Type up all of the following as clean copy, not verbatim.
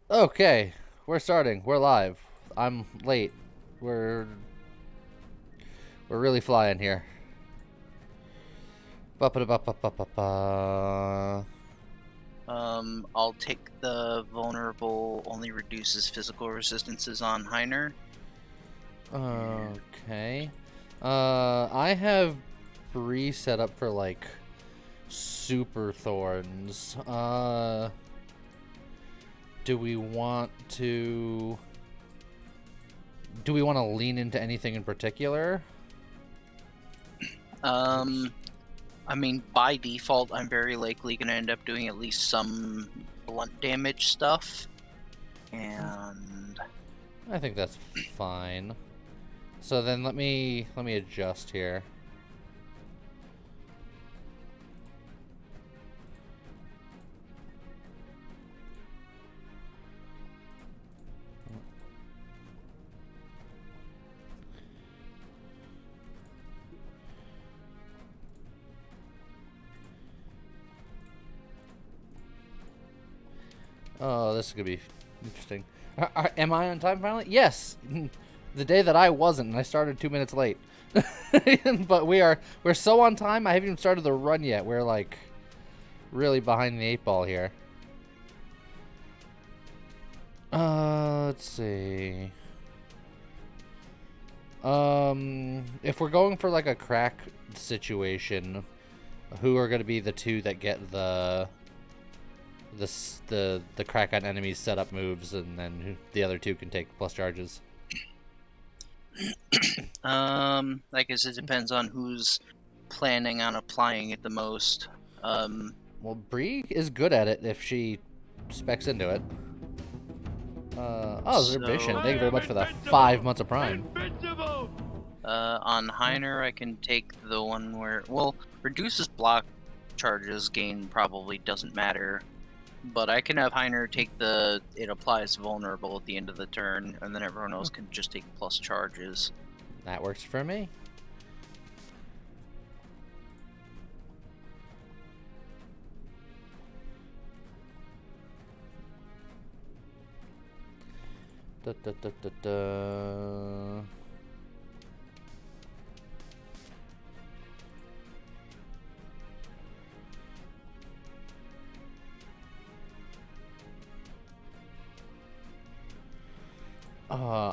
Okay, we're starting. We're live. I'm late. We're we're really flying here. Ba ba ba ba ba ba ba. I'll take the vulnerable only reduces physical resistances on Heiner. Okay. I have Bree set up for like super thorns. Do we want to? Do we want to lean into anything in particular? I mean, by default, I'm very likely going to end up doing at least some blunt damage stuff. And I think that's fine. So then let me adjust here. Oh, this is gonna be interesting. Am I on time finally? Yes. The day that I wasn't, and I started 2 minutes late. But we're so on time. I haven't even started the run yet. We're like really behind the eight ball here. Let's see. If we're going for like a crack situation, who are gonna be the two that get the crack on enemies setup moves, and then the other two can take plus charges? I guess it depends on who's planning on applying it the most. Well, Bree is good at it if she specs into it. Oh, Zerbition. Thank you very much for the 5 months of Prime. On Heiner, I can take the one where, well, reduces block charges gain probably doesn't matter. But I can have Heiner take it applies vulnerable at the end of the turn, and then everyone else can just take plus charges. That works for me. Da, da, da, da, da.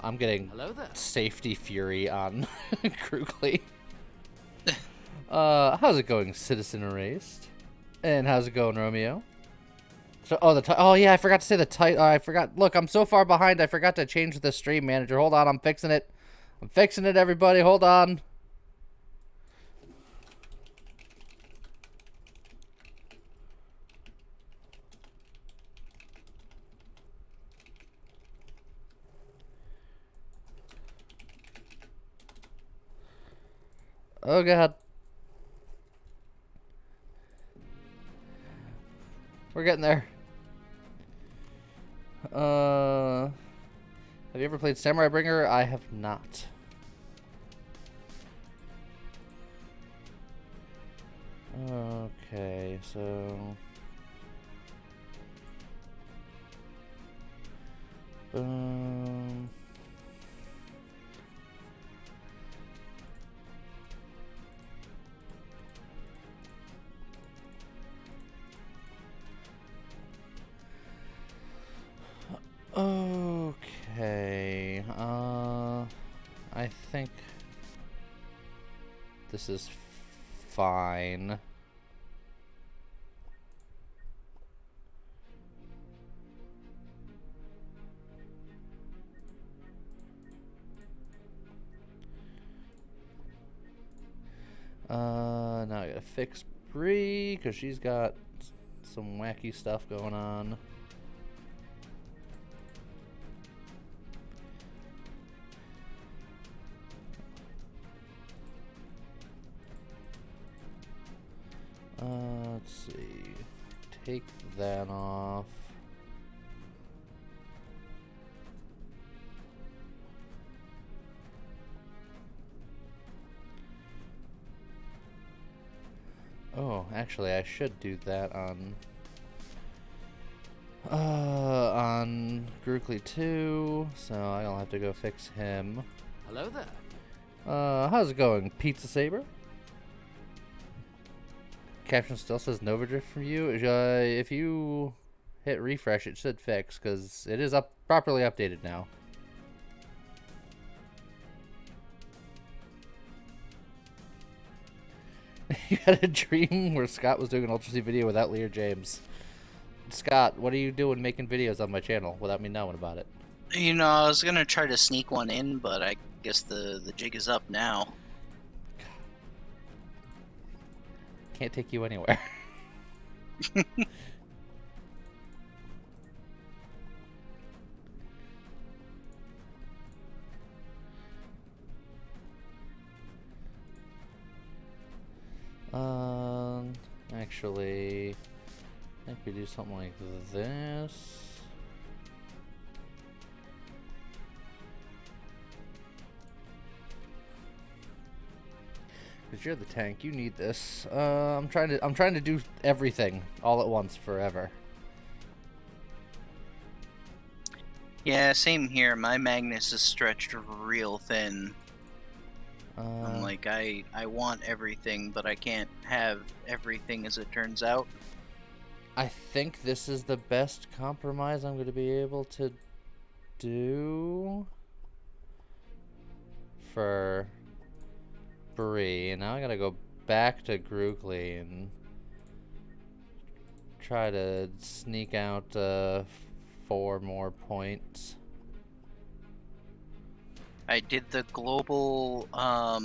I'm getting safety fury on Krugly. How's it going, Citizen Erased? And how's it going, Romeo? So, oh yeah, I forgot to say the title. I forgot. Look, I'm so far behind. I forgot to change the stream manager. Hold on, I'm fixing it. I'm fixing it, everybody. Hold on. Oh god. We're getting there. Have you ever played Samurai Bringer? I have not. Okay, so boom. Okay. I think this is fine. Now I gotta fix Bree because she's got some wacky stuff going on. Let's see. Take that off. Oh, actually, I should do that on... On Grookly 2, so I'll have to go fix him. Hello there. How's it going, Pizza Saber? Caption still says Nova Drift from you. If you hit refresh, it should fix, because it is properly updated now. You had a dream where Scott was doing an Ultra C video without Lear James. Scott, what are you doing making videos on my channel without me knowing about it? You know, I was gonna try to sneak one in, but I guess the jig is up now. Can't take you anywhere. Actually, I think we do something like this. Cause you're the tank, you need this. I'm trying to do everything all at once forever. Yeah, same here. My Magnus is stretched real thin. I'm like, I want everything, but I can't have everything as it turns out. I think this is the best compromise I'm going to be able to do for Bree. And now I gotta go back to Grookly and try to sneak out 4 more points. I did the global, I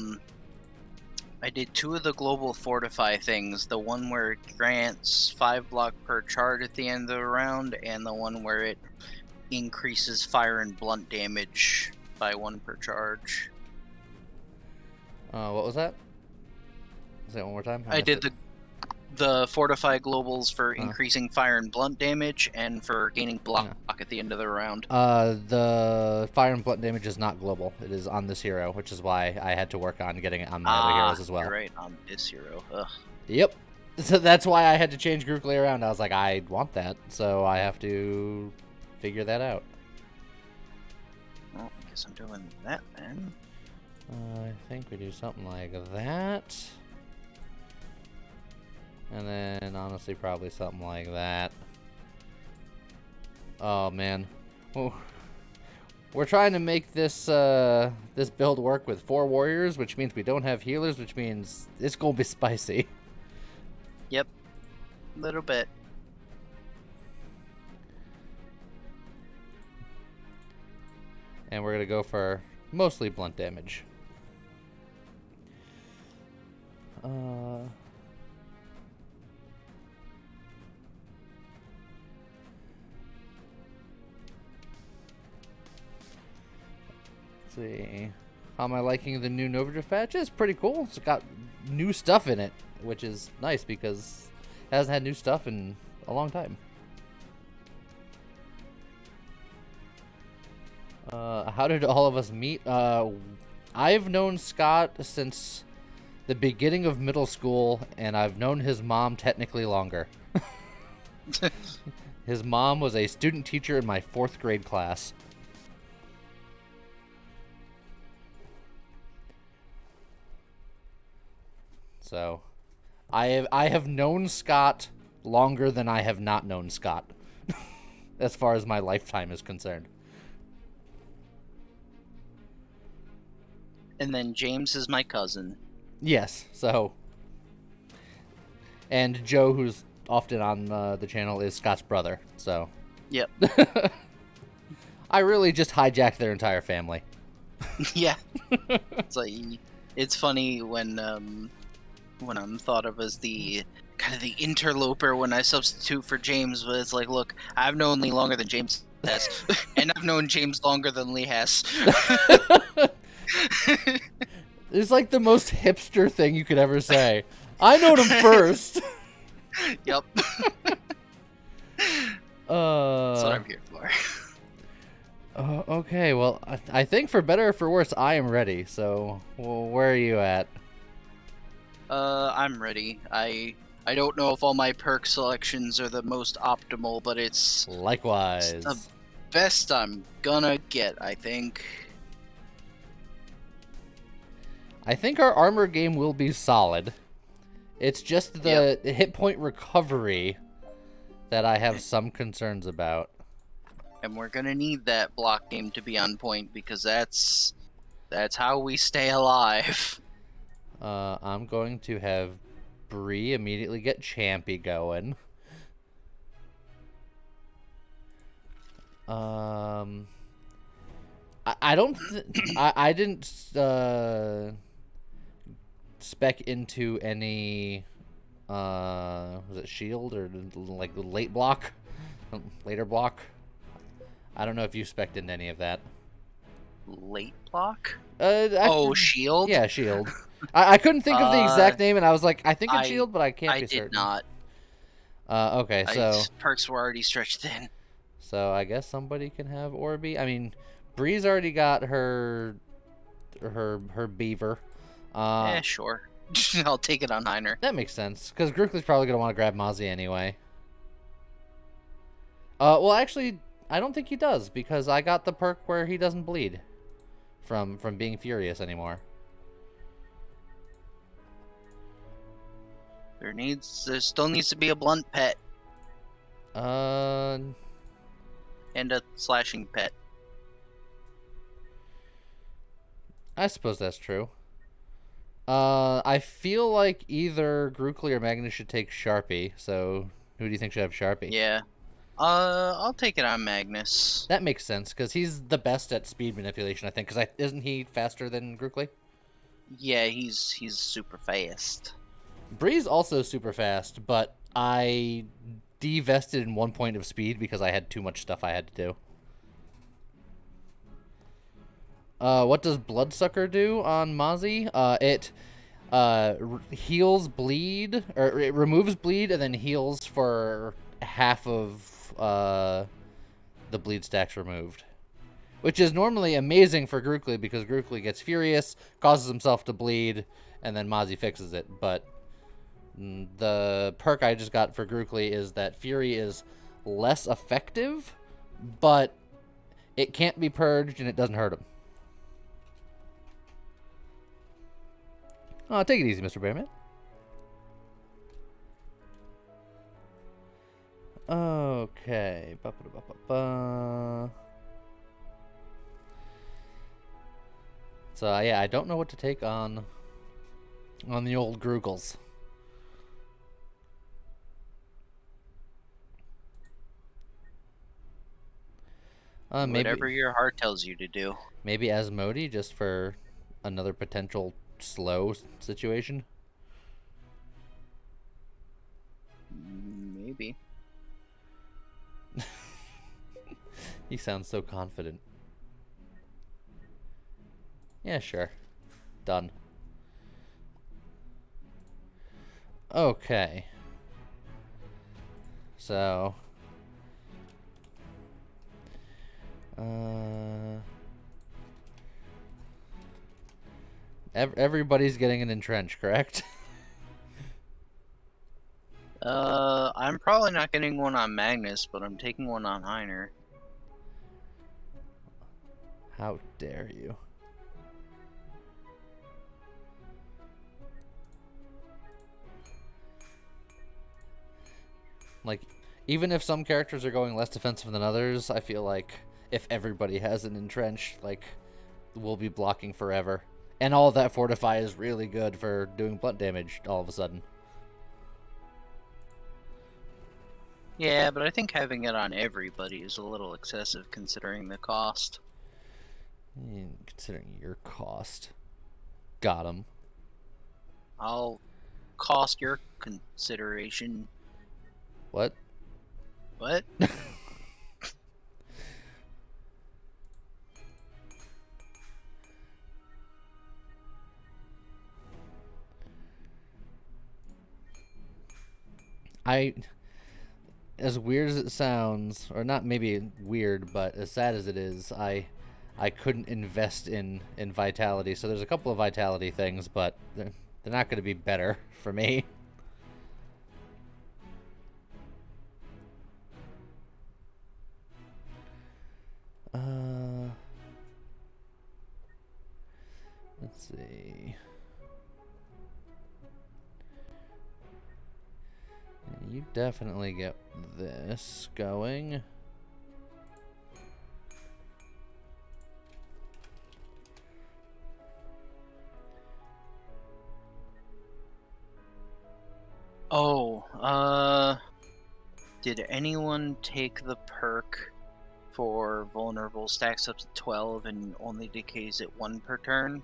did 2 of the global fortify things. The one where it grants 5 block per charge at the end of the round, and the one where it increases fire and blunt damage by 1 per charge. What was that? Say it one more time. I did the fortify globals for increasing fire and blunt damage, and for gaining block at the end of the round. The fire and blunt damage is not global. It is on this hero, which is why I had to work on getting it on my other heroes as well. You're right, on this hero. Ugh. Yep. So that's why I had to change Grookly around. I was like, I want that, so I have to figure that out. Well, I guess I'm doing that then. I think we do something like that. And then, honestly, probably something like that. Oh, man. Ooh. We're trying to make this this build work with 4 warriors, which means we don't have healers, which means it's going to be spicy. Yep. A little bit. And we're going to go for mostly blunt damage. Let's see. How am I liking the new Nova Drift patch? It's pretty cool. It's got new stuff in it, which is nice because it hasn't had new stuff in a long time. How did all of us meet? I've known Scott since the beginning of middle school, and I've known his mom technically longer. His mom was a student teacher in my 4th grade class. So, I have known Scott longer than I have not known Scott, as far as my lifetime is concerned. And then James is my cousin. Yes, so. And Joe, who's often on the channel, is Scott's brother, so. Yep. I really just hijacked their entire family. Yeah. It's like, it's funny when I'm thought of as the kind of the interloper when I substitute for James, but it's like, look, I've known Lee longer than James has, and I've known James longer than Lee has. It's like the most hipster thing you could ever say. I know him first. Yep. That's what I'm here for. Okay, well, I think for better or for worse, I am ready. So, well, where are you at? I'm ready. I I don't know if all my perk selections are the most optimal, but it's the Likewise. best I'm gonna get, I think. I think our armor game will be solid. It's just the hit point recovery that I have some concerns about. And we're gonna need that block game to be on point because that's how we stay alive. I'm going to have Bree immediately get Champy going. I don't. I didn't spec into any. Was it shield or like late block, later block? I don't know if you spec'd into any of that. Late block? Oh, shield? Yeah, shield. I couldn't think of the exact name, and I was like, I think it's shield, but I can't be certain. I did not. Okay, so perks were already stretched thin. So I guess somebody can have Orby. I mean, Bree's already got her beaver. Yeah, sure. I'll take it on Heiner. That makes sense, because Grookly's probably going to want to grab Mozzie anyway. Well, actually, I don't think he does, because I got the perk where he doesn't bleed from being furious anymore. There still needs to be a blunt pet. And a slashing pet. I suppose that's true. I feel like either Grookly or Magnus should take Sharpie, so who do you think should have Sharpie? Yeah. I'll take it on Magnus. That makes sense, because he's the best at speed manipulation, I think, because isn't he faster than Grookly? Yeah, he's super fast. Bree's also super fast, but I divested in 1 point of speed because I had too much stuff I had to do. What does Bloodsucker do on Mozzie? It heals bleed, or it removes bleed and then heals for half of the bleed stacks removed. Which is normally amazing for Grookly because Grookly gets furious, causes himself to bleed, and then Mozzie fixes it. But the perk I just got for Grookly is that Fury is less effective, but it can't be purged and it doesn't hurt him. Oh, take it easy, Mr. Bearman. Okay. So yeah, I don't know what to take on the old Groogles. Whatever your heart tells you to do. Maybe Asmodee, just for another potential slow situation. Maybe. He sounds so confident. Yeah, sure. Done. Okay. So... everybody's getting an entrench, correct? I'm probably not getting one on Magnus, but I'm taking one on Heiner. How dare you? Like, even if some characters are going less defensive than others, I feel like if everybody has an entrench, like, we'll be blocking forever. And all of that fortify is really good for doing blunt damage all of a sudden. Yeah, but I think having it on everybody is a little excessive considering the cost. Considering your cost. Got him. I'll cost your consideration. What? What? As weird as it sounds, or not maybe weird, but as sad as it is, I couldn't invest in vitality. So there's a couple of vitality things, but they're not going to be better for me. see. You definitely get this going. Oh, did anyone take the perk for vulnerable stacks up to 12 and only decays at 1 per turn?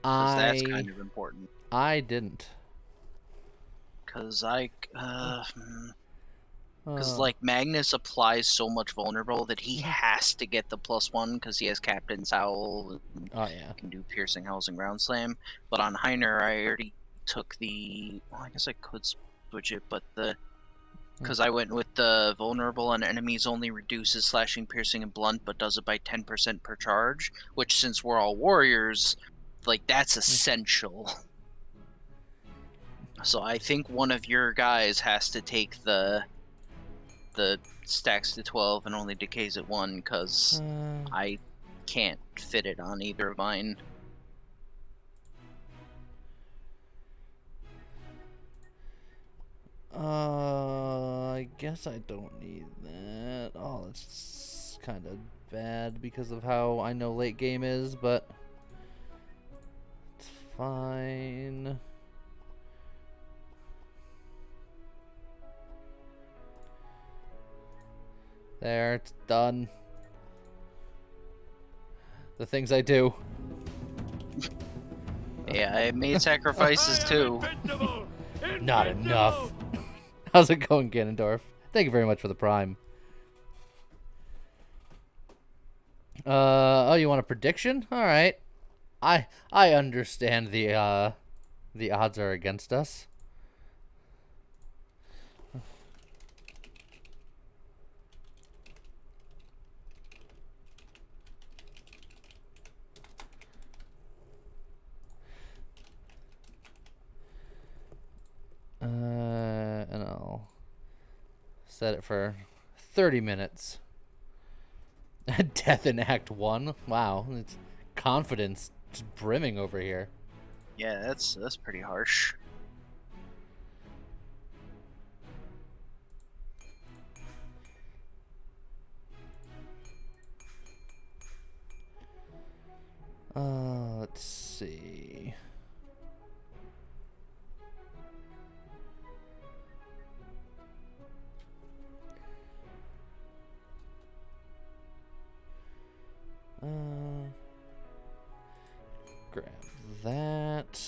Because that's kind of important. I didn't. Because like Magnus applies so much vulnerable that he has to get the +1 because he has Captain's Howl and Oh yeah. can do Piercing Hells and Ground Slam. But on Heiner, I already took the. Well, I guess I could switch it, but because I went with the vulnerable on enemies only reduces slashing, piercing, and blunt, but does it by 10% per charge. Which, since we're all warriors, like that's essential. So I think one of your guys has to take the stacks to 12 and only decays at 1 because I can't fit it on either of mine. I guess I don't need that. Oh, that's kind of bad because of how I know late game is, but it's fine. There, it's done. The things I do. Yeah, I made sacrifices too. Not enough. How's it going, Ganondorf? Thank you very much for the prime. Oh, you want a prediction? All right. I understand the odds are against us. And I'll set it for 30 minutes. Death in Act 1? Wow, it's confidence just brimming over here. Yeah, that's pretty harsh. Let's see. Grab that.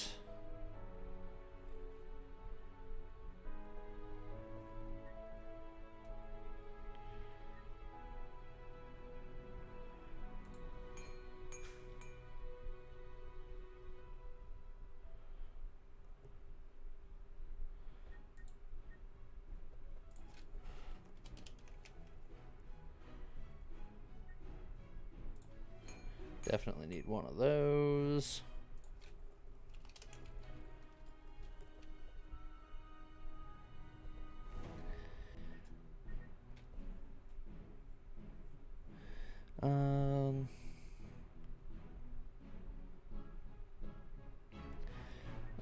Definitely need one of those.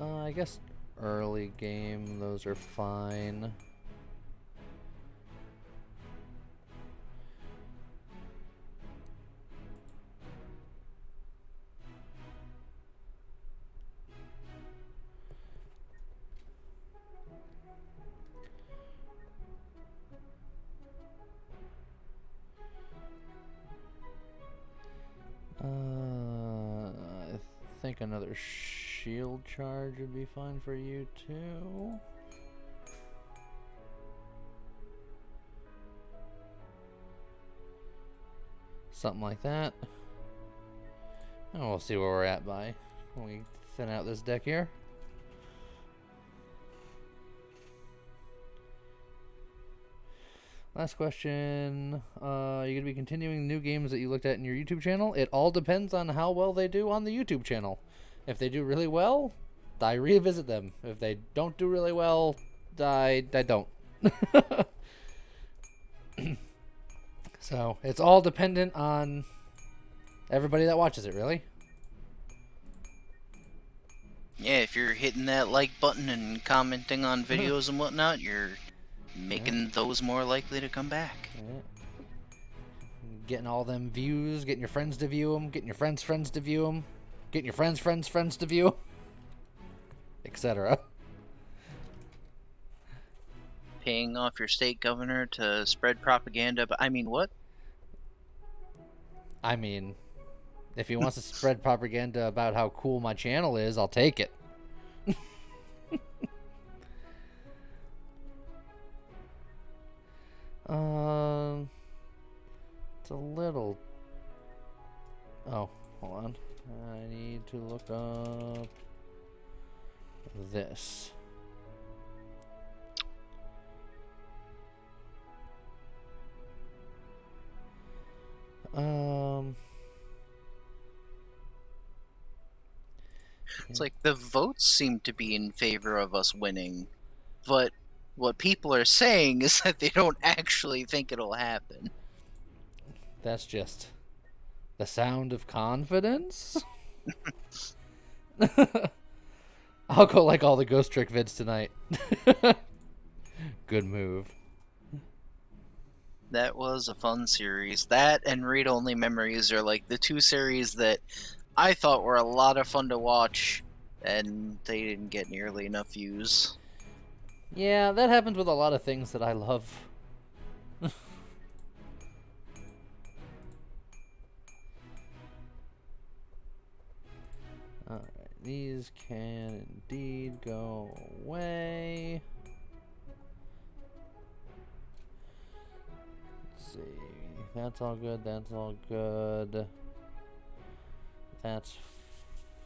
I guess early game, those are fine. I think another shield charge would be fine for you too. Something like that. And we'll see where we're at by when we thin out this deck here. Last question. Are you going to be continuing new games that you looked at in your YouTube channel? It all depends on how well they do on the YouTube channel. If they do really well, I revisit them. If they don't do really well, I don't. So, it's all dependent on everybody that watches it, really. Yeah, if you're hitting that like button and commenting on videos and whatnot, you're making those more likely to come back. Yeah. Getting all them views, getting your friends to view them, getting your friends' friends to view them, getting your friends' friends to view, etc. Paying off your state governor to spread propaganda, but I mean, what? I mean, if he wants to spread propaganda about how cool my channel is, I'll take it. It's a little. Oh, hold on. I need to look up this. It's like the votes seem to be in favor of us winning, but what people are saying is that they don't actually think it'll happen. That's just the sound of confidence. I'll go like all the Ghost Trick vids tonight. Good move. That was a fun series. That and Read Only Memories are like the two series that I thought were a lot of fun to watch, and they didn't get nearly enough views. Yeah, that happens with a lot of things that I love. Alright, these can indeed go away. Let's see. That's all good, that's all good. That's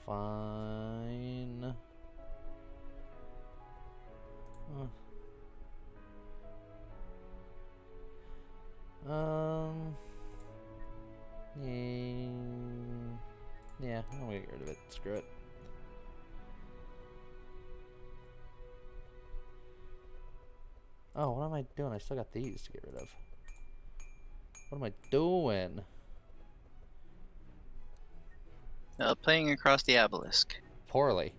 fine. Yeah, I'm gonna get rid of it. Screw it. Oh, what am I doing? I still got these to get rid of. What am I doing? Playing across the Obelisk. Poorly.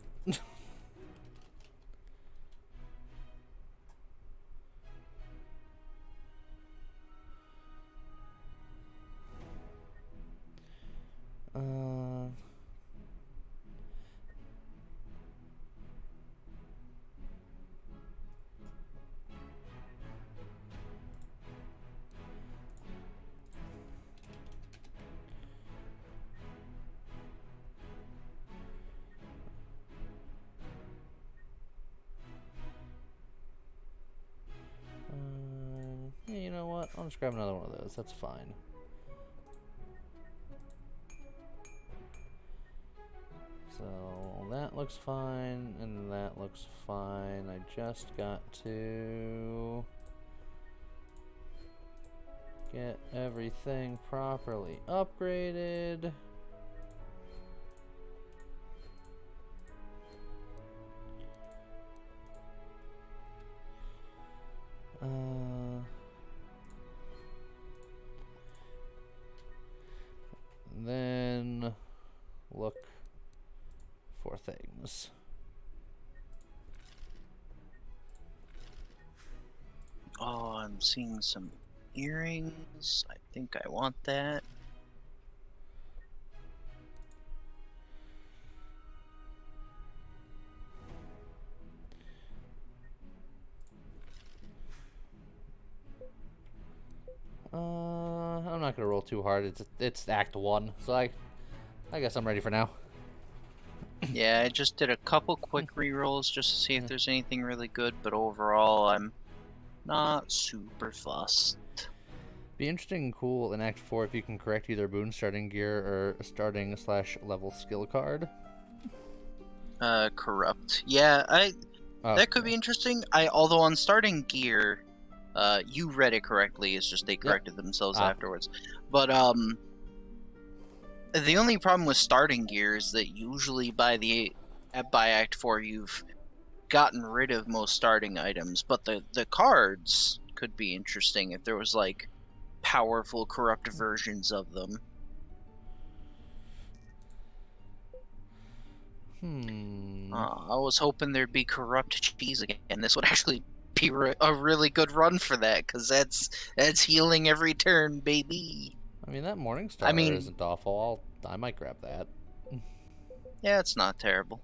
Yeah, you know what? I'll just grab another one of those. That's fine. So that looks fine, and that looks fine. I just got to get everything properly upgraded. Then look for things. Oh, I'm seeing some earrings. I think I want that. I'm not gonna roll too hard. It's Act 1, so I guess I'm ready for now. Yeah, I just did a couple quick rerolls just to see if there's anything really good, but overall, I'm not super fussed. Be interesting and cool in Act 4 if you can correct either boon starting gear or starting / level skill card. Corrupt. Yeah, that could be interesting. Although on starting gear, you read it correctly. It's just they corrected themselves afterwards. But the only problem with starting gear is that usually by Act 4 you've gotten rid of most starting items, but the cards could be interesting if there was like powerful corrupt versions of them. I was hoping there'd be corrupt cheese again. This would actually be a really good run for that, because that's healing every turn, baby. I mean, that Morning I Star mean, isn't awful. I might grab that. yeah, it's not terrible.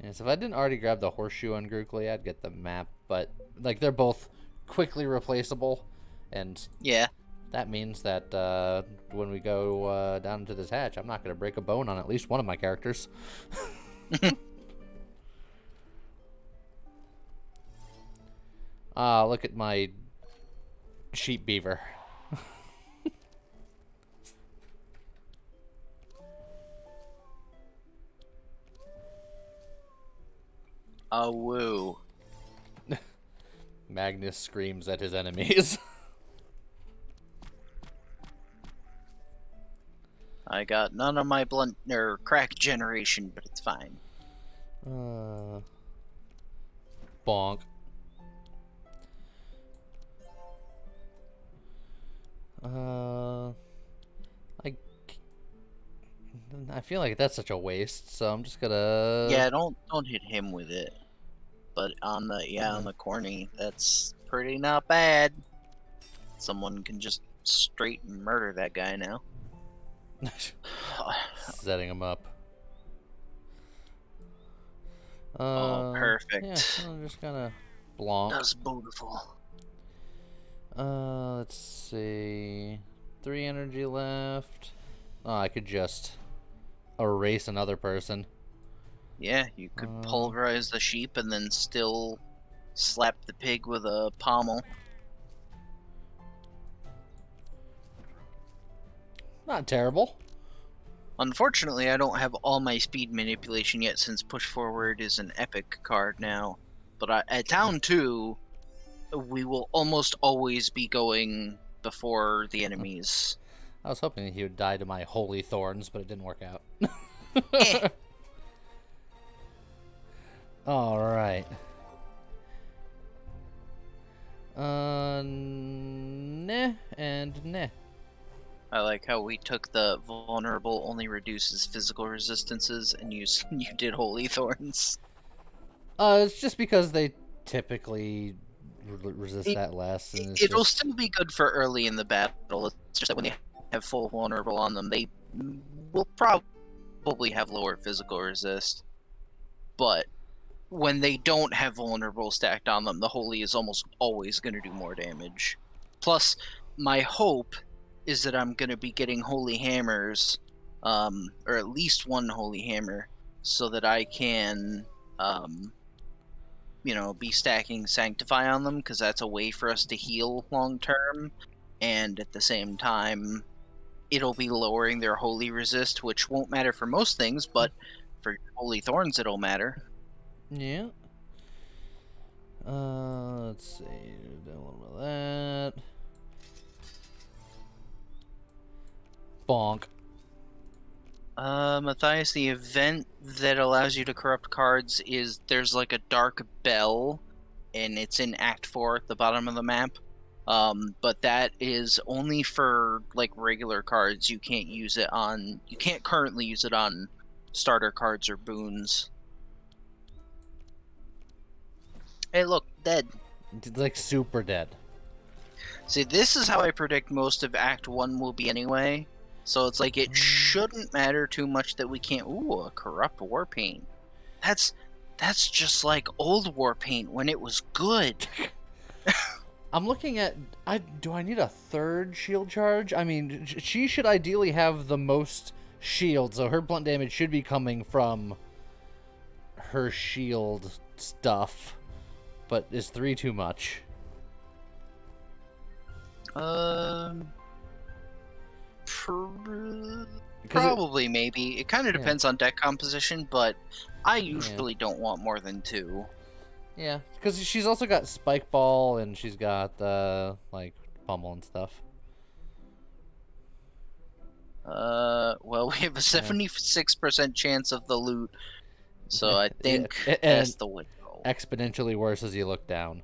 Yes, if I didn't already grab the Horseshoe on Grookly, I'd get the map. But like, they're both quickly replaceable, and yeah. that means that when we go down into this hatch, I'm not going to break a bone on at least one of my characters. Look at my sheep beaver. Oh, woo. Magnus screams at his enemies. I got none of my blunt or crack generation, but it's fine. Bonk. I feel like that's such a waste, so I'm just gonna. Yeah, don't hit him with it. But on the corny, that's pretty not bad. Someone can just straight murder that guy now. Setting him up. Oh, perfect. Yeah, I'm just gonna blonk. That's beautiful. Let's see. 3 energy left. Oh, I could just erase another person. Yeah, you could pulverize the sheep and then still slap the pig with a pommel. Not terrible. Unfortunately, I don't have all my speed manipulation yet, since push forward is an epic card now. But at Town 2, we will almost always be going before the enemies. I was hoping he would die to my holy thorns, but it didn't work out. All right. Nah and nah. I like how we took the vulnerable only reduces physical resistances, and you did holy thorns. It's just because they typically resist that less. And It'll still be good for early in the battle. It's just that when they have full vulnerable on them, they will probably have lower physical resist. But when they don't have vulnerable stacked on them, the holy is almost always going to do more damage. Plus, my hope is that I'm going to be getting holy hammers, or at least one holy hammer, so that I can, be stacking Sanctify on them, because that's a way for us to heal long term, and at the same time, it'll be lowering their holy resist, which won't matter for most things, but for holy thorns it'll matter. Yeah. Let's see. Do a little bit of that. Bonk. Matthias, the event that allows you to corrupt cards is there's like a dark bell, and it's in Act 4 at the bottom of the map. But that is only for like regular cards. You can't currently use it on starter cards or boons. Hey, look, dead. It's like super dead. See, this is how I predict most of Act 1 will be anyway. So it's like it shouldn't matter too much that we can't. Ooh, a corrupt war paint. That's just like old war paint when it was good. I'm looking at. Do I need a third shield charge? I mean, she should ideally have the most shield, so her blunt damage should be coming from her shield stuff. But is 3 too much? Probably, maybe. It kind of depends on deck composition, but I usually don't want more than 2. Yeah, because she's also got Spike Ball and she's got like Pummel and stuff. Well, we have a 76% chance of the loot, so I think that's the window. Exponentially worse as you look down.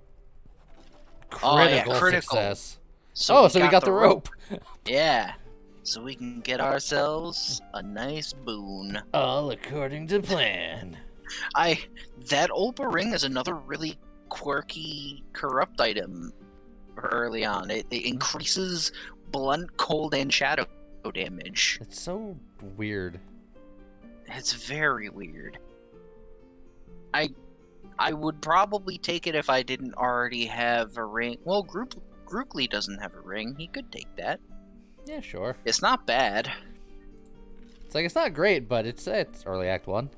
Critical Success. So we got the rope. Yeah. so we can get ourselves a nice boon. All according to plan. That Olba ring is another really quirky corrupt item early on. It increases blunt, cold, and shadow damage. It's so weird. It's very weird. I would probably take it if I didn't already have a ring. Well, Grookly doesn't have a ring. He could take that. Yeah, sure. It's not bad. It's like, it's not great, but it's early Act 1.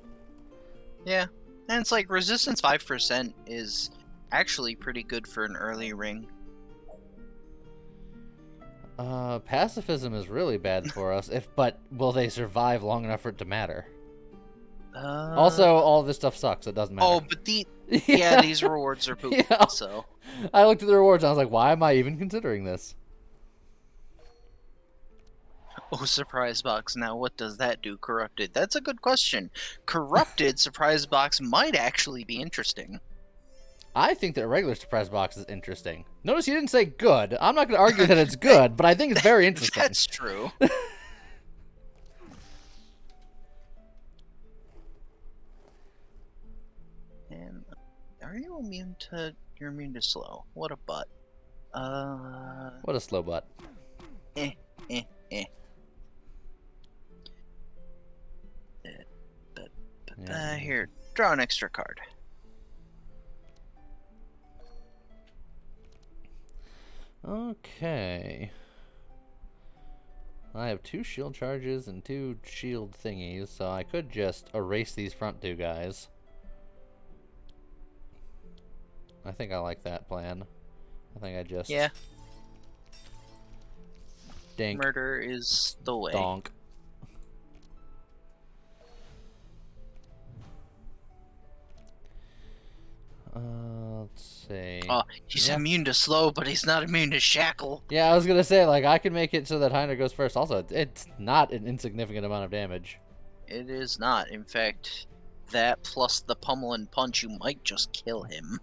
Yeah. And it's like resistance 5% is actually pretty good for an early ring. Pacifism is really bad for us, but will they survive long enough for it to matter? Also, all this stuff sucks. It doesn't matter. Oh, but yeah, these rewards are poop. Yeah. So I looked at the rewards and I was like, why am I even considering this? oh, surprise box. Now, what does that do? Corrupted. That's a good question. Corrupted surprise box might actually be interesting. I think that a regular surprise box is interesting. Notice you didn't say good. I'm not going to argue that it's good, but I think it's very interesting. That's true. And are you immune to? You're immune to slow. What a butt. What a slow butt. Eh. Here, draw an extra card. Okay. I have 2 shield charges and 2 shield thingies, so I could just erase these front 2 guys. I think I like that plan. I think I just... Yeah. Dink. Murder is the way. Donk. Let's see. Oh, he's immune to slow, but he's not immune to shackle. Yeah, I was gonna say, like, I can make it so that Heiner goes first. Also, it's not an insignificant amount of damage. It is not. In fact, that plus the pummel and punch, you might just kill him.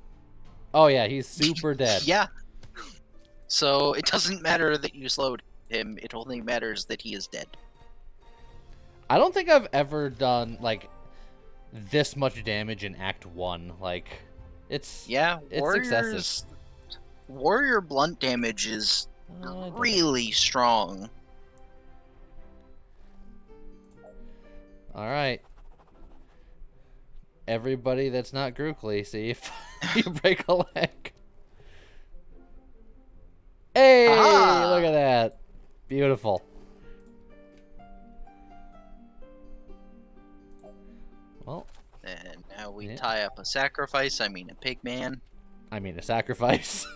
Oh yeah, he's super dead. Yeah. So it doesn't matter that you slowed him. It only matters that he is dead. I don't think I've ever done, like, this much damage in Act 1. Like, it's excessive. Warrior blunt damage is really strong. Alright. Everybody that's not Grookly, see if you break a leg. Hey! Aha! Look at that. Beautiful. Well. And now we tie up a sacrifice. I mean a pig man. I mean a sacrifice.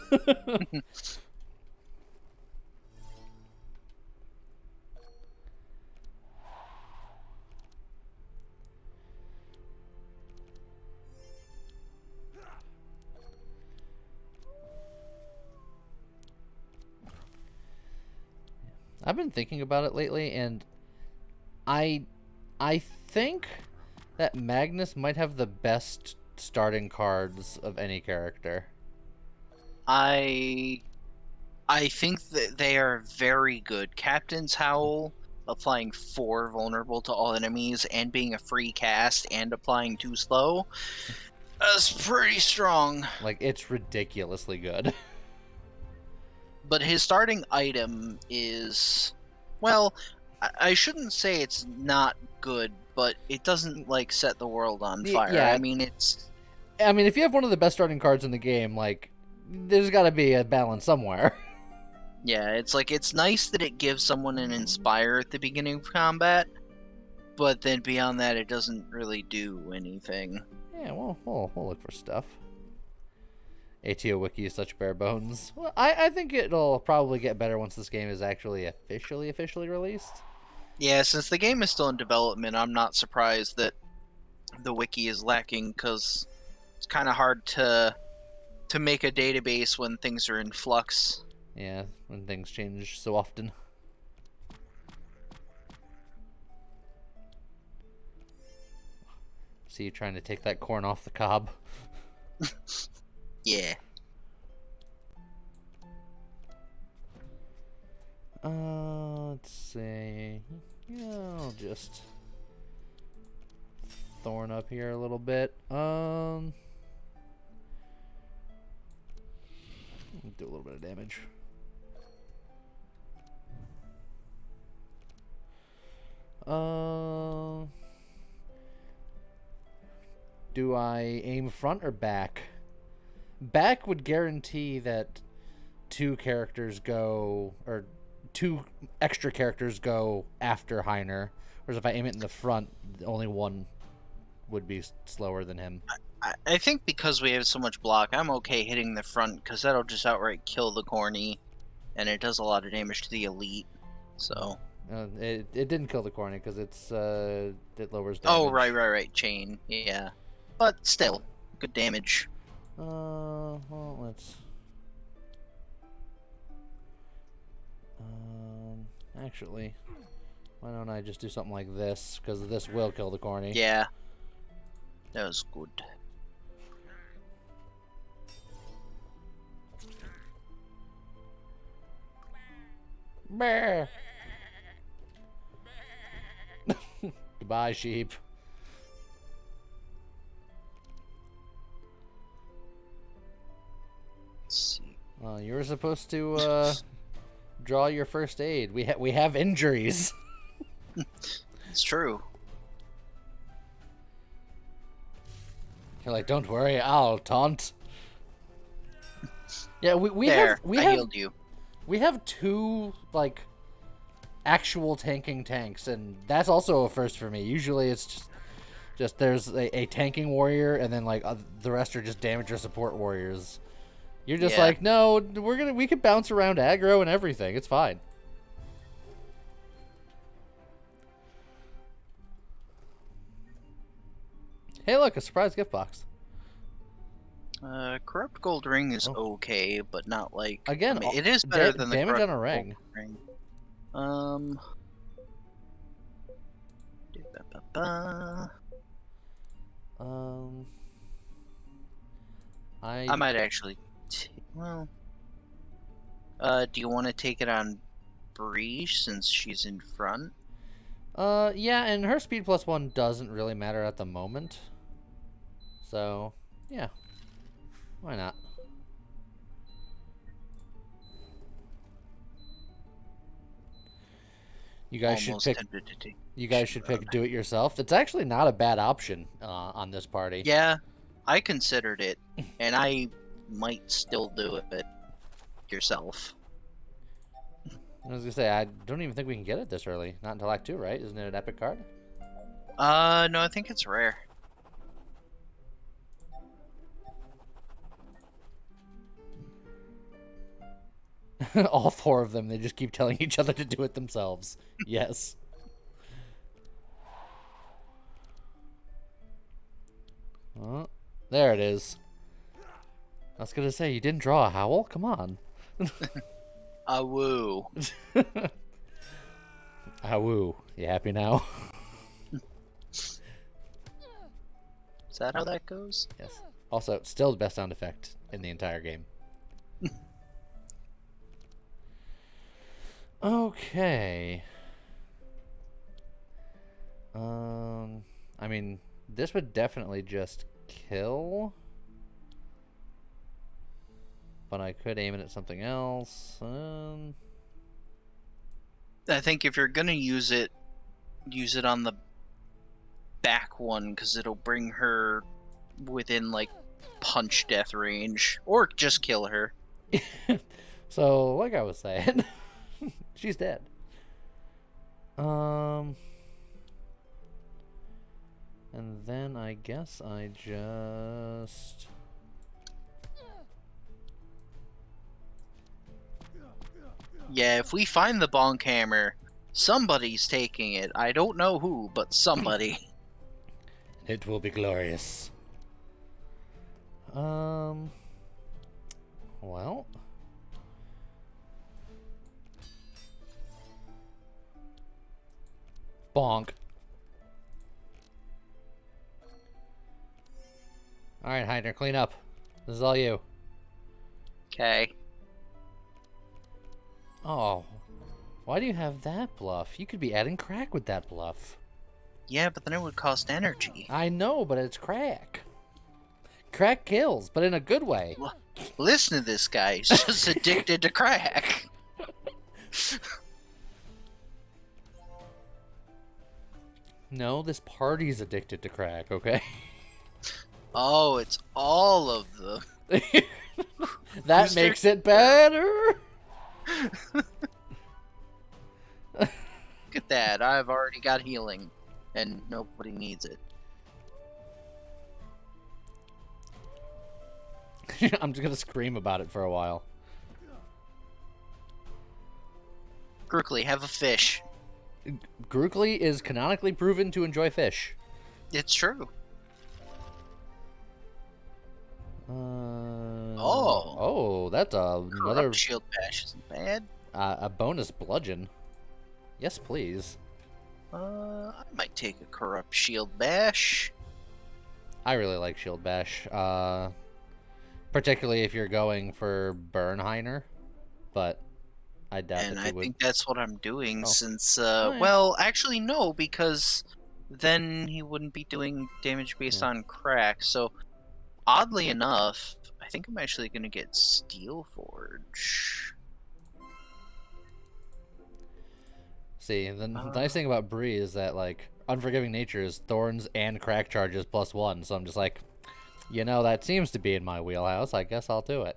I've been thinking about it lately, and I think that Magnus might have the best starting cards of any character. I think that they are very good. Captain's Howl, applying 4 vulnerable to all enemies, and being a free cast, and applying 2 slow, is pretty strong. Like, it's ridiculously good. But his starting item is, well, I shouldn't say it's not good, but it doesn't, like, set the world on fire. Yeah. I mean, if you have one of the best starting cards in the game, like, there's got to be a balance somewhere. Yeah, it's like, it's nice that it gives someone an Inspire at the beginning of combat, but then beyond that, it doesn't really do anything. Yeah, well, we'll look for stuff. ATO Wiki is such bare bones. Well, I think it'll probably get better once this game is actually officially released. Yeah, since the game is still in development, I'm not surprised that the wiki is lacking, because it's kind of hard to make a database when things are in flux. Yeah, when things change so often. See you trying to take that corn off the cob. Yeah. Let's see. Yeah, I'll just thorn up here a little bit. Do a little bit of damage. Do I aim front or back? Back would guarantee that two extra characters go after Heiner. Whereas if I aim it in the front, only one would be slower than him. I think because we have so much block, I'm okay hitting the front because that'll just outright kill the corny, and it does a lot of damage to the elite. So. It didn't kill the corny because it lowers damage. Oh, right. Chain. Yeah. But still, good damage. Well, let's. Actually, why don't I just do something like this? Because this will kill the corny. Yeah. That was good. Bear. Goodbye, sheep. Let's see. You were supposed to draw your first aid. We have injuries. It's true. You're like, don't worry, I'll taunt. Yeah, we I have healed you. we have two like actual tanking tanks, and that's also a first for me. Usually it's just there's a tanking warrior, and then like the rest are just damage or support warriors. You're just like, no, we could bounce around aggro and everything. It's fine. Hey, look, a surprise gift box. Corrupt gold ring is okay, but not like again. I mean, it is better than the damage corrupt on a ring. I might actually. Well, do you want to take it on Breach since she's in front? Yeah, and her speed +1 doesn't really matter at the moment. So, yeah. Why not? You guys should pick. You guys should pick do it yourself. It's actually not a bad option on this party. Yeah, I considered it, and I might still do it yourself. I was gonna say I don't even think we can get it this early. Not until Act 2, right? Isn't it an epic card? No, I think it's rare. All four of them, they just keep telling each other to do it themselves. Yes. Oh, there it is. I was gonna say, you didn't draw a howl? Come on. Awoo. Awoo. You happy now? Is that how that goes? Yes. Also, still the best sound effect in the entire game. Okay. I mean, this would definitely just kill. But I could aim it at something else. I think if you're gonna use it on the back one, because it'll bring her within, like, punch death range. Or just kill her. So, like I was saying, she's dead. And then I guess I just... Yeah, if we find the bonk hammer, somebody's taking it. I don't know who, but somebody. It will be glorious. Well... Bonk. Alright, Heiner, clean up. This is all you. Okay. Oh. Why do you have that bluff? You could be adding crack with that bluff. Yeah, but then it would cost energy. I know, but it's crack. Crack kills, but in a good way. Listen to this guy. He's just addicted to crack. No, this party's addicted to crack, okay? Oh, it's all of them. That makes it better. Look at that. I've already got healing, and nobody needs it. I'm just gonna scream about it for a while. Grookly, have a fish. Grookly is canonically proven to enjoy fish. It's true. Oh, that's another Corrupt shield bash isn't bad. a bonus bludgeon. Yes, please. I might take a corrupt shield bash. I really like shield bash. Particularly if you're going for Bernheiner, but I doubt And that I you would. think that's what I'm doing since, yeah. well, actually no, because then he wouldn't be doing damage based on crack. So, oddly enough, I think I'm actually going to get Steel Forge. See, the nice thing about Bree is that, like, Unforgiving Nature is Thorns and Crack charges +1, so I'm just like, you know, that seems to be in my wheelhouse. I guess I'll do it.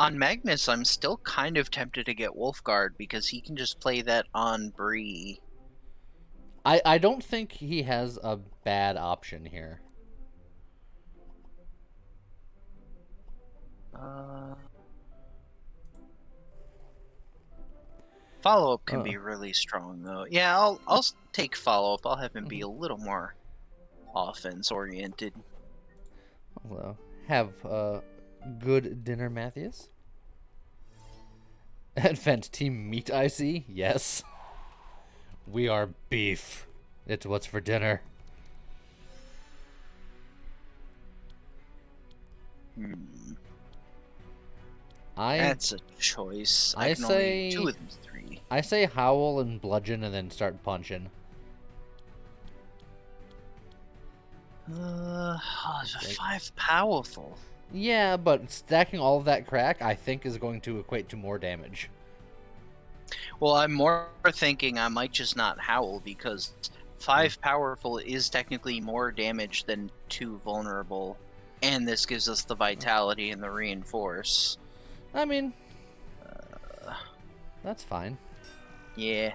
On Magnus, I'm still kind of tempted to get Wolfguard because he can just play that on Bree. I don't think he has a bad option here. Follow-up can be really strong, though. Yeah, I'll take follow-up. I'll have him be a little more offense-oriented. Hello. Have a good dinner, Matthews. Advent Team Meat, I see. Yes. We are beef. It's what's for dinner. That's a choice. I can say only 2 of these 3. I say howl and bludgeon and then start punching. 5 powerful. Yeah, but stacking all of that crack, I think, is going to equate to more damage. Well, I'm more thinking I might just not howl because 5 powerful is technically more damage than 2 vulnerable, and this gives us the vitality and the reinforce. I mean, that's fine. Yeah,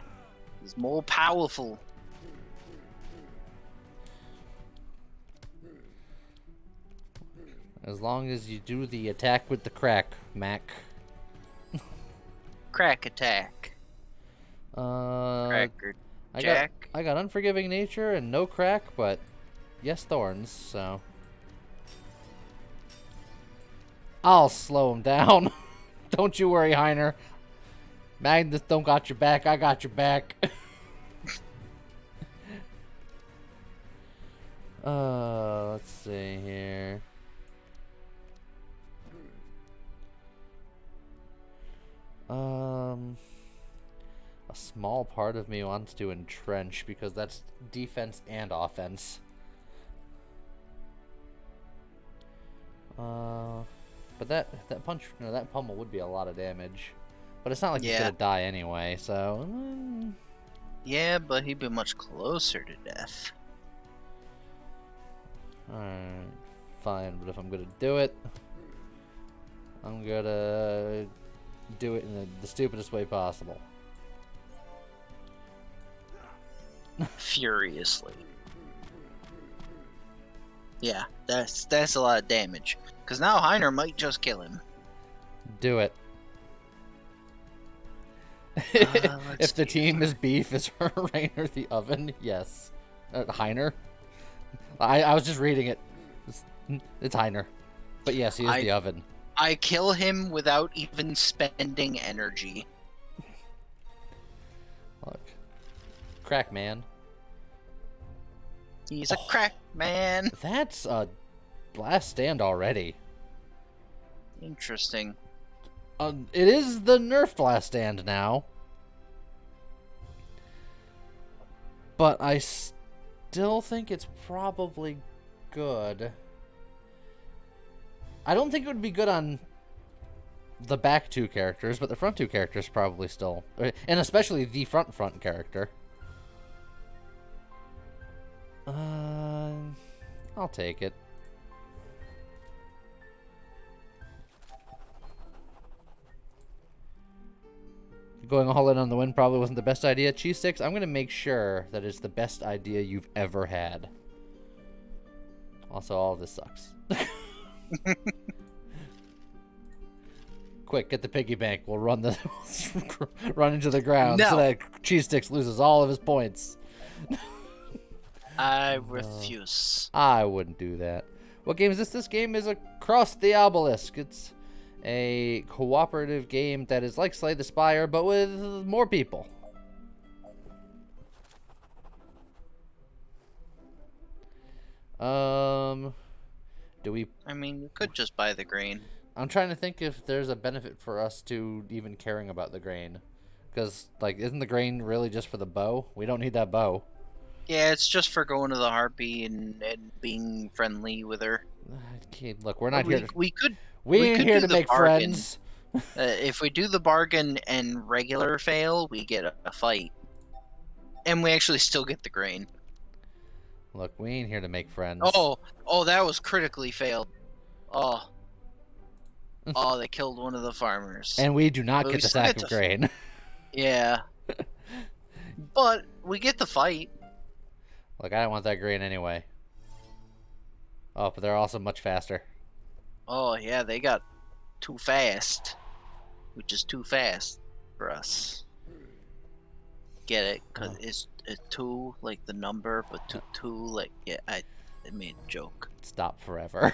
it's more powerful. As long as you do the attack with the crack, Mac. Crack attack. Cracker Jack. I got Unforgiving Nature and no crack, but yes, Thorns, so. I'll slow him down. Don't you worry, Heiner. Magnus don't got your back, I got your back. Let's see here. A small part of me wants to entrench because that's defense and offense. But that punch, that pummel would be a lot of damage. But it's not like he's gonna die anyway, so. Yeah, but he'd be much closer to death. Alright, fine. But if I'm gonna do it, I'm gonna do it in the stupidest way possible. Furiously. Yeah, that's a lot of damage. Because now Heiner might just kill him. Do it. If the team is beef, is Rainer the oven? Yes. Heiner? I was just reading it. It's Heiner. But yes, he is the oven. I kill him without even spending energy. Look. Crack man. He's a crack man. That's a last stand already. Interesting. It is the nerfed last stand now. But I still think it's probably good. I don't think it would be good on the back two characters, but the front two characters probably still. And especially the front character. I'll take it. Going all in on the win probably wasn't the best idea. Cheese sticks, I'm going to make sure that it's the best idea you've ever had. Also, all of this sucks. Quick, get the piggy bank. We'll run into the ground so that Cheese Sticks loses all of his points. I refuse. I wouldn't do that. What game is this? This game is Across the Obelisk. It's a cooperative game that is like Slay the Spire, but with more people. Do we... I mean, you could just buy the grain. I'm trying to think if there's a benefit for us to even caring about the grain. Because, like, isn't the grain really just for the bow? We don't need that bow. Yeah, it's just for going to the harpy and being friendly with her. Okay, look, we're not here to... We ain't could here do to make bargain. friends. If we do the bargain and regular fail, we get a fight. And we actually still get the grain. Look, we ain't here to make friends. Oh, that was critically failed. Oh, they killed one of the farmers. And we do not get the sack of grain. Yeah. But we get the fight. Look, I don't want that grain anyway. Oh, but they're also much faster. Oh, yeah, they got too fast. Which is too fast for us. Get it? Because it's two, like the number, but two, like, yeah, I made a joke. Stop forever.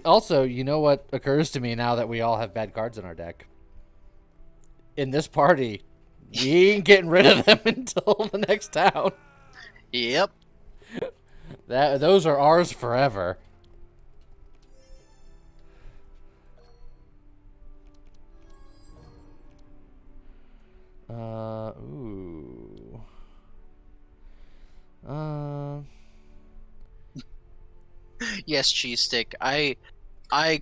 Also, you know what occurs to me now that we all have bad cards in our deck? In this party, we ain't getting rid of them until the next town. Yep. Those are ours forever. Ooh. Yes, cheese stick. I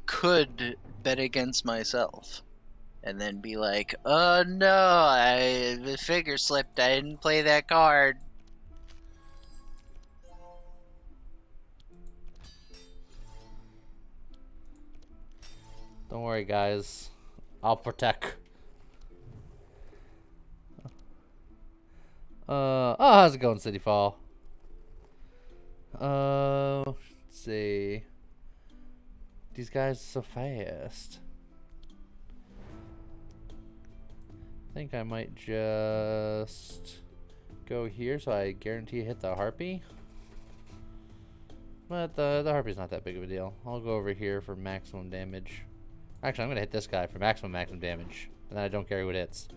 could bet against myself. And then be like, oh no, the figure slipped. I didn't play that card. Don't worry, guys. I'll protect. How's it going, City Fall? Let's see. These guys are so fast. I think I might just go here so I guarantee hit the harpy. But the harpy's not that big of a deal. I'll go over here for maximum damage. Actually, I'm going to hit this guy for maximum damage. And then I don't care who it hits.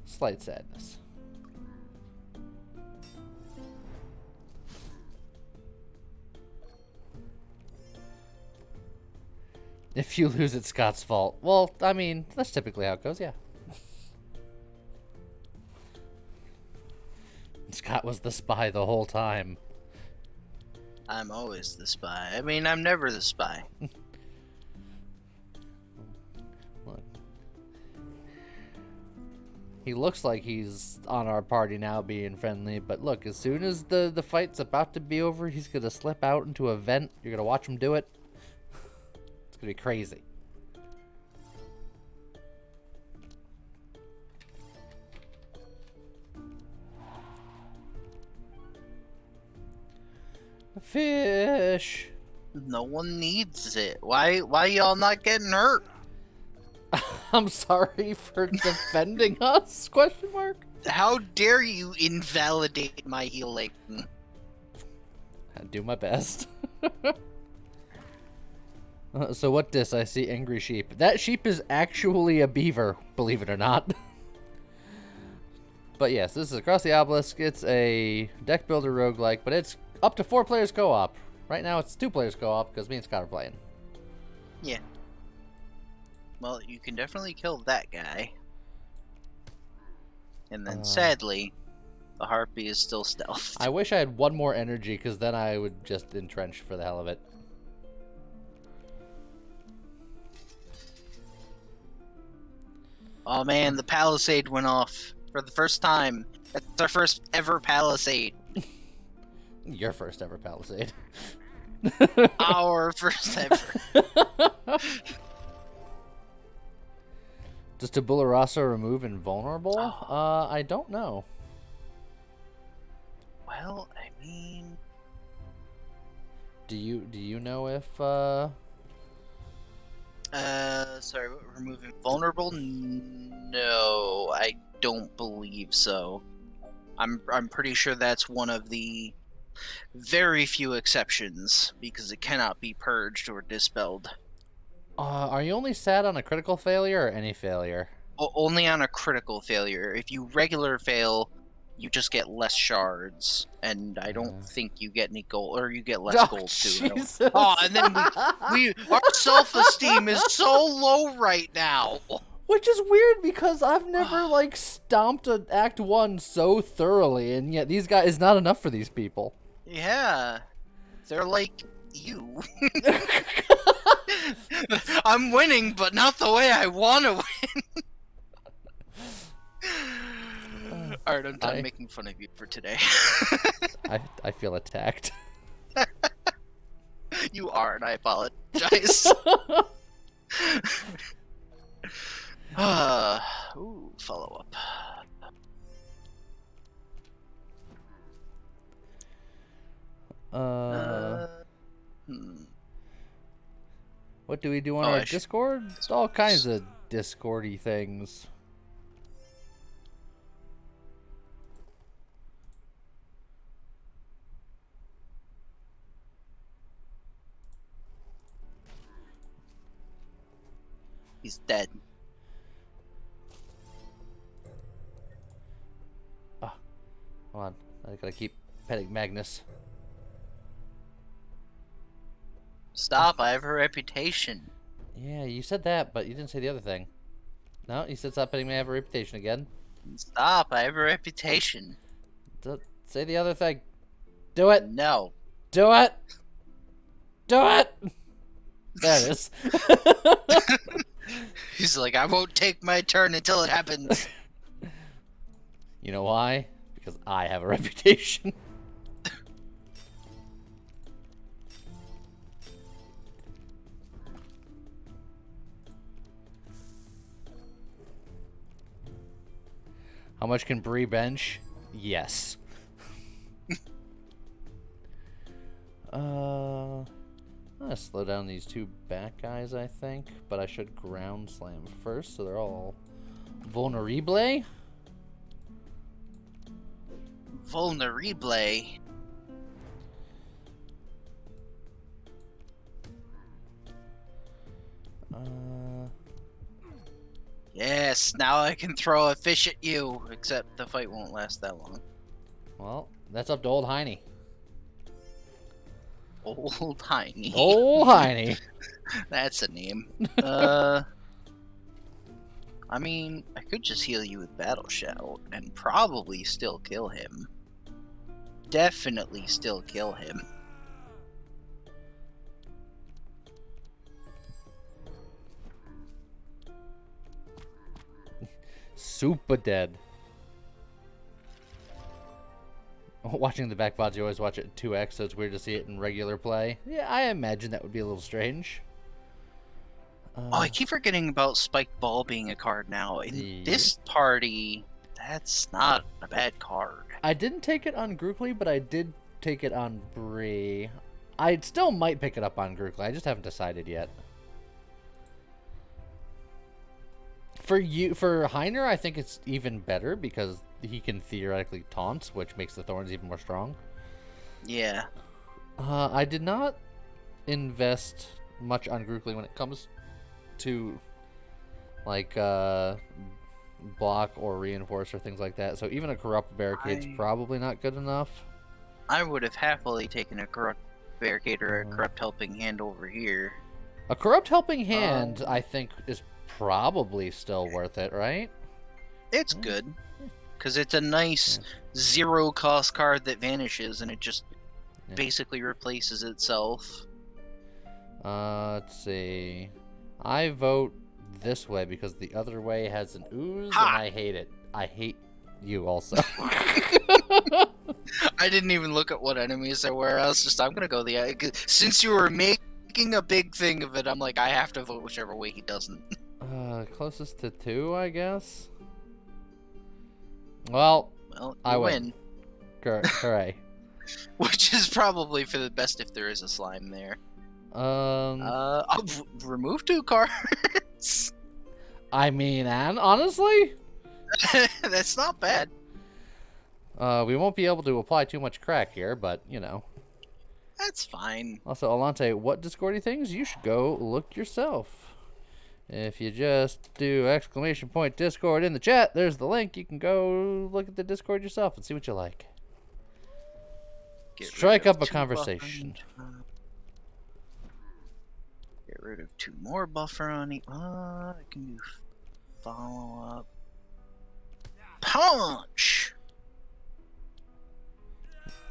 Slight sadness. If you lose, it's Scott's fault. Well, I mean, that's typically how it goes, yeah. Scott was the spy the whole time. I'm always the spy. I mean, I'm never the spy. Look. He looks like he's on our party now being friendly, but look, as soon as the fight's about to be over, he's going to slip out into a vent. You're going to watch him do it. It's going to be crazy. Fish. No one needs it. Why y'all not getting hurt? I'm sorry for defending us? Question mark. How dare you invalidate my healing? I do my best. So what dis? I see angry sheep. That sheep is actually a beaver, believe it or not. But yes, this is Across the Obelisk. It's a deck builder roguelike, but it's up to 4 players co-op. Right now it's 2 players co-op because me and Scott are playing. Yeah. Well, you can definitely kill that guy. And then, sadly, the Harpy is still stealthed. I wish I had 1 more energy, because then I would just entrench for the hell of it. Oh man, the palisade went off for the first time. That's our first ever palisade. Your first ever palisade. Our first ever. Does Tabula Rasa remove invulnerable? I don't know. Well, I mean... Do you know if, sorry, removing vulnerable? No, I don't believe so. I'm pretty sure that's one of the very few exceptions, because it cannot be purged or dispelled. are you only sad on a critical failure or any failure? Only on a critical failure. If you regular fail, you just get less shards, and I don't think you get any gold, or you get less gold too. And then our self-esteem is so low right now. Which is weird because I've never like stomped an Act 1 so thoroughly, and yet these guys is not enough for these people. Yeah, they're like you. I'm winning, but not the way I want to win. Alright, I'm done making fun of you for today. I feel attacked. You are, and I apologize. Ooh, follow up. What do we do on our Discord? All kinds of Discordy things. He's dead. Hold on. I gotta keep petting Magnus. Stop, I have a reputation. Yeah, you said that, but you didn't say the other thing. No, you said stop petting me, I have a reputation again. Stop, I have a reputation. Say the other thing. Do it. No. Do it. Do it. There it is. He's like, I won't take my turn until it happens. You know why? Because I have a reputation. How much can Bree bench? Yes. I'm gonna slow down these 2 back guys, I think, but I should ground slam first, so they're all vulnerable. Vulnerable. Yes, now I can throw a fish at you, except the fight won't last that long. Well, that's up to old Heine. Old Heine. Old Heine. That's a name. I mean, I could just heal you with Battle Shout and probably still kill him. Definitely still kill him. Super dead. Watching the back VODs, you always watch it in 2x, so it's weird to see it in regular play. Yeah, I imagine that would be a little strange. Oh, I keep forgetting about Spiked Ball being a card now. In this party, that's not a bad card. I didn't take it on Grookly, but I did take it on Bree. I still might pick it up on Grookly. I just haven't decided yet. For Heiner, I think it's even better because he can theoretically taunt, which makes the Thorns even more strong. Yeah. I did not invest much on Grookly when it comes to like block or reinforce or things like that. So even a corrupt barricade's probably not good enough. I would have happily taken a corrupt barricade or a corrupt helping hand over here. A corrupt helping hand, I think, is probably still worth it, right? It's good. Because it's a nice zero-cost card that vanishes, and it just basically replaces itself. Let's see. I vote this way because the other way has an ooze, Ha! and I hate it. I hate you also. I didn't even look at what enemies there were. I was just, I'm gonna go since you were making a big thing of it, I'm like, I have to vote whichever way he doesn't. Closest to 2, I guess. Well, I win. Hooray. Which is probably for the best if there is a slime there. I'll remove 2 cards. I mean, and honestly, that's not bad. We won't be able to apply too much crack here, but you know. That's fine. Also, Alante, what Discordy things? You should go look yourself. If you just do ! Discord in the chat, there's the link. You can go look at the Discord yourself and see what you like. Strike up a conversation. Get rid of 2 more buffer on each. I can do follow up. Punch!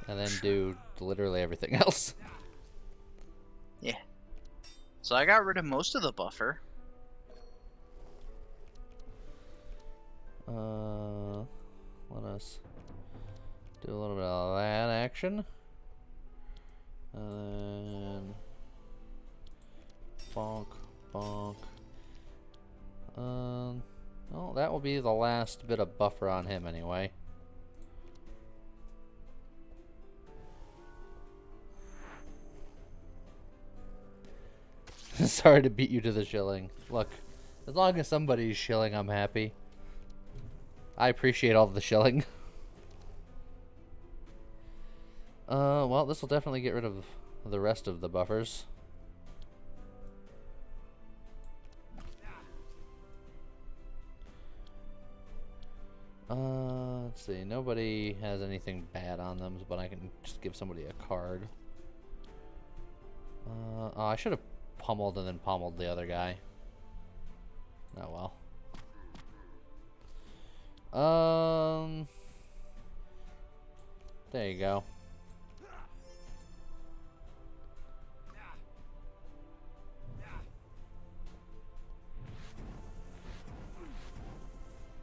And then do literally everything else. Yeah. So I got rid of most of the buffer. Let us do a little bit of that action. And then bonk, bonk. Well, that will be the last bit of buffer on him anyway. Sorry to beat you to the shilling. Look, as long as somebody's shilling, I'm happy. I appreciate all the shilling. Well, this will definitely get rid of the rest of the buffers. Let's see. Nobody has anything bad on them, but I can just give somebody a card. Oh, I should have pummeled and then pummeled the other guy. Oh well. There you go.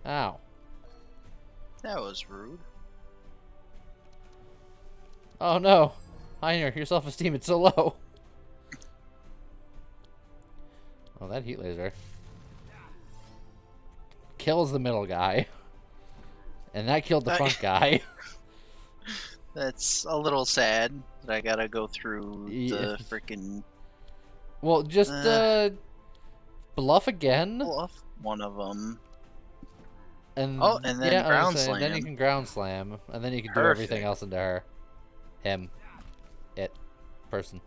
Ow. That was rude. Oh no. Heiner, your self-esteem is so low. Oh, that heat laser kills the middle guy. And that killed the front guy. That's a little sad that I gotta go through the freaking. Well, just bluff again. Bluff one of them. And and then ground slam. Then you can ground slam, and then you can do everything else into her, him, it, person.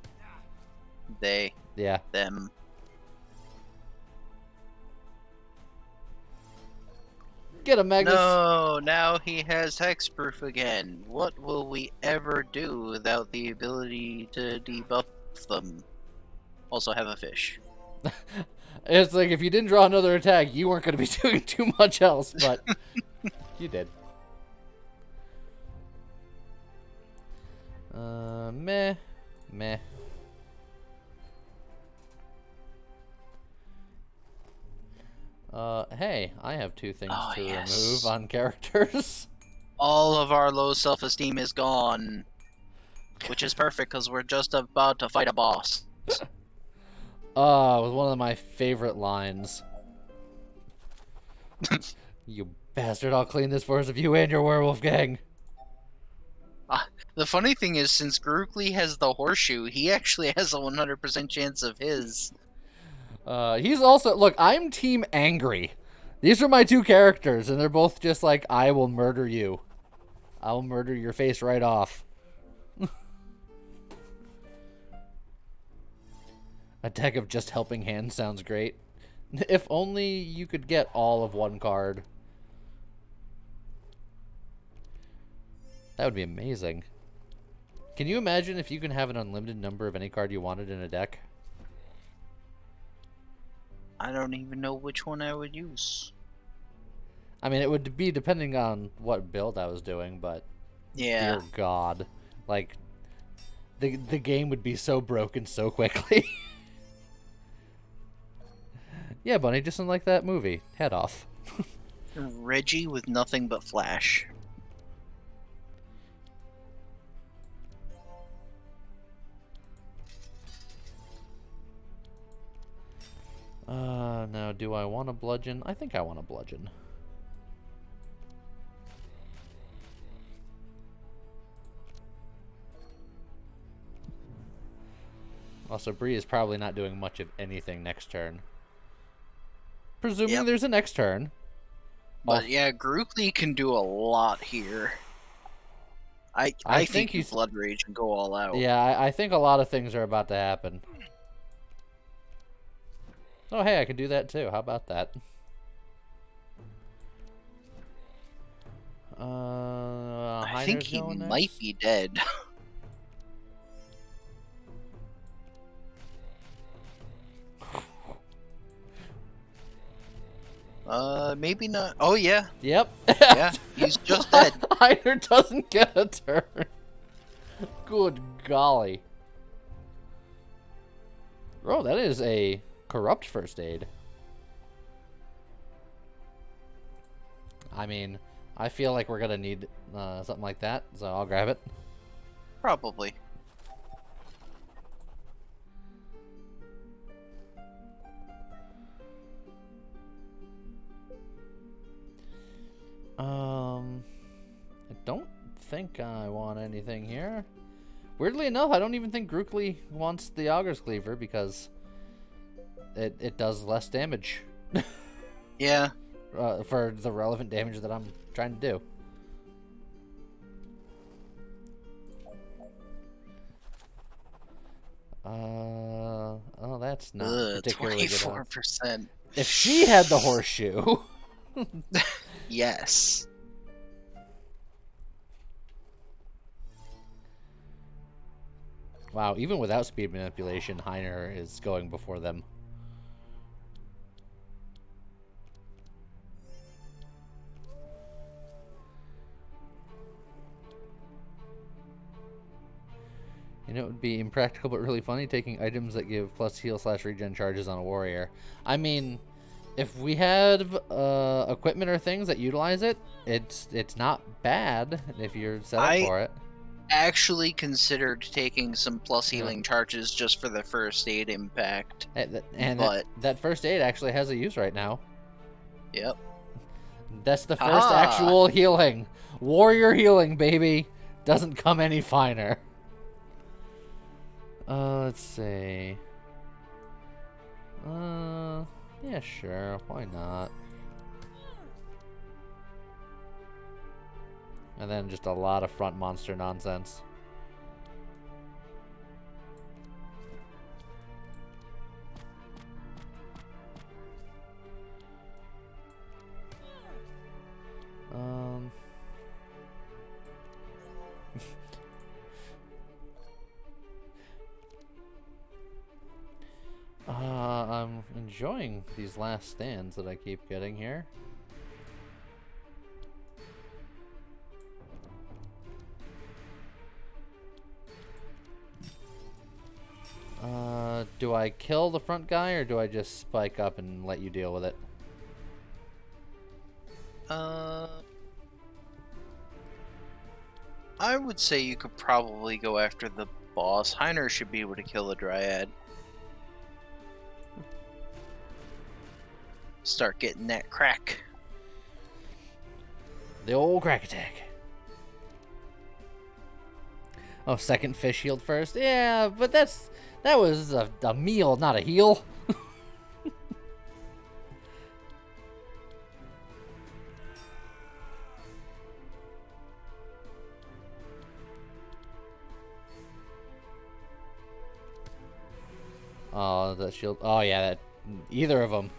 They. Yeah. Them. Get him, Magnus. No, now he has hexproof again. What will we ever do without the ability to debuff them? Also have a fish. It's like if you didn't draw another attack, you weren't going to be doing too much else, but you did. Meh. Meh. Hey, I have 2 things to remove on characters. All of our low self-esteem is gone. Which is perfect, because we're just about to fight a boss. It was one of my favorite lines. You bastard, I'll clean this for us of you and your werewolf gang. The funny thing is, since Grookly has the horseshoe, he actually has a 100% chance of his. He's also... Look, I'm Team Angry. These are my 2 characters, and they're both just like, I will murder you. I'll murder your face right off. A deck of just helping hands sounds great. If only you could get all of one card That would be amazing. Can you imagine if you can have an unlimited number of any card you wanted in a deck? I don't even know which one I would use. I mean, it would be depending on what build I was doing, but Yeah. dear God, like the game would be so broken so quickly. Yeah, Bunny, just like that movie. Head off. Reggie with nothing but flash. Now, do I want a bludgeon? I think I want a bludgeon. Also, Bree is probably not doing much of anything next turn. Presuming there's a next turn. But yeah, Grookly can do a lot here. I think you Blood Rage and go all out. Yeah, I think a lot of things are about to happen. Oh, hey, I could do that too. How about that? I think he might be dead. Maybe not. Oh, yeah. Yep. Yeah, he's just dead. Heiner doesn't get a turn. Good golly. Oh, that is a corrupt first aid. I mean, I feel like we're gonna need something like that, so I'll grab it. Probably. I don't think I want anything here. Weirdly enough, I don't even think Grookly wants the Auger's Cleaver because it does less damage. Yeah. For the relevant damage that I'm trying to do. Oh, that's not particularly 24%. Good. If she had the horseshoe. Yes. Wow, even without speed manipulation, Heiner is going before them. You know, it would be impractical but really funny taking items that give plus heal / regen charges on a warrior. I mean, if we had equipment or things that utilize it, it's not bad if you're set up for it. Actually considered taking some plus healing charges just for the first aid impact. And that first aid actually has a use right now. Yep. That's the first actual healing. Warrior healing, baby. Doesn't come any finer. Let's see. Yeah, sure. Why not? And then just a lot of front monster nonsense. I'm enjoying these last stands that I keep getting here. Do I kill the front guy or do I just spike up and let you deal with it? I would say you could probably go after the boss. Heiner should be able to kill the Dryad. Start getting that crack. The old crack attack. Oh, second fish healed first? Yeah, but that was a meal, not a heal. Oh, that shield. Oh, yeah, that either of them.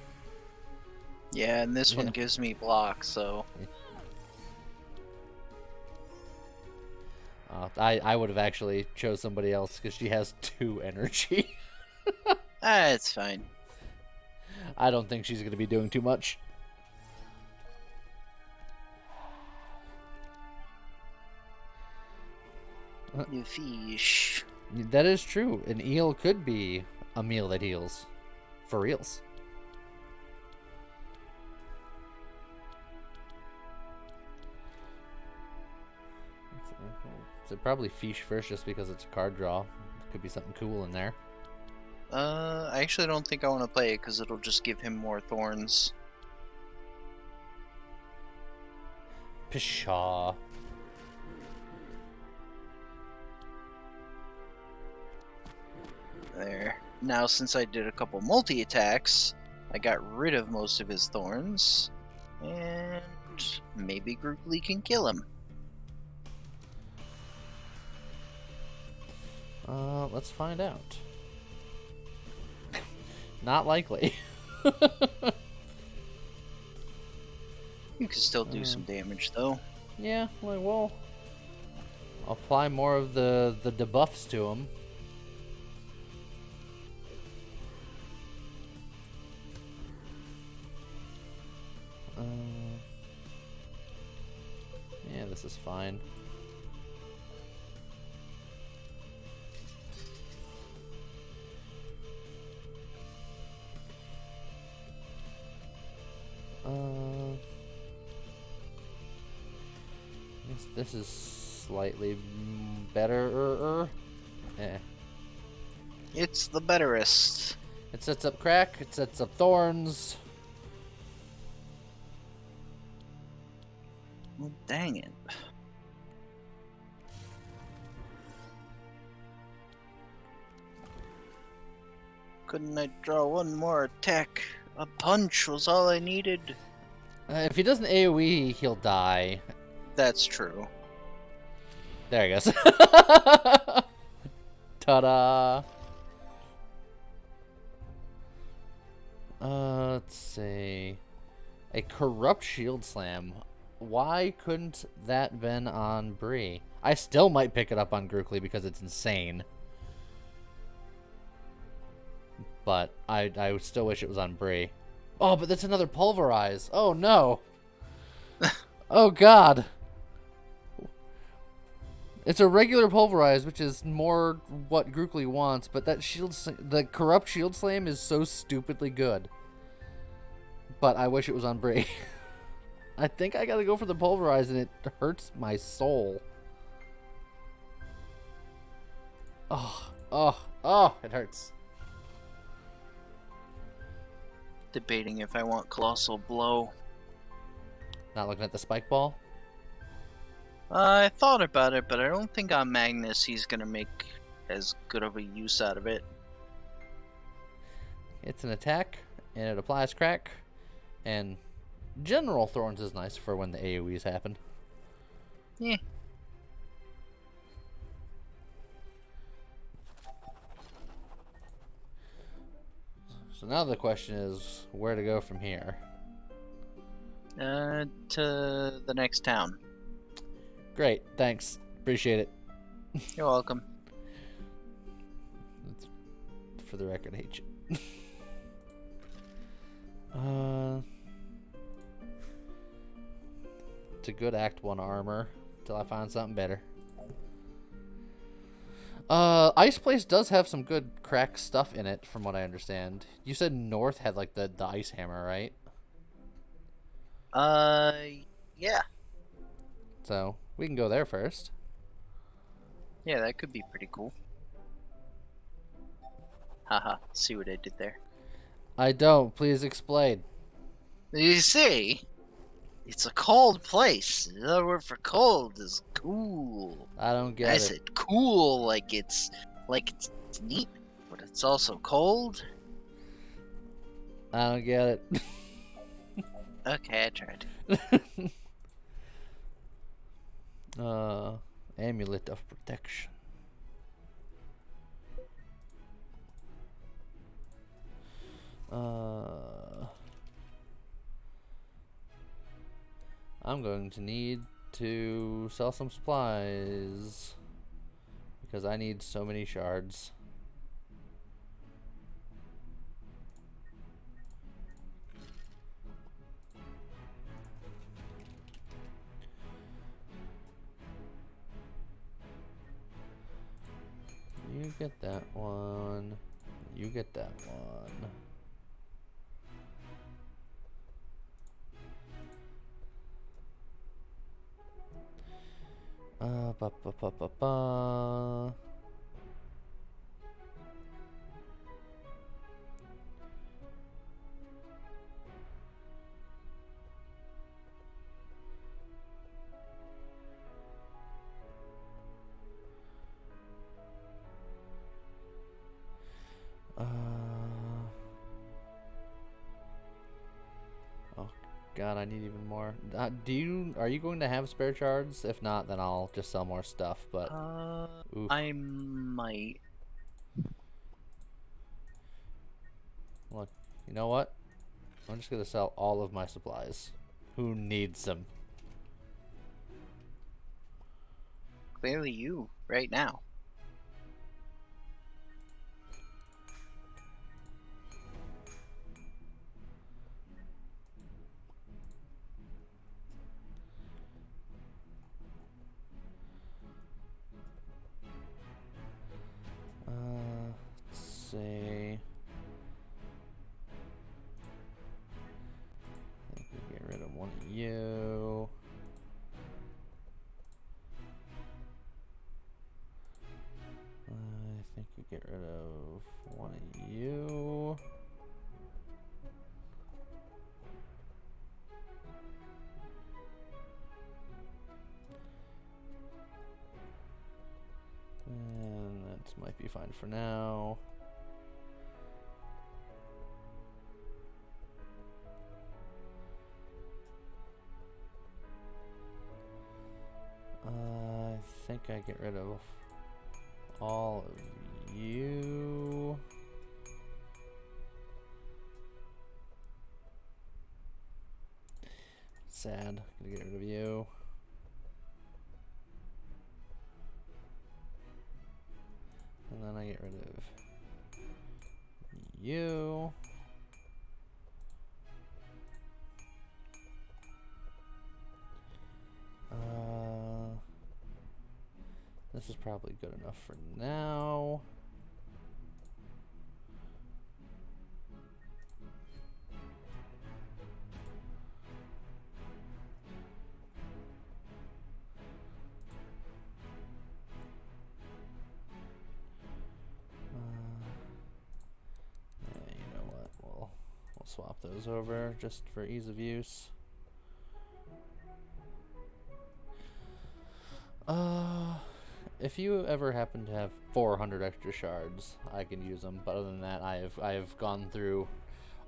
Yeah, and this one gives me block, so. I would have actually chose somebody else because she has 2 energy. It's fine. I don't think she's going to be doing too much. You fish. That is true. An eel could be a meal that heals. For reals. So probably fish first just because it's a card draw. Could be something cool in there. I actually don't think I want to play it because it'll just give him more thorns. Pshaw. There. Now, since I did a couple multi-attacks, I got rid of most of his thorns. And maybe Grookly can kill him. Let's find out. Not likely. You can still do some damage, though. Yeah, well, apply more of the debuffs to him. Yeah, this is fine. This is slightly better. Eh. It's the betterest. It sets up crack. It sets up thorns. Well, dang it. Couldn't I draw one more attack? A punch was all I needed. If he doesn't AoE, he'll die. That's true. There he goes. Ta-da! Let's see. A corrupt shield slam. Why couldn't that been on Bree? I still might pick it up on Grookly because it's insane. But I still wish it was on Bree. Oh, but that's another pulverize. Oh no. Oh god. It's a regular pulverize, which is more what Grookly wants, but that the corrupt shield slam is so stupidly good. But I wish it was on Bree. I think I gotta go for the pulverize, and it hurts my soul. Oh, it hurts. Debating if I want Colossal Blow. Not looking at the spike ball? I thought about it, but I don't think on Magnus he's gonna make as good of a use out of it. It's an attack, and it applies crack, and General Thorns is nice for when the AoEs happen. Yeah. So now the question is where to go from here. To the next town. Great, thanks. Appreciate it. You're welcome. For the record, I hate you. It's a good Act 1 armor till I find something better. Ice Place does have some good crack stuff in it, from what I understand. You said North had like the ice hammer, right? Yeah. So we can go there first. Yeah, that could be pretty cool. Haha, see what I did there? I don't. Please explain. You see? It's a cold place. Another word for cold is cool. I don't get I it. said cool like it's neat, but it's also cold. I don't get it. Okay, I tried. Amulet of Protection. I'm going to need to sell some supplies. because I need so many shards. You get that one. You get that one. Ba ba ba ba ba. Oh God, I need even more. Are you going to have spare shards? If not, then I'll just sell more stuff. But oof. I might. Look, you know what? I'm just gonna sell all of my supplies. Who needs them? Clearly, you right now. Let's see. I think we get rid of one of you. I think we get rid of one of you. And that might be fine for now. I think I get rid of all of you. Sad. Gonna get rid of you. And then I get rid of you. This is probably good enough for now. Yeah, you know what? We'll swap those over just for ease of use. If you ever happen to have 400 extra shards, I can use them. But other than that, I have gone through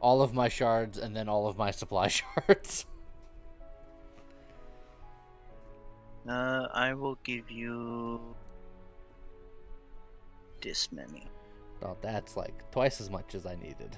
all of my shards and then all of my supply shards. I will give you this many. Oh, that's like twice as much as I needed.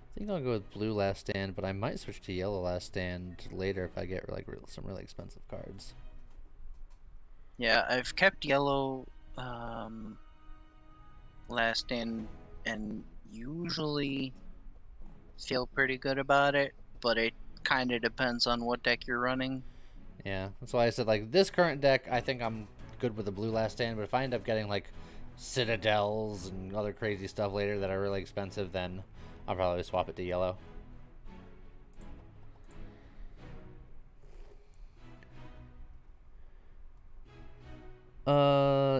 I think I'll go with blue last stand, but I might switch to yellow last stand later if I get like some really expensive cards. Yeah, I've kept yellow last in and usually feel pretty good about it, but it kind of depends on what deck you're running. Yeah, that's why I said like this current deck, I think I'm good with the blue last stand, but if I end up getting like citadels and other crazy stuff later that are really expensive, then I'll probably swap it to yellow.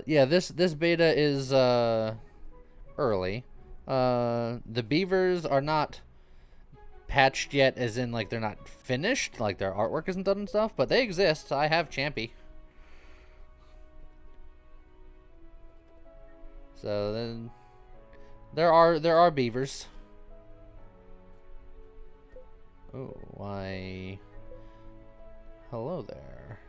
Yeah, this beta is early. The beavers are not patched yet, as in like they're not finished, like their artwork isn't done and stuff, but they exist. I have Champy. So then there are beavers. Oh, why? Hello there.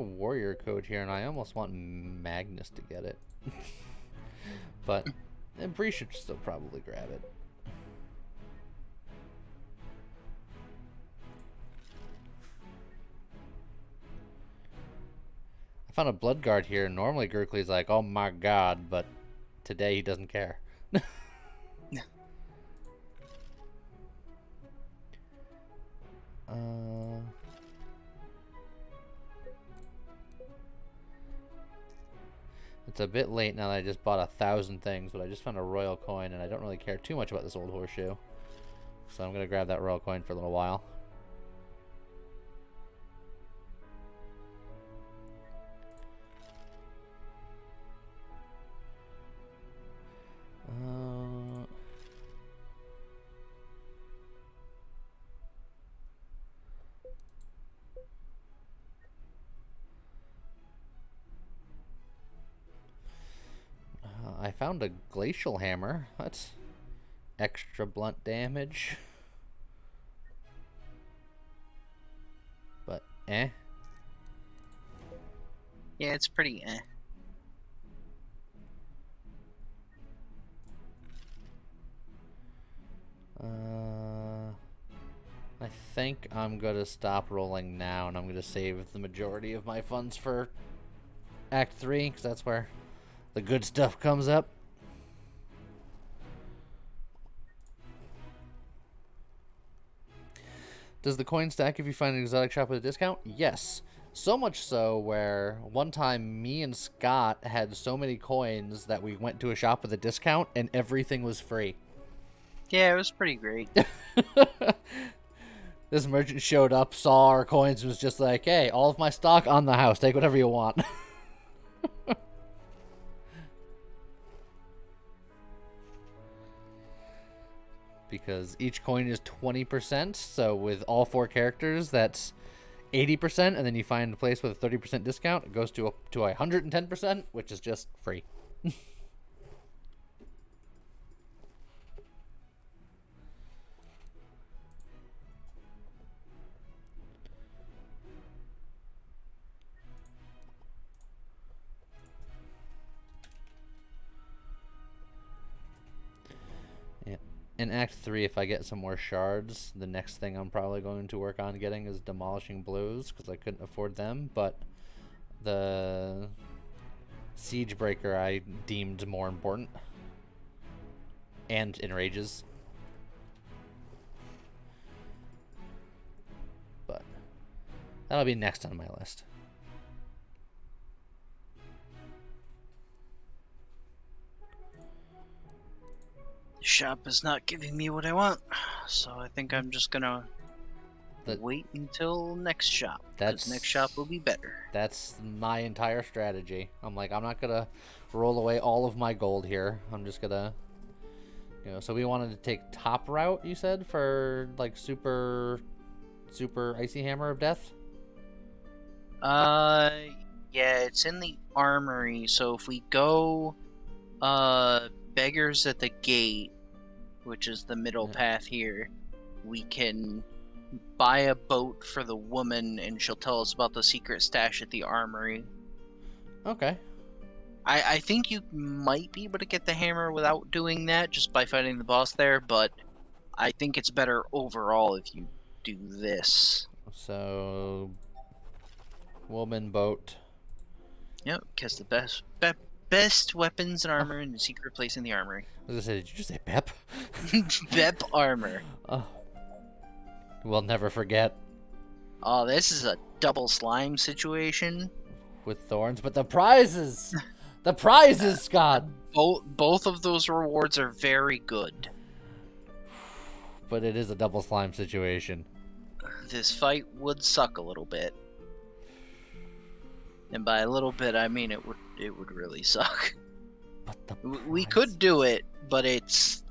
a warrior code here, and I almost want Magnus to get it. But Bree should still probably grab it. I found a blood guard here. Normally Gurkley's like, oh my god, but today he doesn't care. It's a bit late now that I just bought 1,000 things, but I just found a royal coin, and I don't really care too much about this old horseshoe. So I'm going to grab that royal coin for a little while. I found a glacial hammer. That's extra blunt damage. But, eh. Yeah, it's pretty eh. I think I'm going to stop rolling now, and I'm going to save the majority of my funds for Act 3, because that's where the good stuff comes up. Does the coin stack if you find an exotic shop at a discount? Yes. So much so where one time me and Scott had so many coins that we went to a shop with a discount and everything was free. Yeah, it was pretty great. This merchant showed up, saw our coins, and was just like, hey, all of my stock on the house. Take whatever you want. Because each coin is 20%, so with all 4 characters, that's 80%, and then you find a place with a 30% discount, it goes to 110%, which is just free. In Act 3, if I get some more shards, the next thing I'm probably going to work on getting is Demolishing Blows, because I couldn't afford them, but the Siege Breaker I deemed more important. And Enrages. But that'll be next on my list. The shop is not giving me what I want, so I think I'm just gonna wait until next shop. Because next shop will be better. That's my entire strategy. I'm like, I'm not gonna roll away all of my gold here. I'm just gonna, so we wanted to take top route, you said, for like super icy hammer of death? Yeah, it's in the armory, so if we go Beggars at the Gate, which is the middle path here, we can buy a boat for the woman and she'll tell us about the secret stash at the armory. Okay. I think you might be able to get the hammer without doing that, just by fighting the boss there, but I think it's better overall if you do this. So, woman boat. Yep, because the best weapons and armor in the secret place in the armory. As I said, did you just say Bep? Bep armor. We'll never forget. Oh, this is a double slime situation. With thorns, but the prizes! The prizes, Scott! Both of those rewards are very good. But it is a double slime situation. This fight would suck a little bit. And by a little bit, I mean it would really suck. But we could do it, but it's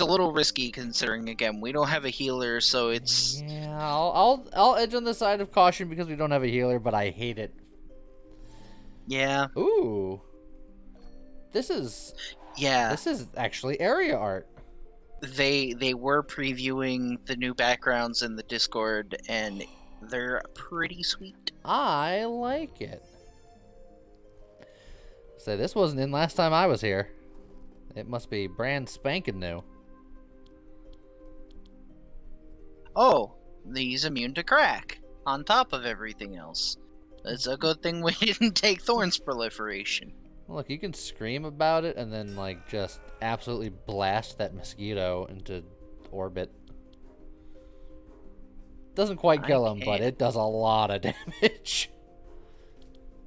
a little risky considering, again, we don't have a healer, so it's... Yeah, I'll edge on the side of caution because we don't have a healer, but I hate it. Yeah. Ooh. This is actually area art. They were previewing the new backgrounds in the Discord, and They're pretty sweet. I like it. So this wasn't in last time I was here. It must be brand spanking new. Oh, he's immune to crack, on top of everything else. It's a good thing we didn't take Thorn's proliferation. Look, you can scream about it and then, like, just absolutely blast that mosquito into orbit. Doesn't quite kill him, but it does a lot of damage.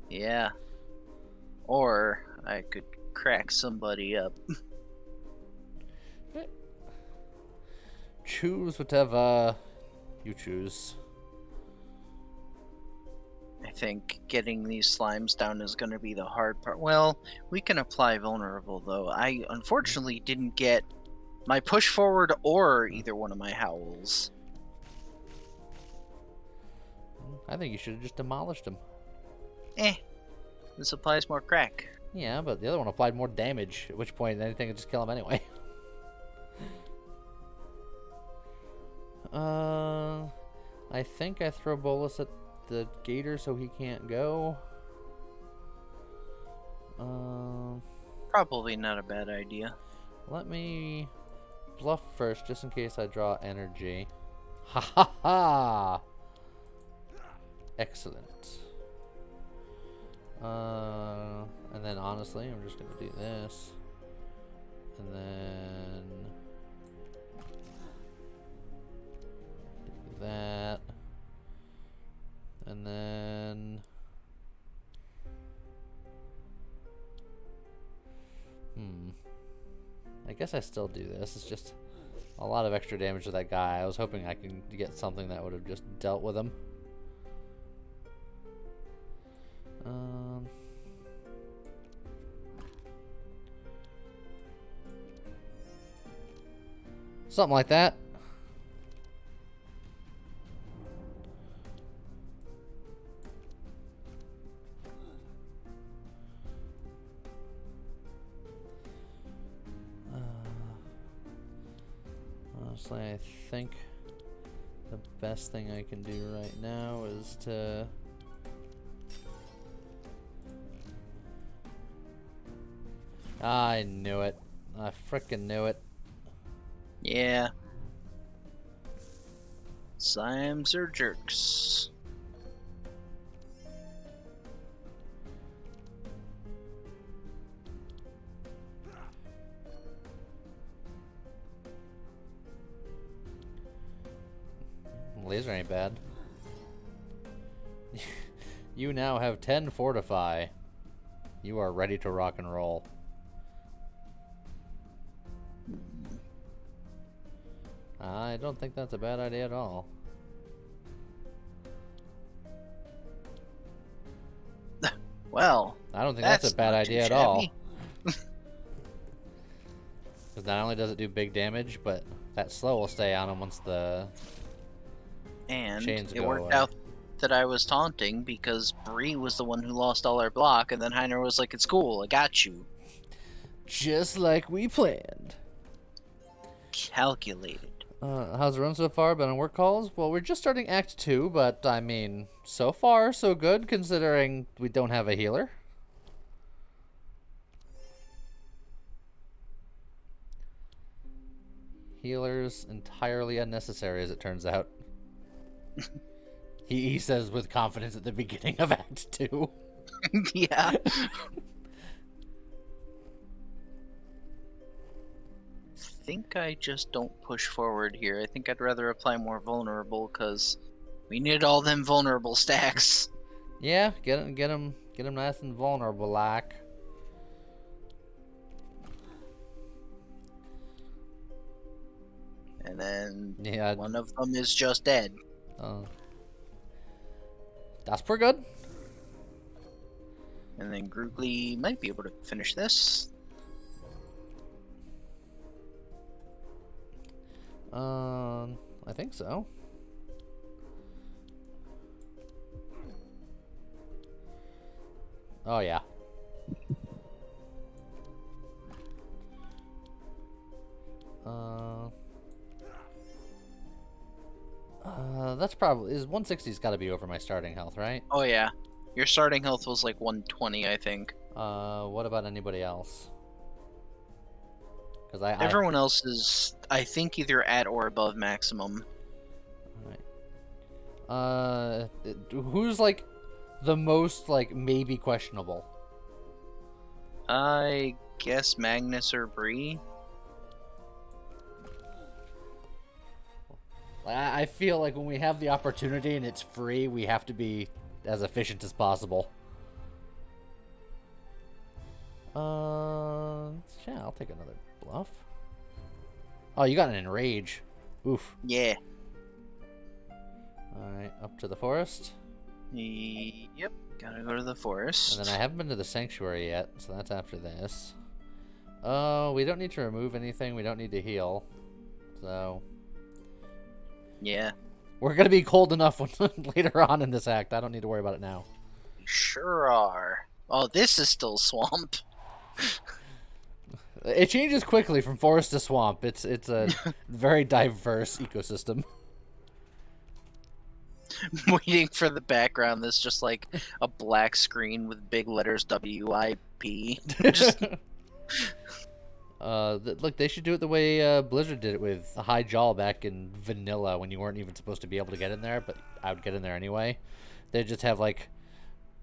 Yeah. Or I could crack somebody up. Choose whatever you choose. I think getting these slimes down is going to be the hard part. Well, we can apply vulnerable, though. I unfortunately didn't get my push forward or either one of my howls. I think you should have just demolished him. This applies more crack. Yeah, but the other one applied more damage, at which point anything would just kill him anyway. I think I throw Bolus at the gator so he can't go. Probably not a bad idea. Let me bluff first, just in case I draw energy. Ha ha ha! Excellent. And then honestly, I'm just gonna do this. And then do that. And then I guess I still do this. It's just a lot of extra damage to that guy. I was hoping I can get something that would have just dealt with him. Something like that. Honestly, I think the best thing I can do right now is to I knew it. I frickin' knew it. Yeah. Slimes are jerks. Laser ain't bad. You now have 10 fortify. You are ready to rock and roll. I don't think that's a bad idea at all. Well, I don't think that's a bad idea at all. shabby. Because not only does it do big damage, but that slow will stay on him once the And chains it go worked away. out that I was taunting because Bree was the one who lost all our block, and then Heiner was like, "It's cool, I got you." Just like we planned. Calculated. How's the run so far? Been on work calls? Well, we're just starting Act 2, but I mean, so far so good considering we don't have a healer. Healers entirely unnecessary, as it turns out. He says with confidence at the beginning of Act 2. Yeah. I think I just don't push forward here. I think I'd rather apply more vulnerable because we need all them vulnerable stacks. Yeah, get him nice and vulnerable like. And then Yeah. one of them is just dead. That's pretty good. And then Groogly might be able to finish this. I think so. Oh yeah. That's probably 160's got to be over my starting health, right? Oh yeah, your starting health was like 120, I think. What about anybody else? Because Everyone else is, I think, either at or above maximum. Who's like the most like maybe questionable? I guess Magnus or Bree. I feel like when we have the opportunity and it's free, we have to be as efficient as possible. Yeah, I'll take another bluff. Oh, you got an enrage. Oof. Yeah. Alright, up to the forest. Yep, gotta go to the forest. And then I haven't been to the sanctuary yet, so that's after this. Oh, we don't need to remove anything. We don't need to heal. So... yeah. we're going to be cold enough later on in this act. I don't need to worry about it now. We sure are. Oh, this is still swamp. It changes quickly from forest to swamp. It's a very diverse ecosystem. Waiting for the background that's just like a black screen with big letters WIP. Just Look, they should do it the way Blizzard did it with High Jaw back in vanilla when you weren't even supposed to be able to get in there, but I would get in there anyway. They just have like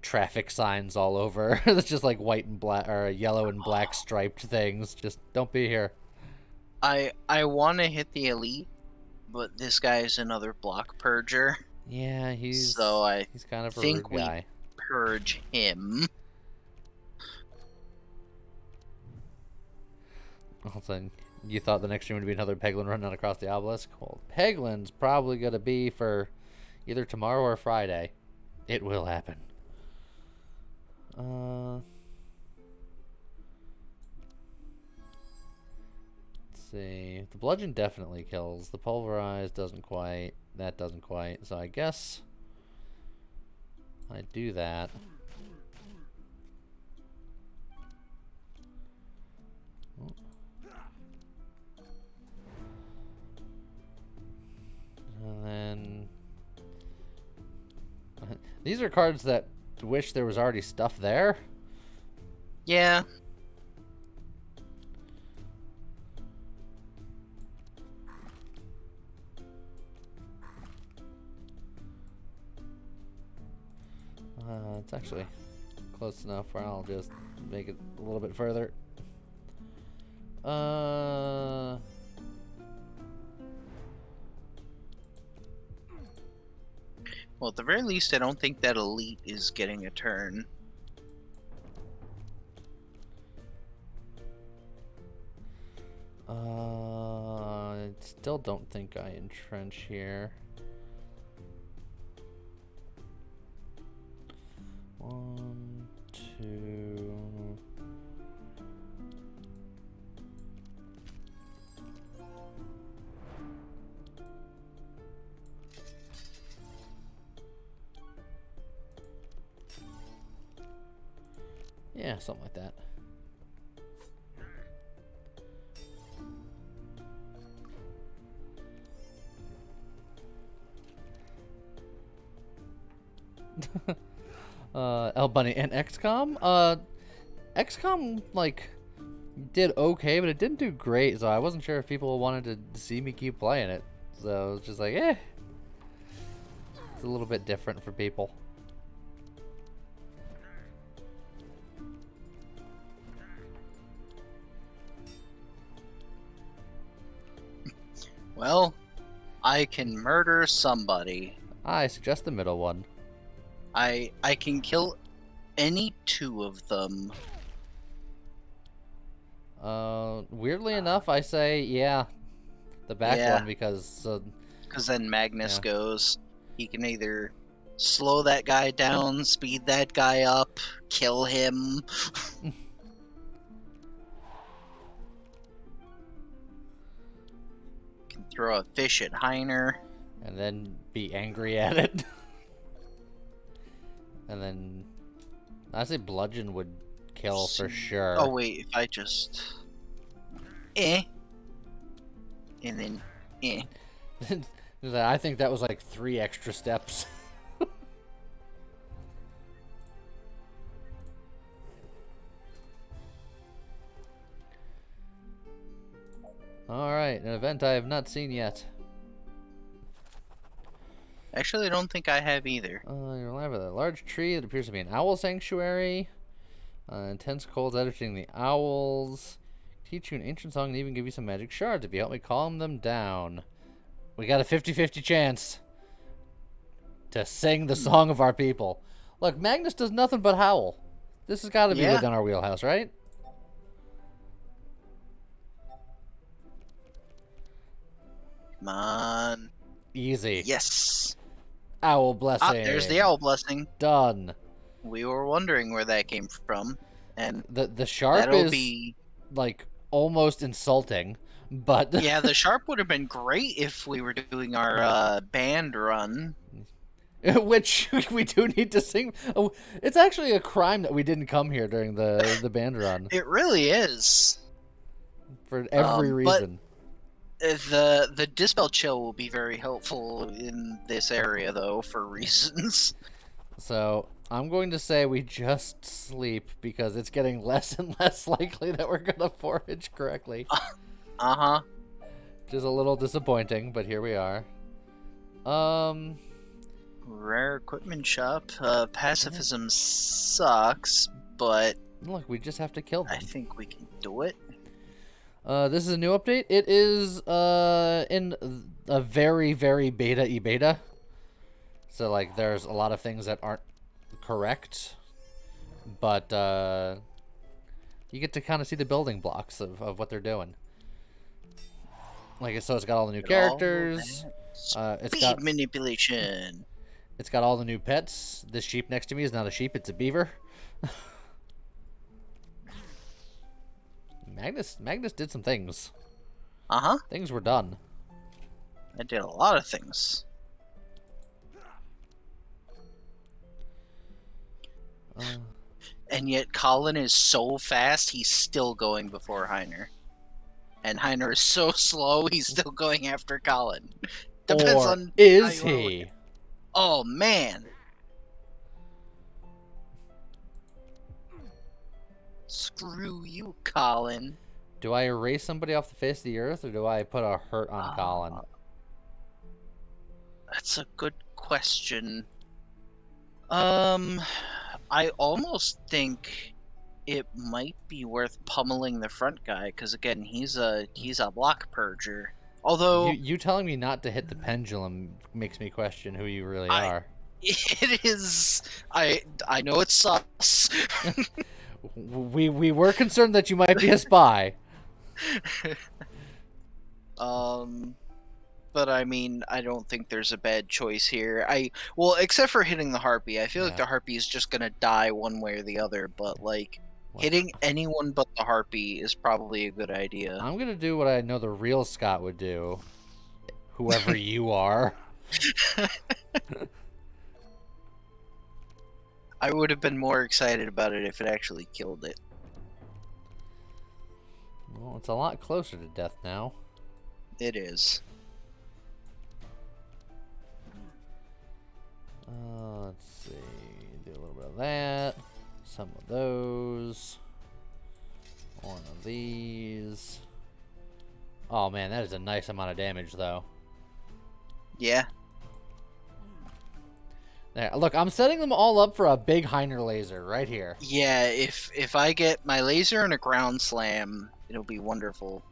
traffic signs all over. It's just like white and black or yellow and black striped things. Just don't be here. I want to hit the elite, but this guy is another block purger. Yeah, he's kind of a rude think we guy. purge him. Also, you thought the next stream would be another Peglin run across the obelisk? Well, Peglin's probably going to be for either tomorrow or Friday. It will happen. Let's see. The bludgeon definitely kills. The pulverize doesn't quite. That doesn't quite. So I guess I do that. And then these are cards that wish there was already stuff there. Yeah. It's actually close enough where I'll just make it a little bit further. Well, at the very least, I don't think that elite is getting a turn. I still don't think I entrench here. 1, 2. Yeah, something like that. L Bunny and XCOM. XCOM like did okay, but it didn't do great. So I wasn't sure if people wanted to see me keep playing it. So it's just like, it's a little bit different for people. Well, I can murder somebody. I suggest the middle one. I can kill any two of them. Weirdly enough, I say the back one because then Magnus goes. He can either slow that guy down, speed that guy up, kill him. Can throw a fish at Heiner. And then be angry at it. And then I say bludgeon would kill for sure. Oh wait, if I just and then I think that was like 3 extra steps. Alright, an event I have not seen yet. Actually, I don't think I have either. You're alive with a large tree that appears to be an owl sanctuary. Intense cold editing the owls. Teach you an ancient song and even give you some magic shards if you help me calm them down. We got a 50-50 chance to sing the song of our people. Look, Magnus does nothing but howl. This has got to be within our wheelhouse, right? Come on. Easy. Yes. Owl blessing. Ah, there's the owl blessing. Done. We were wondering where that came from, and the sharp is like almost insulting, but yeah, the sharp would have been great if we were doing our band run, which we do need to sing. Oh, it's actually a crime that we didn't come here during the band run. It really is, for every reason. But the dispel chill will be very helpful in this area, though, for reasons. So I'm going to say we just sleep because it's getting less and less likely that we're gonna forage correctly. Uh-huh. Which is a little disappointing, but here we are. Rare equipment shop. Pacifism sucks, but look, we just have to kill them. I think we can do it. This is a new update. It is in a very, very beta. So like there's a lot of things that aren't correct, but you get to kind of see the building blocks of what they're doing. Like, so it's got all the new characters. It's got manipulation. It's got all the new pets. This sheep next to me is not a sheep; it's a beaver. Magnus did some things. Things were done. I did a lot of things. And yet Colin is so fast, he's still going before Heiner. And Heiner is so slow, he's still going after Colin. Depends on is he? Oh, man. Screw you, Colin. Do I erase somebody off the face of the earth, or do I put a hurt on Colin? That's a good question. I almost think it might be worth pummeling the front guy, because again, he's a block purger. Although you telling me not to hit the pendulum makes me question who you really are. It is. I know it's sus. we were concerned that you might be a spy. But I mean, I don't think there's a bad choice here. Well, except for hitting the harpy. I feel like the harpy is just gonna die one way or the other. But like, hitting anyone but the harpy is probably a good idea. I'm gonna do what I know the real Scott would do. Whoever you are. I would have been more excited about it if it actually killed it. Well, it's a lot closer to death now. It is. Let's see. Do a little bit of that. Some of those. One of these. Oh man, that is a nice amount of damage, though. Yeah. There, look, I'm setting them all up for a big Heiner laser right here. Yeah, if I get my laser and a ground slam, it'll be wonderful.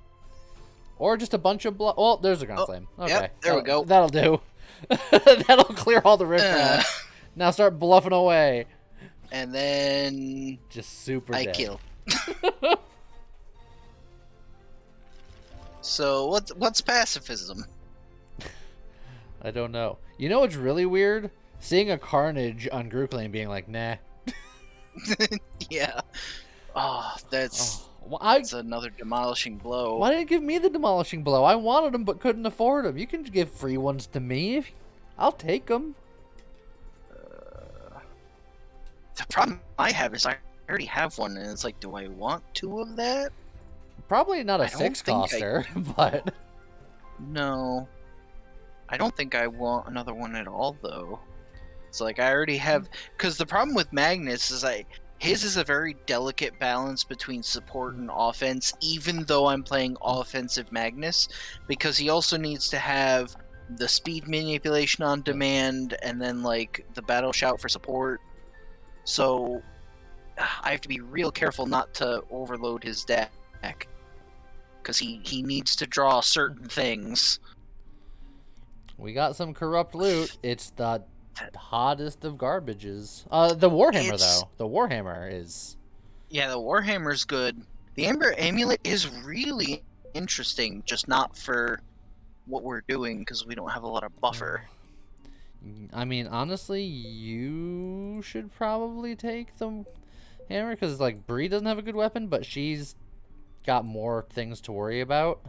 Or just a bunch of blood. Oh, there's a ground slam. Okay, yep, there we go. That'll do. That'll clear all the riffraff. Now start bluffing away. And then just super I dead. Kill. So what's pacifism? I don't know. You know what's really weird? Seeing a Carnage on Grookle and being like, nah. Yeah. Oh, that's another demolishing blow. Why didn't you give me the demolishing blow? I wanted them but couldn't afford them. You can give free ones to me. I'll take them. The problem I have is I already have one, and it's like, do I want 2 of that? Probably not a 6-coster, but... No. I don't think I want another one at all, though. It's like I already have, because the problem with Magnus is his is a very delicate balance between support and offense, even though I'm playing offensive Magnus, because he also needs to have the speed manipulation on demand and then like the battle shout for support. So I have to be real careful not to overload his deck, because he needs to draw certain things. We got some corrupt loot. It's the hottest of garbages. The Warhammer, though. The Warhammer is... Yeah, the Warhammer's good. The Amber Amulet is really interesting, just not for what we're doing, because we don't have a lot of buffer. I mean, honestly, you should probably take the hammer, because, like, Bree doesn't have a good weapon, but she's got more things to worry about.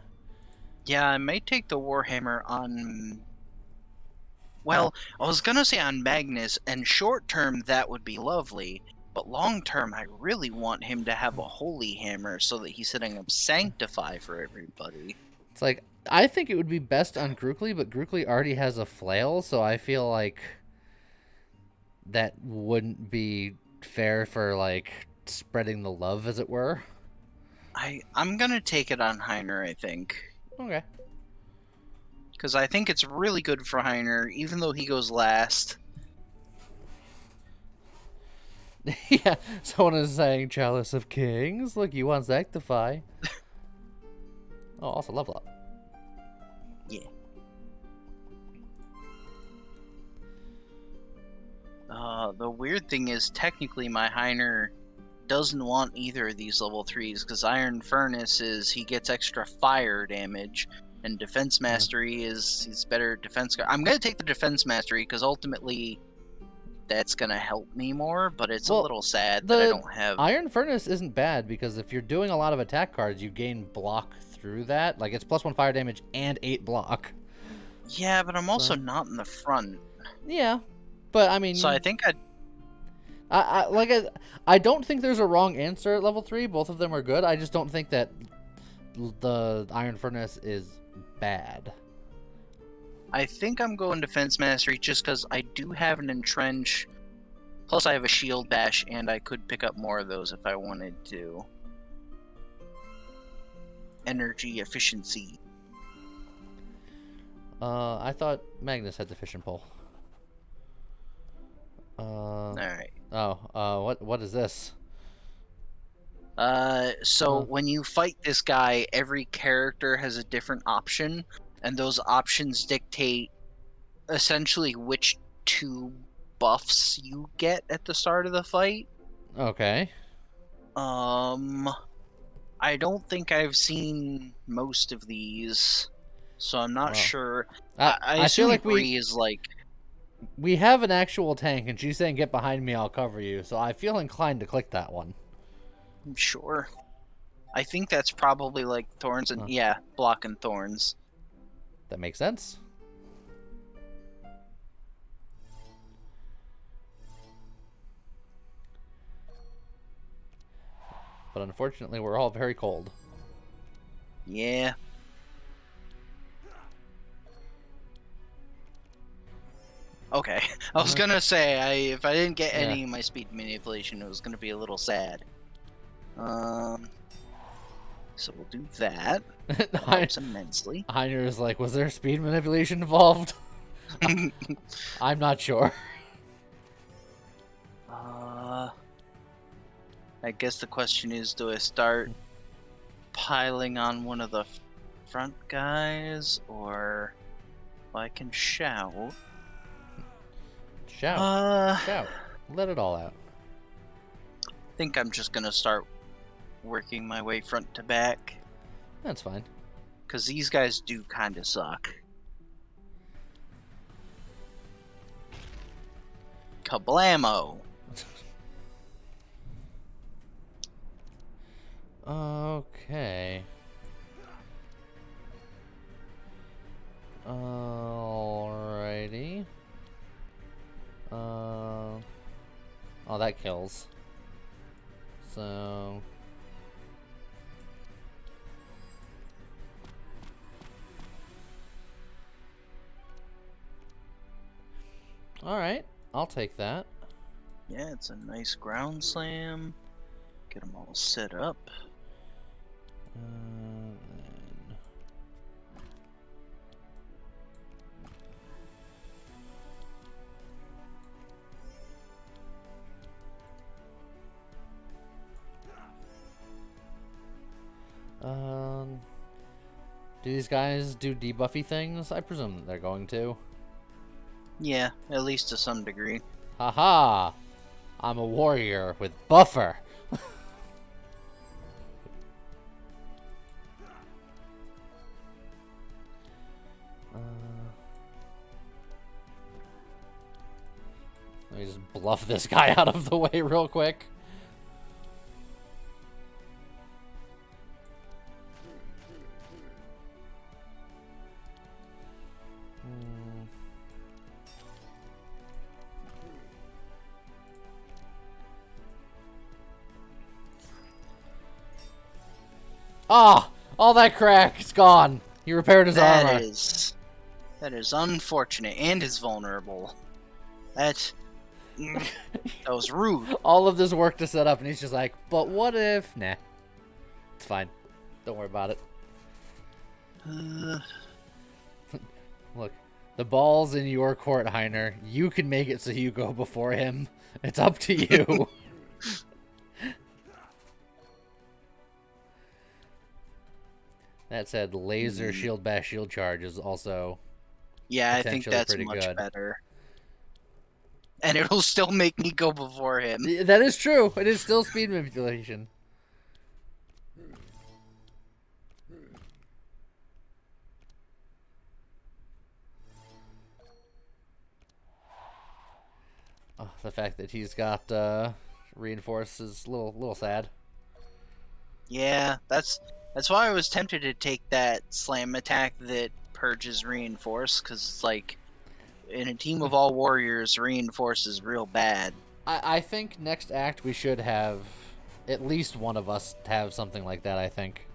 Yeah, I may take the Warhammer on... Well, I was gonna say on Magnus, and short term that would be lovely, but long term I really want him to have a Holy Hammer so that he's setting up Sanctify for everybody. It's like, I think it would be best on Grookly, but Grookly already has a flail, so I feel like that wouldn't be fair for, like, spreading the love, as it were. I'm gonna take it on Heiner, I think. Okay. Because I think it's really good for Heiner, even though he goes last. Yeah, someone is saying Chalice of Kings. Look, you want Sanctify. Oh, also level up. Yeah. The weird thing is, technically, my Heiner doesn't want either of these level 3s, because Iron Furnace is he gets extra fire damage, and Defense Mastery is he's better defense. I'm gonna take the Defense Mastery because ultimately that's gonna help me more, but it's a little sad that I don't have. Iron Furnace isn't bad because if you're doing a lot of attack cards, you gain block through that. Like, it's +1 fire damage and 8 block. Yeah, but I'm also not in the front. Yeah, but I mean, so I think I don't think there's a wrong answer at level 3. Both of them are good. I just don't think that the Iron Furnace is bad. I think I'm going Defense Mastery just because I do have an Entrench. Plus, I have a Shield Bash, and I could pick up more of those if I wanted to. Energy efficiency. I thought Magnus had the fishing pole. Alright. What is this? So when you fight this guy, every character has a different option, and those options dictate essentially which 2 buffs you get at the start of the fight. Okay. I don't think I've seen most of these, so I'm not sure. I assume feel like Bree is like... We have an actual tank, and she's saying, get behind me, I'll cover you, so I feel inclined to click that one. I'm sure. I think that's probably like Thorns and... Yeah, Block and Thorns. That makes sense. But unfortunately, we're all very cold. Yeah. Okay. I was gonna say, if I didn't get any of my speed manipulation, it was gonna be a little sad. So we'll do that. That helps immensely. Heiner is like, was there speed manipulation involved? I'm not sure. I guess the question is, do I start piling on one of the front guys, or I can shout? Shout. Let it all out. I think I'm just gonna start working my way front to back. That's fine. Because these guys do kind of suck. Kablamo! Okay. Alrighty. Oh, that kills. So... I'll take that. Yeah, it's a nice ground slam. Get them all set up. Do these guys do debuffy things? I presume that they're going to. Yeah, at least to some degree. Haha! I'm a warrior with buffer. Let me just bluff this guy out of the way real quick. Ah! All that crack is gone. He repaired his armor. That is unfortunate and is vulnerable. That was rude. All of this work to set up, and he's just like, but what if... Nah. It's fine. Don't worry about it. Look, the ball's in your court, Heiner. You can make it so you go before him. It's up to you. That said, laser shield bash shield charge is also I think that's much good. better. And it'll still make me go before him. That is true. It is still speed manipulation. Oh, the fact that he's got reinforce is a little sad. Yeah, that's why I was tempted to take that slam attack that purges reinforce, because it's like, in a team of all warriors, reinforce is real bad. I think next act we should have at least one of us have something like that, I think.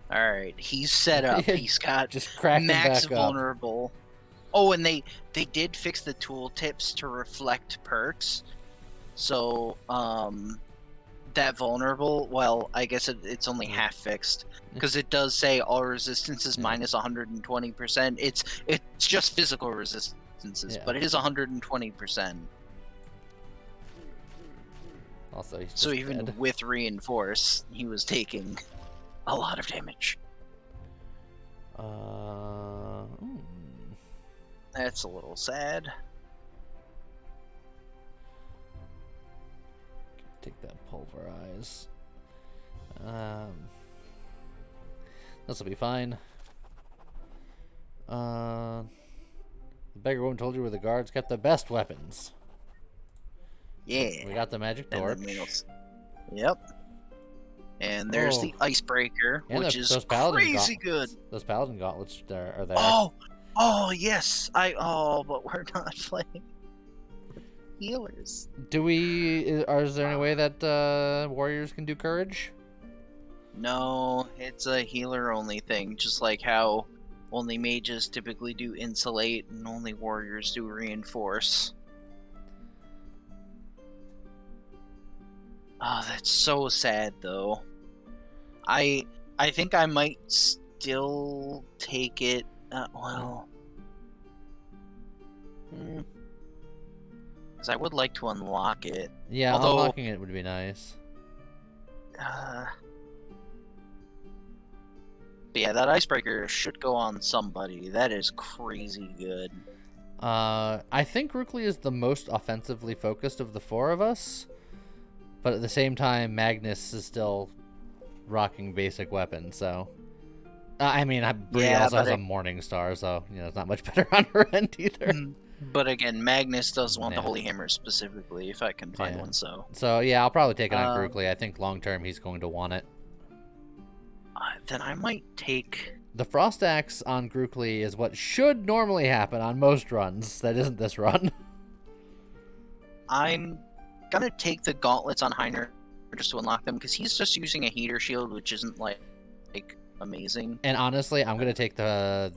Alright, he's set up. He's got just max vulnerable. Oh, and they did fix the tooltips to reflect perks. So, that vulnerable, well, I guess it's only half fixed. Because it does say all resistance is minus 120%. It's just physical resistances, but it is 120%. Also, he's so even dead. With reinforce, he was taking a lot of damage. That's a little sad. Take that pulverize. This will be fine. The beggar woman told you where the guards kept the best weapons. Yeah. We got the magic torch. Yep. And there's the icebreaker, which is crazy good. Those paladin gauntlets are there. Oh yes. But we're not playing healers. Is there any way that warriors can do courage? No, it's a healer only thing. Just like how only mages typically do insulate and only warriors do reinforce. Oh, that's so sad though. I think I might still take it. Because I would like to unlock it. Yeah, unlocking it would be nice. But yeah, that icebreaker should go on somebody. That is crazy good. I think Rukli is the most offensively focused of the four of us. But at the same time, Magnus is still rocking basic weapons, so... Bree also has a Morning Star, so, it's not much better on her end either. But again, Magnus does want the Holy Hammer specifically, if I can find one, so... So, yeah, I'll probably take it on Rukli. I think long-term he's going to want it. Then I might take... The Frost Axe on Grukli is what should normally happen on most runs. That isn't this run. I'm gonna take the gauntlets on Heiner just to unlock them, because he's just using a heater shield, which isn't like amazing. And honestly, I'm gonna take the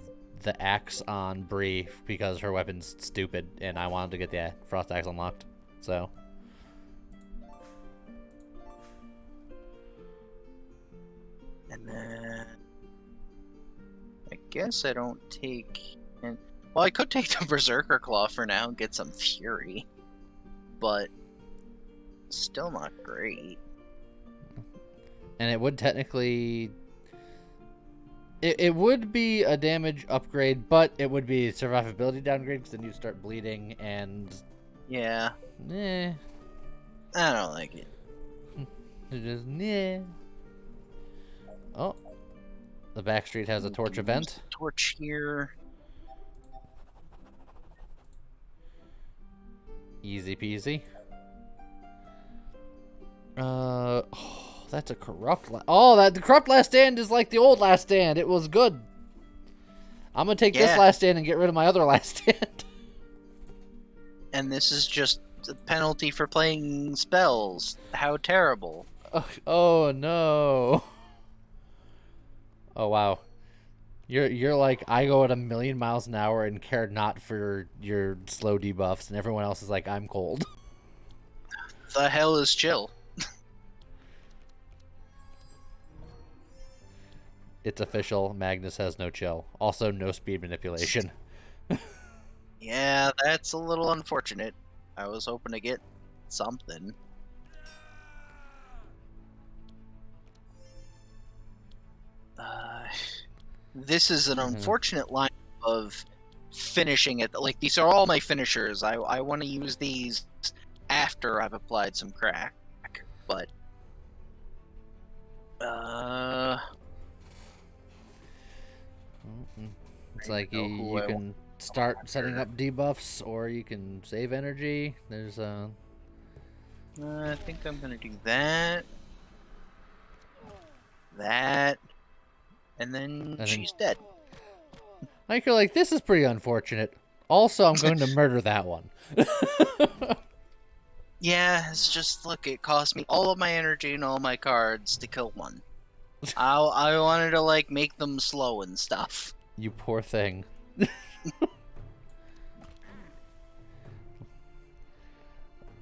axe on Bree because her weapon's stupid, and I wanted to get the frost axe unlocked. So. And then I guess I don't take. Well, I could take the Berserker Claw for now and get some Fury, but still not great. And it would technically. It would be a damage upgrade, but it would be a survivability downgrade because then you start bleeding and. Yeah. Eh. I don't like it. It is yeah. Oh. The back street has a torch event. Torch here. Easy peasy. Oh, that's a corrupt. The corrupt last stand is like the old last stand. It was good. I'm gonna take this last stand and get rid of my other last stand. And this is just a penalty for playing spells. How terrible. Oh no. Oh wow. You're like, I go at 1,000,000 miles an hour and care not for your slow debuffs, and everyone else is like, I'm cold. The hell is chill? It's official. Magnus has no chill. Also, no speed manipulation. Yeah, that's a little unfortunate. I was hoping to get something. This is an unfortunate line of finishing it. Like, these are all my finishers. I want to use these after I've applied some crack, but it's like you can start setting up debuffs, or you can save energy. There's I think I'm gonna do that, and then she's dead. I feel like this is pretty unfortunate. Also, I'm going to murder that one. Yeah, it's just, look, it cost me all of my energy and all my cards to kill one. I wanted to, like, make them slow and stuff. You poor thing.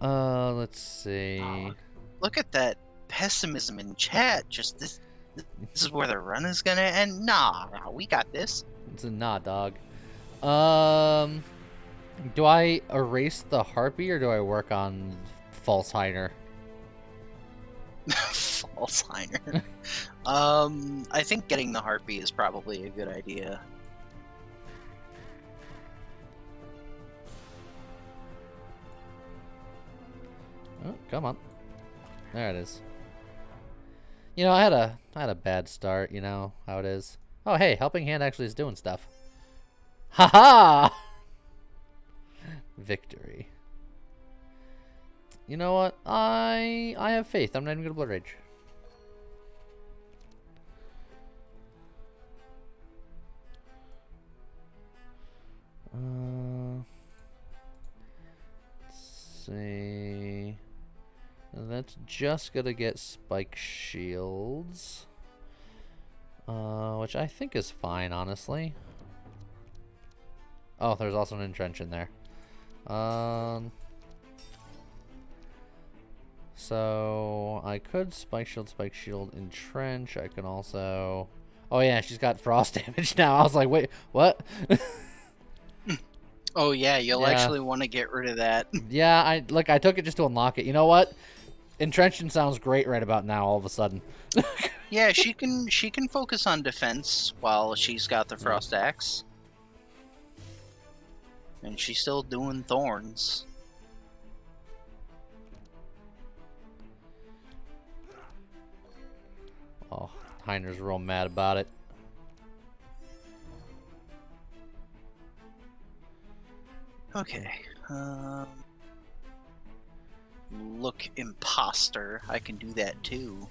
Let's see. Look at that pessimism in chat. Just this is where the run is gonna end. Nah, we got this. It's a nah, dog. Do I erase the harpy or do I work on false Heiner? False Heiner. I think getting the harpy is probably a good idea. Oh, come on. There it is. You know, I had a bad start, you know how it is. Oh, hey, Helping Hand actually is doing stuff. Haha! Victory. You know what? I have faith. I'm not even gonna Blood Rage. Let's see. That's just gonna get spike shields, which I think is fine, honestly. Oh, there's also an entrench in there. So I could spike shield, entrench. I can also. Oh yeah, she's got frost damage now. I was like, wait, what? Oh yeah, you'll actually want to get rid of that. Yeah, I took it just to unlock it. You know what? Entrenching sounds great right about now. All of a sudden. Yeah, she can focus on defense while she's got the frost axe, and she's still doing thorns. Oh, Heiner's real mad about it. Okay. Look, imposter. I can do that too.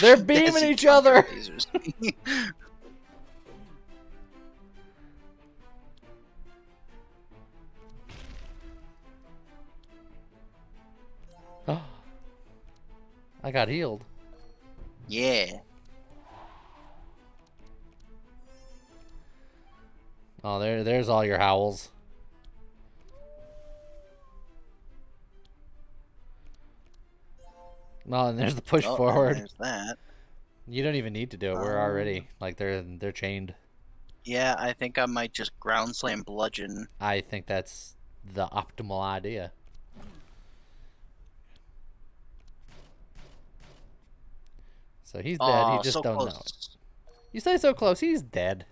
They're beaming each other. I got healed. Yeah. Oh, there's all your howls. Oh, and there's the push Oh, and forward. there's that. You don't even need to do it. We're already like they're chained. Yeah, I think I might just ground slam bludgeon. I think that's the optimal idea. So he's dead. He Oh, just so don't know it. close. You stay so close. He's dead.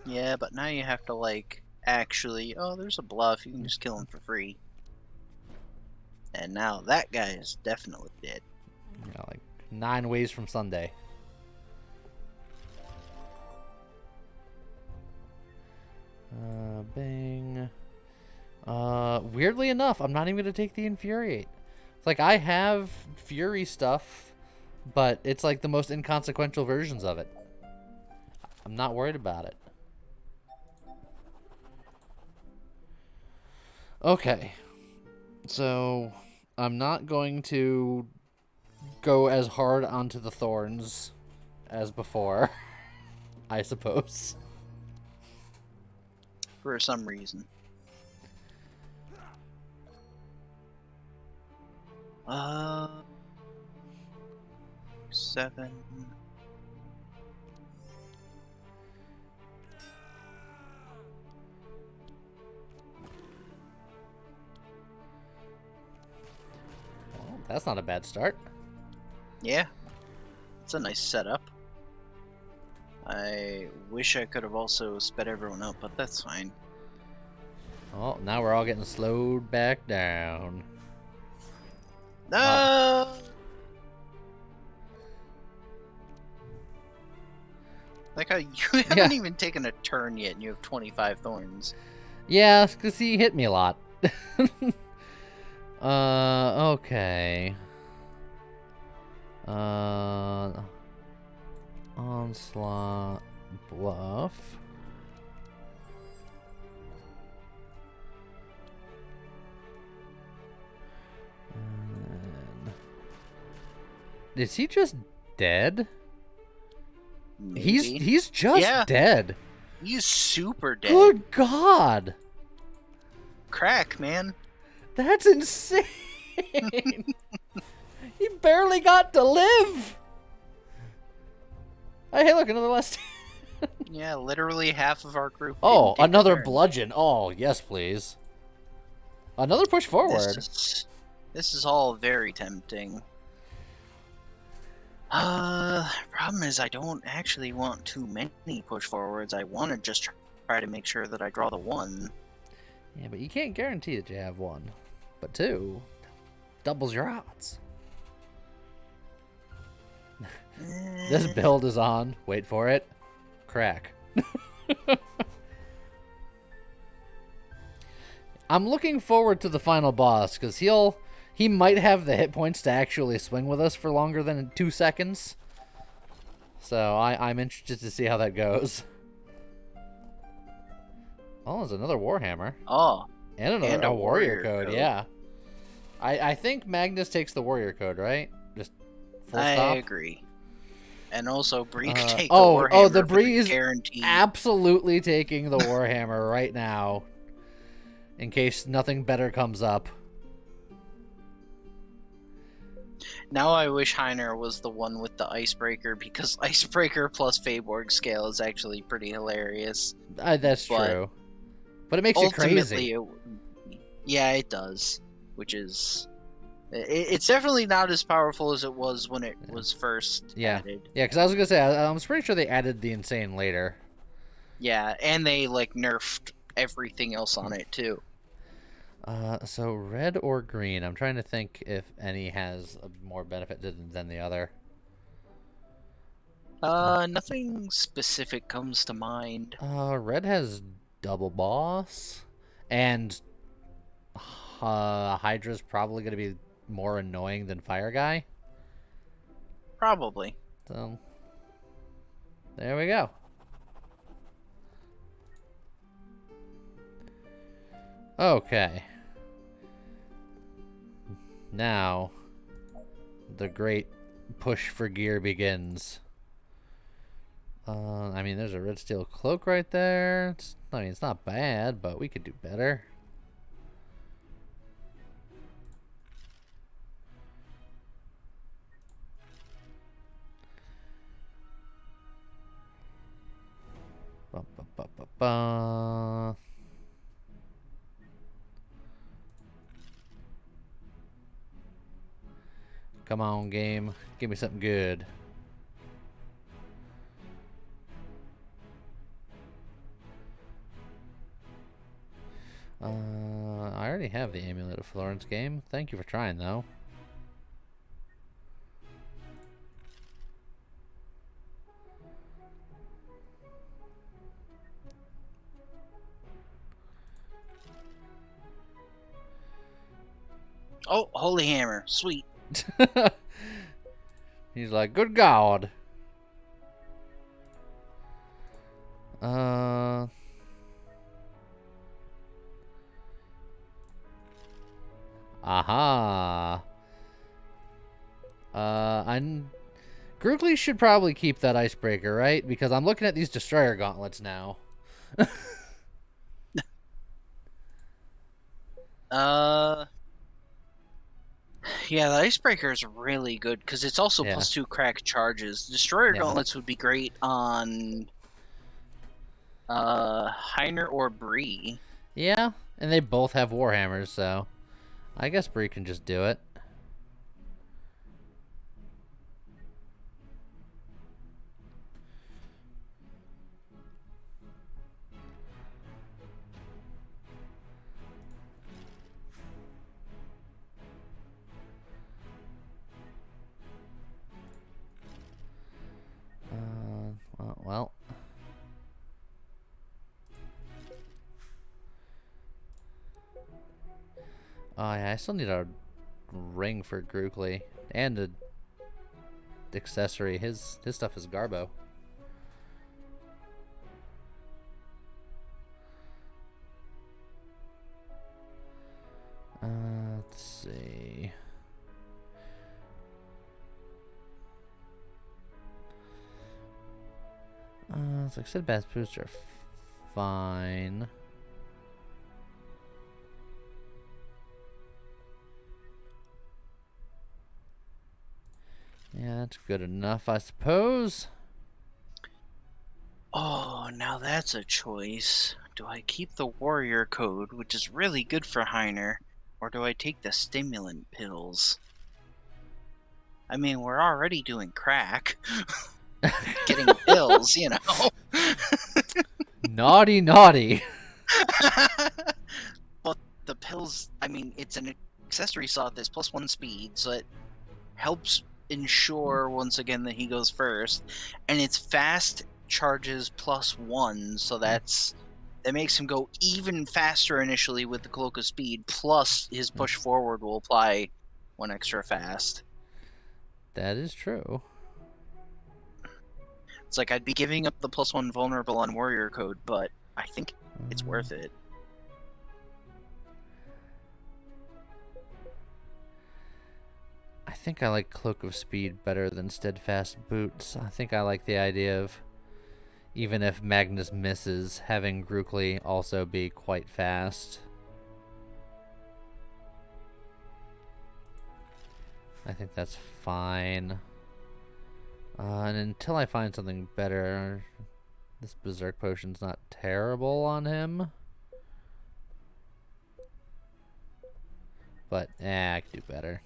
Yeah, but now you have to, like, actually... Oh, there's a bluff. You can just kill him for free. And now that guy is definitely dead. You know, like 9 ways from Sunday. Bing. Weirdly enough, I'm not even gonna take the Infuriate. It's like I have Fury stuff, but it's like the most inconsequential versions of it. I'm not worried about it. Okay. So, I'm not going to go as hard onto the thorns as before, I suppose. For some reason. 7. Well, that's not a bad start. Yeah. It's a nice setup. I wish I could have also sped everyone up, but that's fine. Oh, now we're all getting slowed back down. No! Like how you haven't even taken a turn yet and you have 25 thorns. Yeah, because he hit me a lot. Okay. Onslaught, bluff. And... Is he just dead? Maybe. He's just dead. He's super dead. Good God. Crack, man. That's insane. He barely got to live. Hey, look, another last. Yeah, literally half of our group. Oh, didn't take a another turn. bludgeon. Oh, yes, please. Another push forward. This is all very tempting. Problem is I don't actually want too many push forwards. I want to just try to make sure that I draw the 1. Yeah, but you can't guarantee that you have 1. But 2 doubles your odds. This build is on. Wait for it. Crack. I'm looking forward to the final boss because he might have the hit points to actually swing with us for longer than 2 seconds. So I'm interested to see how that goes. Oh, there's another Warhammer. Oh, and a warrior code. code. Yeah. I think Magnus takes the warrior code, right? Just full stop. I agree. And also, Bree could take the Warhammer. The Bree is guaranteed. absolutely taking the Warhammer right now. In case nothing better comes up. Now I wish Heiner was the one with the Icebreaker, because Icebreaker plus Feyborg scale is actually pretty hilarious. That's true. But it makes it crazy. Yeah, it does. Which is... It's definitely not as powerful as it was when it was first added. Yeah, because I was going to say, I was pretty sure they added the Insane later. Yeah, and they, like, nerfed everything else on it, too. So red or green? I'm trying to think if any has a more benefit than the other. Nothing specific comes to mind. Red has double boss, and Hydra's probably going to be more annoying than Fire Guy. Probably. So, there we go. Okay. Now, the great push for gear begins. I mean, there's a red steel cloak right there. I mean, it's not bad, but we could do better. Ba, ba, ba, ba, ba. Come on, game. Give me something good. I already have the Amulet of Florence game. Thank you for trying, though. Oh, holy hammer. Sweet. He's like, good God. Aha. Grookly should probably keep that icebreaker, right? Because I'm looking at these destroyer gauntlets now. Yeah, the icebreaker is really good because it's also Yeah. +2 crack charges. Destroyer Yeah. gauntlets would be great on Heiner or Bree. Yeah, and they both have warhammers, so I guess Bree can just do it. Well. Oh yeah, I still need a ring for Grookly and a accessory. His stuff is Garbo. Let's see. It's like Sid Bass boots are fine. Yeah, that's good enough, I suppose. Oh, now that's a choice. Do I keep the warrior code, which is really good for Heiner, or do I take the stimulant pills? I mean, we're already doing crack. Getting pills, you know. Naughty, naughty. But the pills, I mean, it's an accessory saw this +1 speed, so it helps ensure once again that he goes first, and it's fast charges +1, so that makes him go even faster initially with the cloak of speed, plus his push forward will apply 1 extra fast. That is true. It's like I'd be giving up the +1 vulnerable on warrior code, but I think it's worth it. I think I like Cloak of Speed better than Steadfast Boots. I think I like the idea of, even if Magnus misses, having Grookly also be quite fast. I think that's fine. And until I find something better, this Berserk Potion's not terrible on him. But, I could do better.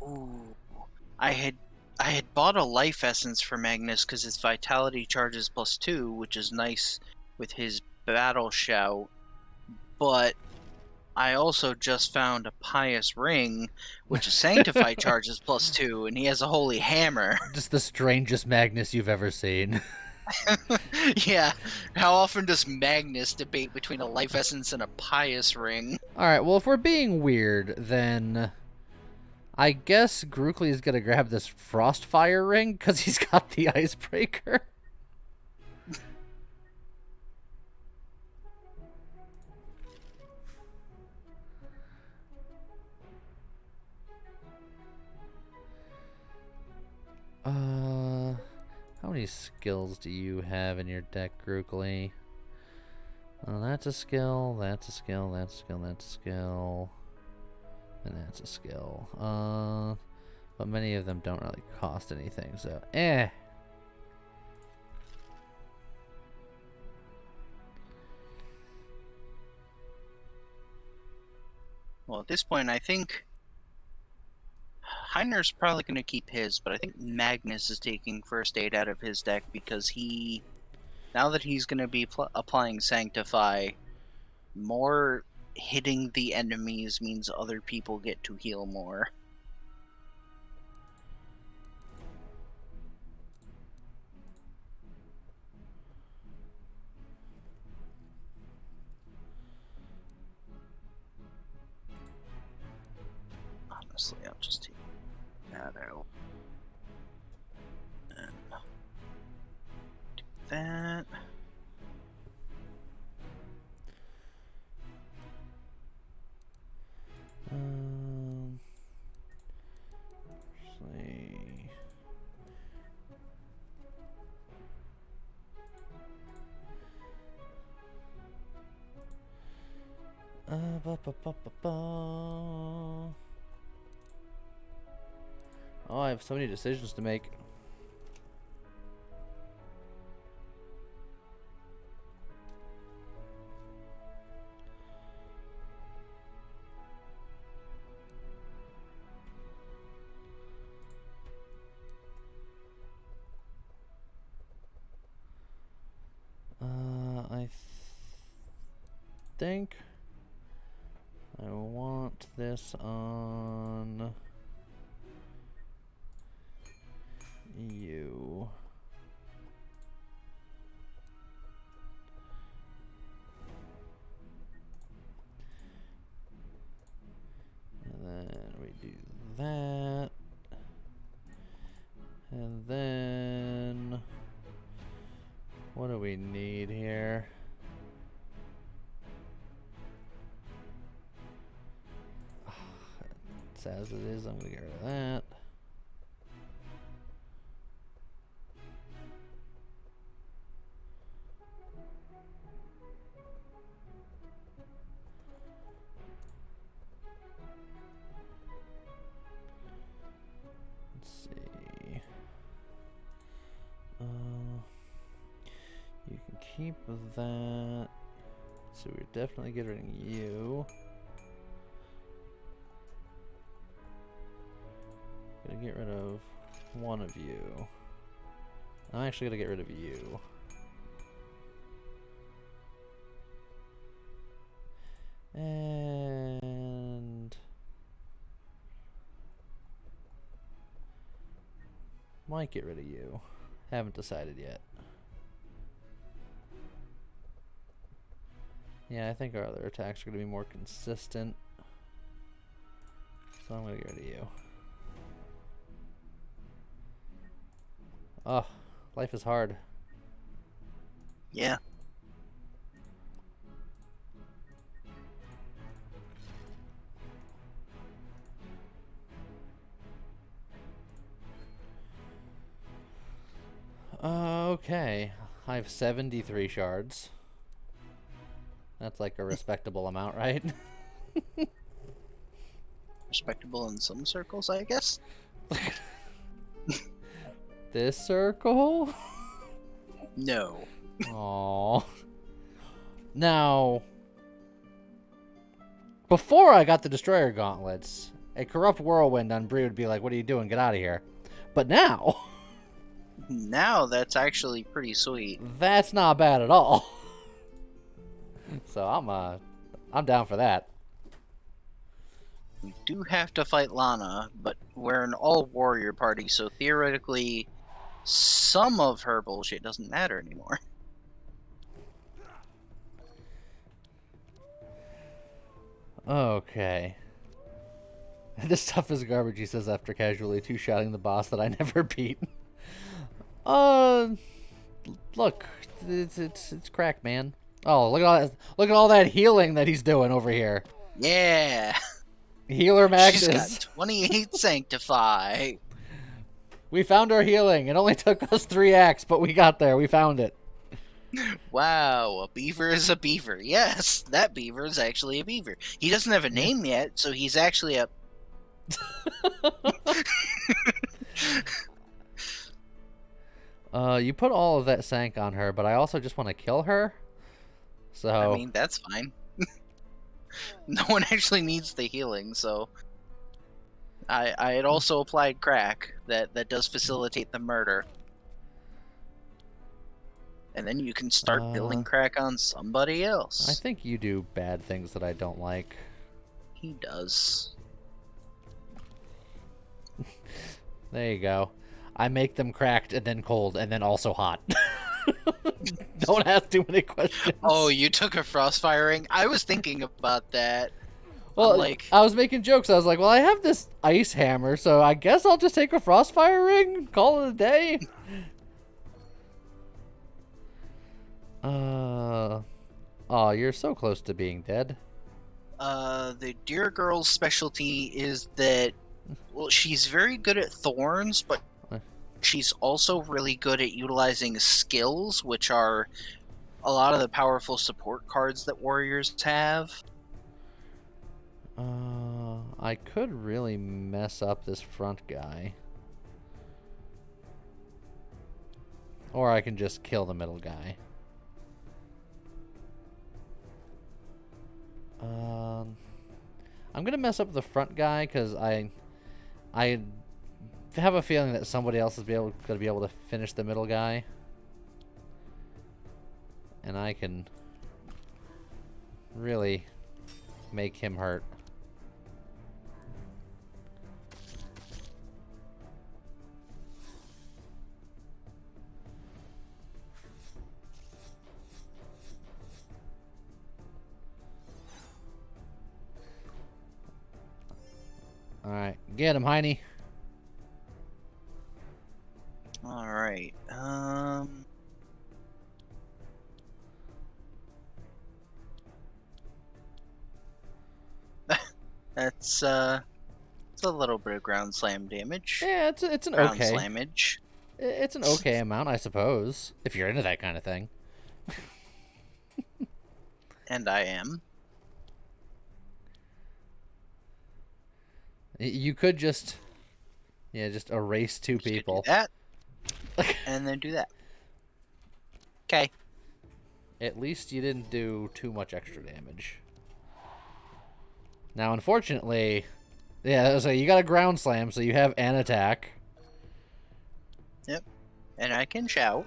Ooh, I had bought a life essence for Magnus because his vitality charges +2, which is nice with his battle shout. But I also just found a pious ring, which is sanctify charges +2, and he has a holy hammer. Just the strangest Magnus you've ever seen. Yeah, how often does Magnus debate between a life essence and a pious ring? Alright, well, if we're being weird, then I guess Grookly is gonna grab this Frostfire ring because he's got the icebreaker. skills do you have in your deck, Grookly? Well, that's a skill, that's a skill, that's a skill, that's a skill. And that's a skill. But many of them don't really cost anything, so Well, at this point, I think Heiner's probably going to keep his, but I think Magnus is taking First Aid out of his deck because now that he's going to be applying Sanctify, more hitting the enemies means other people get to heal more. Honestly, I'll just take that out. And do that. See. Oh, I have so many decisions to make. I think I want this on you. And then we do that. And then what do we need here? It's as it is, I'm gonna get rid of that. Let's see. You can keep that. So we're definitely getting you. Gonna get rid of one of you. I'm actually gonna get rid of you. And might get rid of you. Haven't decided yet. Yeah, I think our other attacks are gonna be more consistent. So I'm gonna get rid of you. Oh, life is hard. Yeah. Okay, I have 73 shards. That's like a respectable amount, right? Respectable in some circles, I guess. This circle? No. Aww. Now, before I got the Destroyer Gauntlets, a corrupt whirlwind on Bree would be like, what are you doing? Get out of here. But now... Now that's actually pretty sweet. That's not bad at all. So I'm down for that. We do have to fight Lana, but we're an all-warrior party, so theoretically, some of her bullshit doesn't matter anymore. Okay. This stuff is garbage, he says after casually two-shotting the boss that I never beat. Look, it's crack, man. Oh, look at all that healing that he's doing over here. Yeah. Healer Magnus. She's got 28 Sanctify. We found our healing. It only took us 3 acts, but we got there. We found it. Wow, a beaver is a beaver. Yes, that beaver is actually a beaver. He doesn't have a name yet, so he's actually a... You put all of that sank on her, but I also just want to kill her. So I mean, that's fine. No one actually needs the healing, so... I had also applied crack that does facilitate the murder. And then you can start building crack on somebody else. I think you do bad things that I don't like. He does. There you go. I make them cracked and then cold and then also hot. Don't ask too many questions. Oh, you took a frost firing? I was thinking about that. Well, like, I was making jokes. I was like, well, I have this ice hammer, so I guess I'll just take a frostfire ring, call it a day. Oh, you're so close to being dead. The deer girl's specialty is that, well, she's very good at thorns, but she's also really good at utilizing skills, which are a lot of the powerful support cards that warriors have. I could really mess up this front guy. Or I can just kill the middle guy. I'm gonna mess up the front guy because I have a feeling that somebody else is gonna be able to finish the middle guy, and I can really make him hurt. Alright, get him, Heine. Alright, That's, it's a little bit of ground slam damage. Yeah, it's an ground okay. Slammage. It's an okay amount, I suppose, if you're into that kind of thing. And I am. You could just, just erase 2 people. Do that, and then do that. Okay. At least you didn't do too much extra damage. Now, unfortunately, so you got a ground slam, so you have an attack. Yep. And I can shout.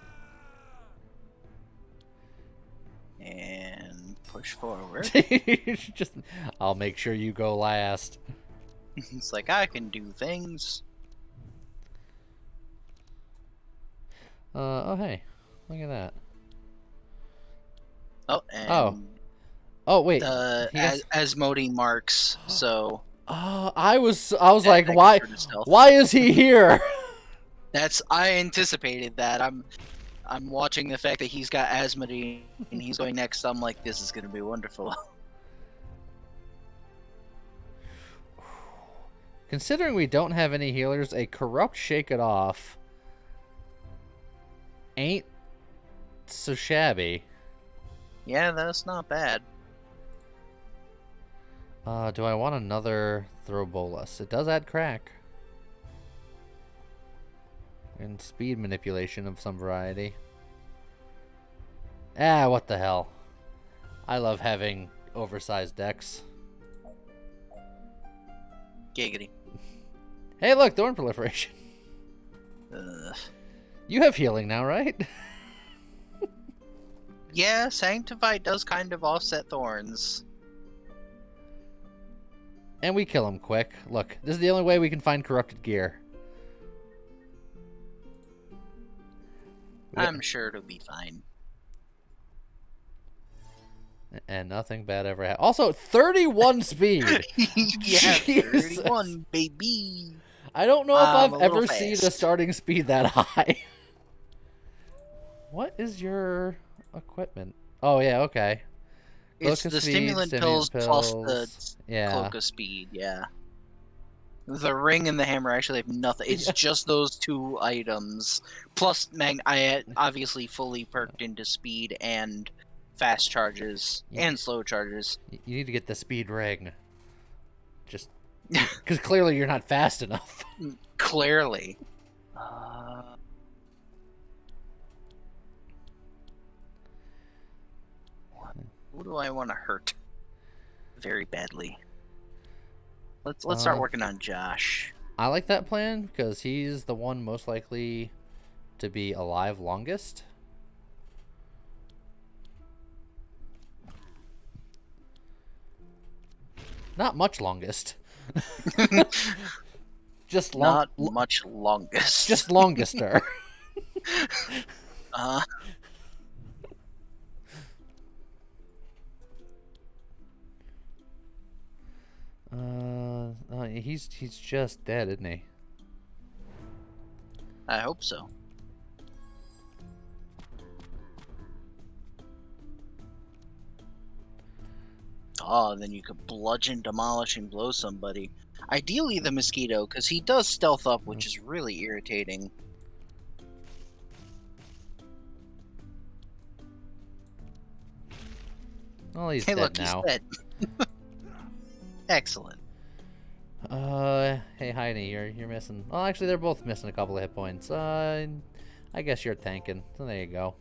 And push forward. Just, I'll make sure you go last. It's like, I can do things. Oh, hey. Look at that. Oh, and... Oh, wait. Asmodee marks, so... I was like, why is he here? I anticipated that. I'm watching the fact that he's got Asmodee and he's going next. I'm like, this is going to be wonderful. Considering we don't have any healers, a corrupt Shake It Off ain't so shabby. Yeah, that's not bad. Do I want another Throw Bolus? It does add crack. And speed manipulation of some variety. What the hell. I love having oversized decks. Giggity. Hey, look, Thorn Proliferation. You have healing now, right? Yeah, Sanctify does kind of offset thorns. And we kill him quick. Look, this is the only way we can find corrupted gear. I'm sure it'll be fine. And nothing bad ever happened. Also, 31 speed. Yeah, 31, baby. I don't know if I've ever seen a starting speed that high. What is your equipment? Oh, yeah, okay. It's the stimulant pills plus the yeah. cloak of speed, yeah. The ring and the hammer actually have nothing. It's Yeah. just those 2 items. Plus, I had obviously fully perked into speed and fast charges You, and slow charges. you need to get the speed ring. Just because clearly you're not fast enough. Clearly. Uh, who do I want to hurt very badly? Let's start working on Josh. I like that plan because he's the one most likely to be alive longest. Not much longest. Just Not much longest. Just longester. He's just dead, isn't he? I hope so. Oh, then you could bludgeon, demolish, and blow somebody. Ideally, the mosquito, because he does stealth up, which is really irritating. Well, he's Hey, dead look, now. he's dead. Excellent. Hey Heidi, you're missing. Well, actually, they're both missing a couple of hit points. I guess you're tanking. So there you go.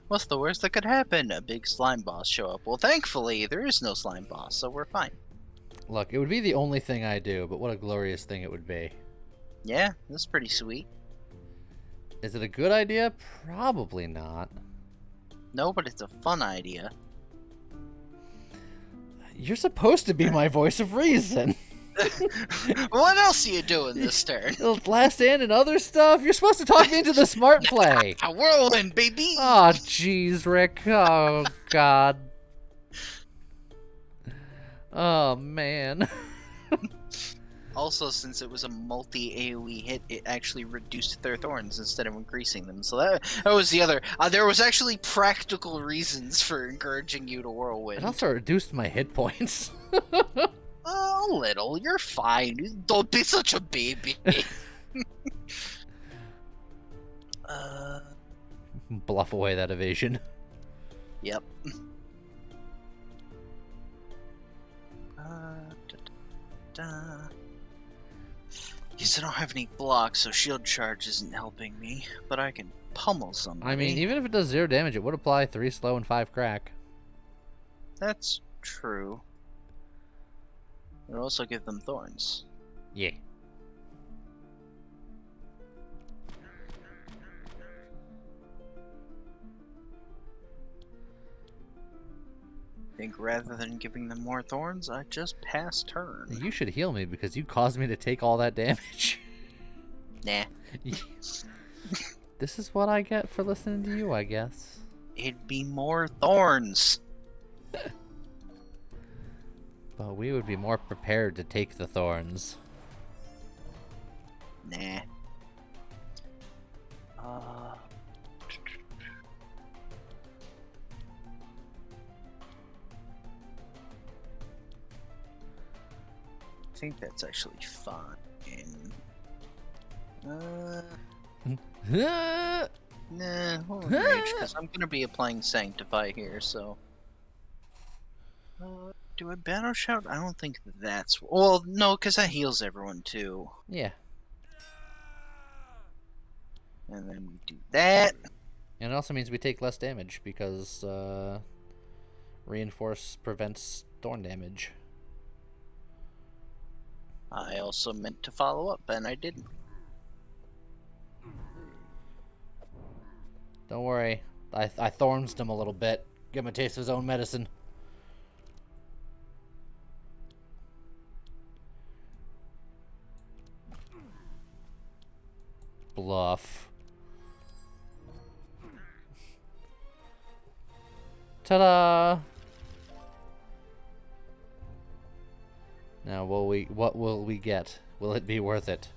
What's the worst that could happen? A big slime boss show up. Well, thankfully, there is no slime boss, so we're fine. Look, it would be the only thing I do, but what a glorious thing it would be. Yeah, that's pretty sweet. Is it a good idea? Probably not. No, but it's a fun idea. You're supposed to be my voice of reason. What else are you doing this turn? Last Stand and other stuff? You're supposed to talk me into the smart play. A whirlwind, baby! Oh, jeez, Rick. Oh, God. Oh, man. Also, since it was a multi-AoE hit, it actually reduced their thorns instead of increasing them. So that was the other... there was actually practical reasons for encouraging you to whirlwind. It also reduced my hit points. A little. You're fine. Don't be such a baby. Bluff away that evasion. Yep. Guess I don't have any blocks, so shield charge isn't helping me, but I can pummel somebody. I mean, even if it does 0 damage, it would apply 3 slow and 5 crack. That's true. It would also give them thorns. Yeah. I think rather than giving them more thorns, I just pass turn. You should heal me because you caused me to take all that damage. Nah. This is what I get for listening to you, I guess. It'd be more thorns. But we would be more prepared to take the thorns. Nah. I think that's actually fine. Nah, hold on, Rage, because I'm gonna be applying Sanctify here, so. Do I Battle Shout? I don't think that's... Well, no, because that heals everyone, too. Yeah. And then we do that. And it also means we take less damage because Reinforce prevents thorn damage. I also meant to follow up, and I didn't. Don't worry. I thorns him a little bit. Give him a taste of his own medicine. Bluff. Ta-da! Now, what will we get? Will it be worth it?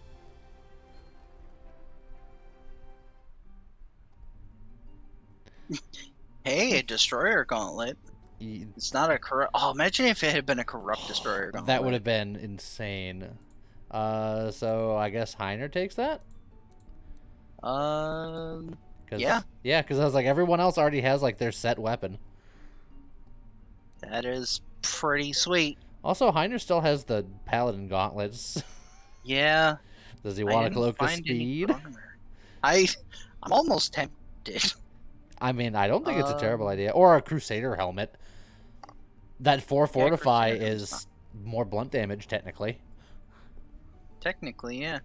Hey, a Destroyer Gauntlet. It's not a corrupt. Oh, imagine if it had been a corrupt destroyer gauntlet. That would have been insane. So I guess Heiner takes that? Yeah. Yeah, because I was like, everyone else already has like their set weapon. That is pretty sweet. Also, Heiner still has the Paladin gauntlets. Yeah. Does he want a cloak of find any speed? armor. I'm almost tempted. I mean, I don't think it's a terrible idea. Or a Crusader helmet. That 4 Fortify is more blunt damage, technically. Technically, yeah.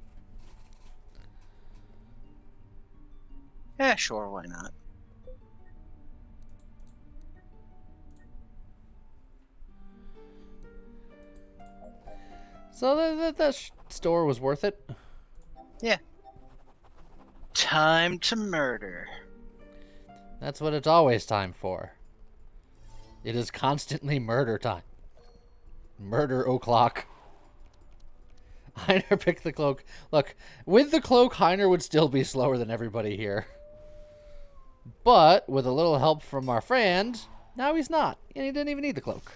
Yeah, sure, why not? So that store was worth it. Yeah. Time to murder. That's what it's always time for. It is constantly murder time. Murder o'clock. Heiner picked the cloak. Look, with the cloak, Heiner would still be slower than everybody here. But with a little help from our friend, now he's not. And he didn't even need the cloak.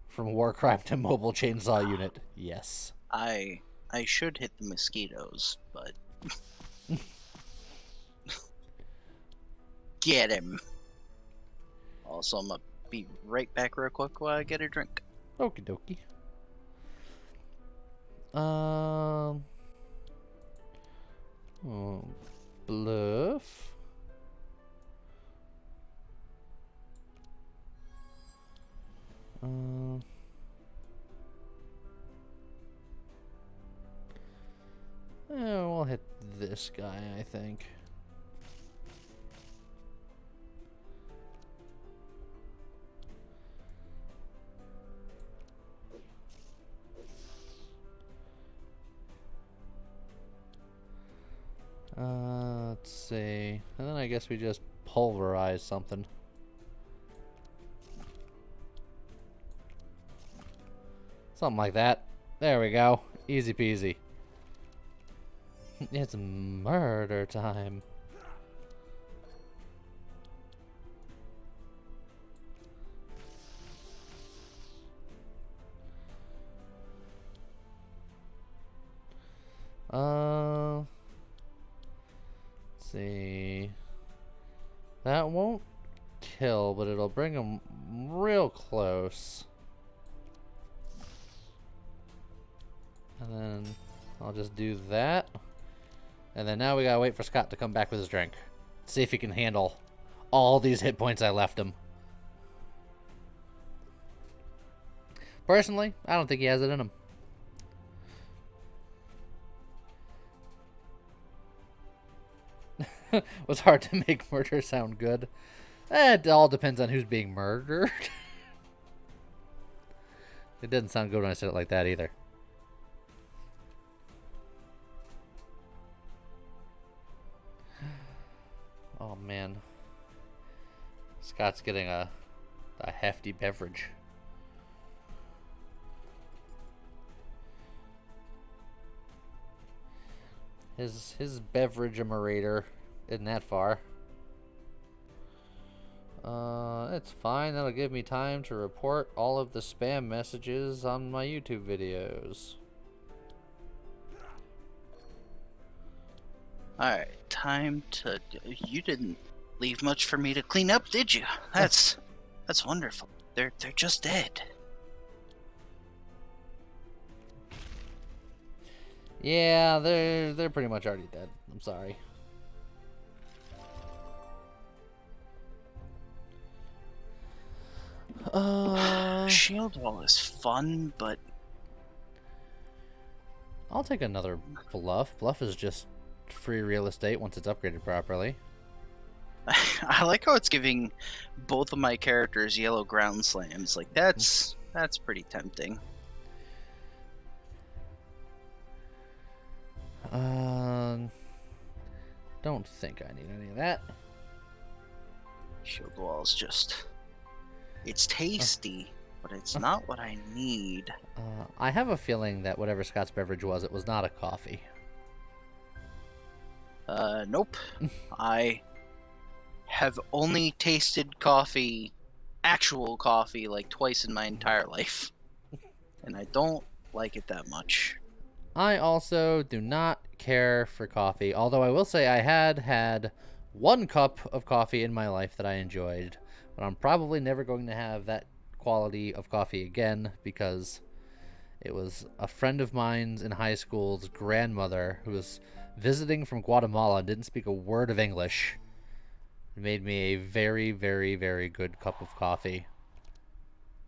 From Warcraft to mobile chainsaw unit. Yes. I should hit the mosquitoes, but get him. Also, I'm gonna be right back real quick while I get a drink. Okie dokie. Bluff. We'll hit this guy, I think. Let's see. And then I guess we just pulverize something. Something like that. There we go. Easy peasy. It's murder time. Let's see. That won't kill, but it'll bring him real close. And then I'll just do that. And then now we gotta wait for Scott to come back with his drink. See if he can handle all these hit points I left him. Personally, I don't think he has it in him. It was hard to make murder sound good. It all depends on who's being murdered. It didn't sound good when I said it like that either. Oh man. Scott's getting a hefty beverage. His beverage emerator isn't that far. It's fine. That'll give me time to report all of the spam messages on my YouTube videos. Alright, time to... You didn't leave much for me to clean up, did you? That's wonderful. They're just dead. Yeah, they're pretty much already dead. I'm sorry. Shield wall is fun, but I'll take another bluff. Bluff is just free real estate once it's upgraded properly. I like how it's giving both of my characters yellow ground slams. Like that's pretty tempting. Don't think I need any of that. Shield wall is just... It's tasty, but it's not what I need. I have a feeling that whatever Scott's beverage was, it was not a coffee. Nope. I have only tasted coffee, actual coffee, like twice in my entire life. And I don't like it that much. I also do not care for coffee, although I will say I had 1 cup of coffee in my life that I enjoyed, but I'm probably never going to have that quality of coffee again because it was a friend of mine's in high school's grandmother who was visiting from Guatemala and didn't speak a word of English. It made me a very, very, very good cup of coffee,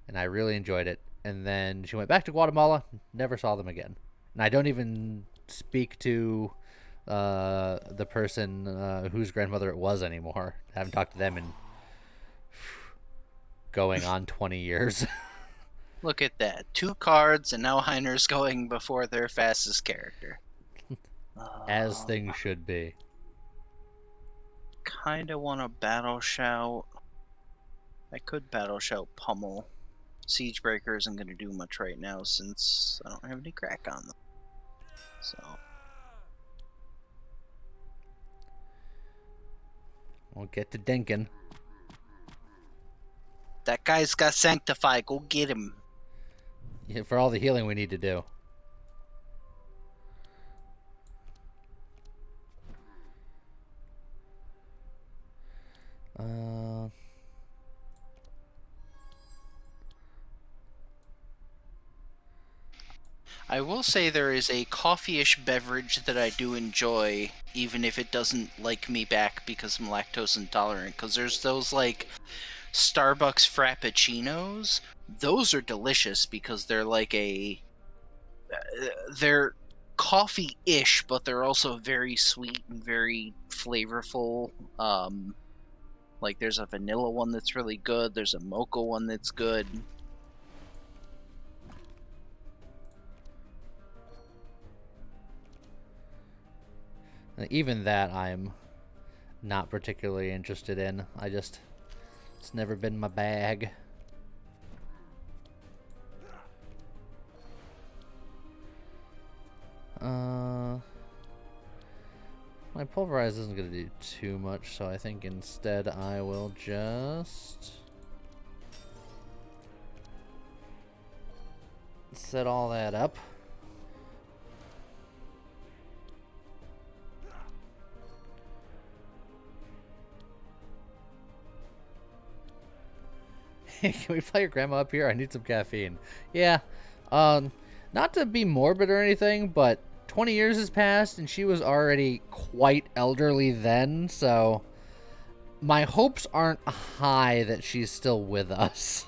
and I really enjoyed it. And then she went back to Guatemala, never saw them again. And I don't even speak to the person whose grandmother it was anymore. I haven't talked to them in going on 20 years. Look at that. 2 cards, and now Heiner's going before their fastest character. As things should be. Kinda want to battle shout. I could battle shout Pummel. Siegebreaker isn't going to do much right now since I don't have any crack on them. So. We'll get to Dinkin. That guy's got Sanctify. Go get him. Yeah, for all the healing we need to do. I will say there is a coffee-ish beverage that I do enjoy, even if it doesn't like me back because I'm lactose intolerant. Because there's those, like, Starbucks Frappuccinos. Those are delicious because they're like they're coffee-ish, but they're also very sweet and very flavorful. Like, there's a vanilla one that's really good. There's a mocha one that's good. Even that I'm not particularly interested in. It's never been my bag. My pulverize isn't going to do too much, so I think instead I will just set all that up. Can we fly your grandma up here? I need some caffeine. Yeah. Not to be morbid or anything, but 20 years has passed and she was already quite elderly then, so my hopes aren't high that she's still with us.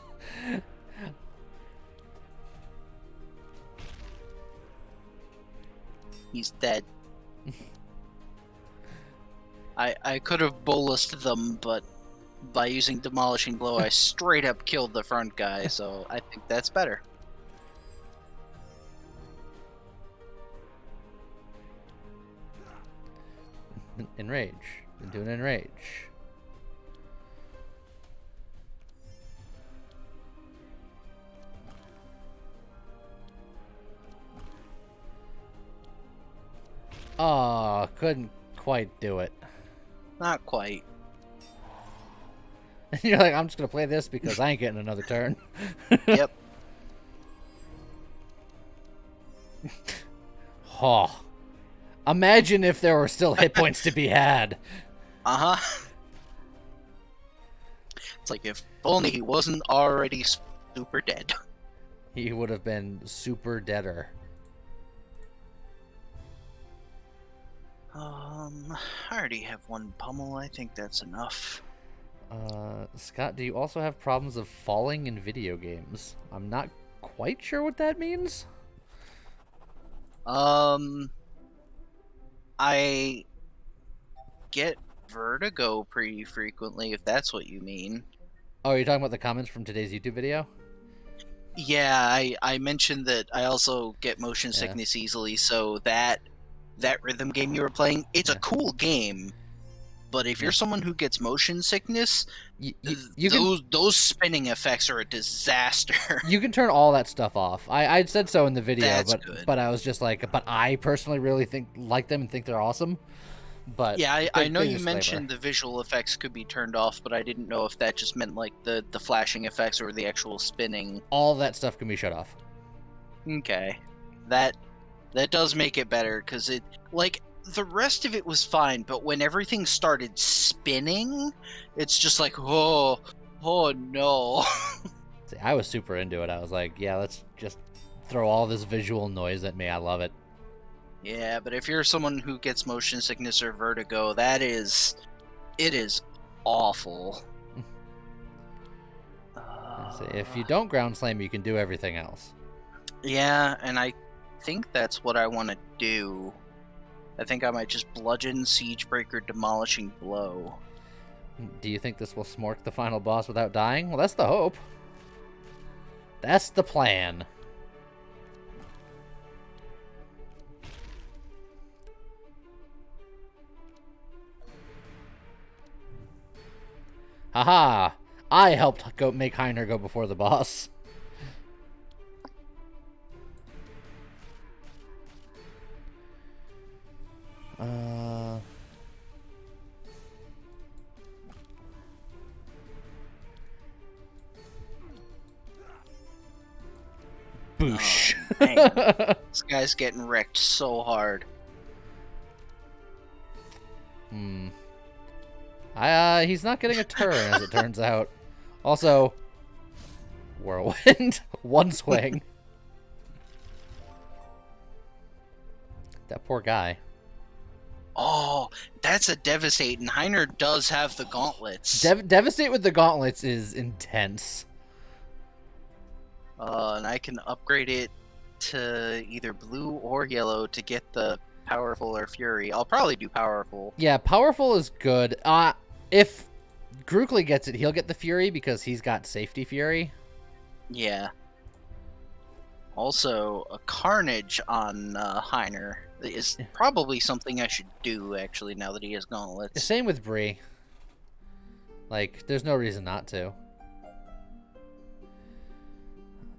He's dead. I could have bolused them, but by using Demolishing Blow, I straight up killed the front guy, so I think that's better. Enrage. Been doing enrage. Oh, couldn't quite do it. Not quite. And you're like, I'm just going to play this because I ain't getting another turn. Yep. Oh. Imagine if there were still hit points to be had. Uh-huh. It's like, if only he wasn't already super dead. He would have been super deader. I already have 1 pummel. I think that's enough. Scott, do you also have problems of falling in video games? I'm not quite sure what that means. I get vertigo pretty frequently, if that's what you mean. Oh, you're talking about the comments from today's YouTube video? Yeah, I mentioned that I also get motion sickness easily, so that rhythm game you were playing, it's a cool game, but if you're someone who gets motion sickness, those spinning effects are a disaster. You can turn all that stuff off. I said so in the video, That's good. but I was just like, but I personally really like them and think they're awesome. But Yeah, I good, know good you disclaimer. mentioned the visual effects could be turned off, but I didn't know if that just meant like the flashing effects or the actual spinning. All that stuff can be shut off. Okay, that does make it better, because it, like, the rest of it was fine, but when everything started spinning, it's just like, oh no. See, I was super into it. I was like, yeah, let's just throw all this visual noise at me. I love it. Yeah, but if you're someone who gets motion sickness or vertigo, it is awful. See, if you don't ground slam, you can do everything else. Yeah, and I think that's what I want to do. I think I might just bludgeon, Siegebreaker, Demolishing Blow. Do you think this will smork the final boss without dying? Well, that's the hope. That's the plan. Haha! I helped make Heiner go before the boss. Boosh. Oh, man. This guy's getting wrecked so hard. He's not getting a turn, as it turns out. Also, whirlwind. One swing. That poor guy. Oh, that's a devastating. Heiner does have the gauntlets. Devastate with the gauntlets is intense. And I can upgrade it to either blue or yellow to get the powerful or fury. I'll probably do powerful. Yeah, powerful is good. If Grookly gets it, he'll get the fury because he's got safety fury. Yeah. Also, a carnage on Heiner is probably something I should do, actually, now that he has gauntlets. Same with Bree. Like, there's no reason not to.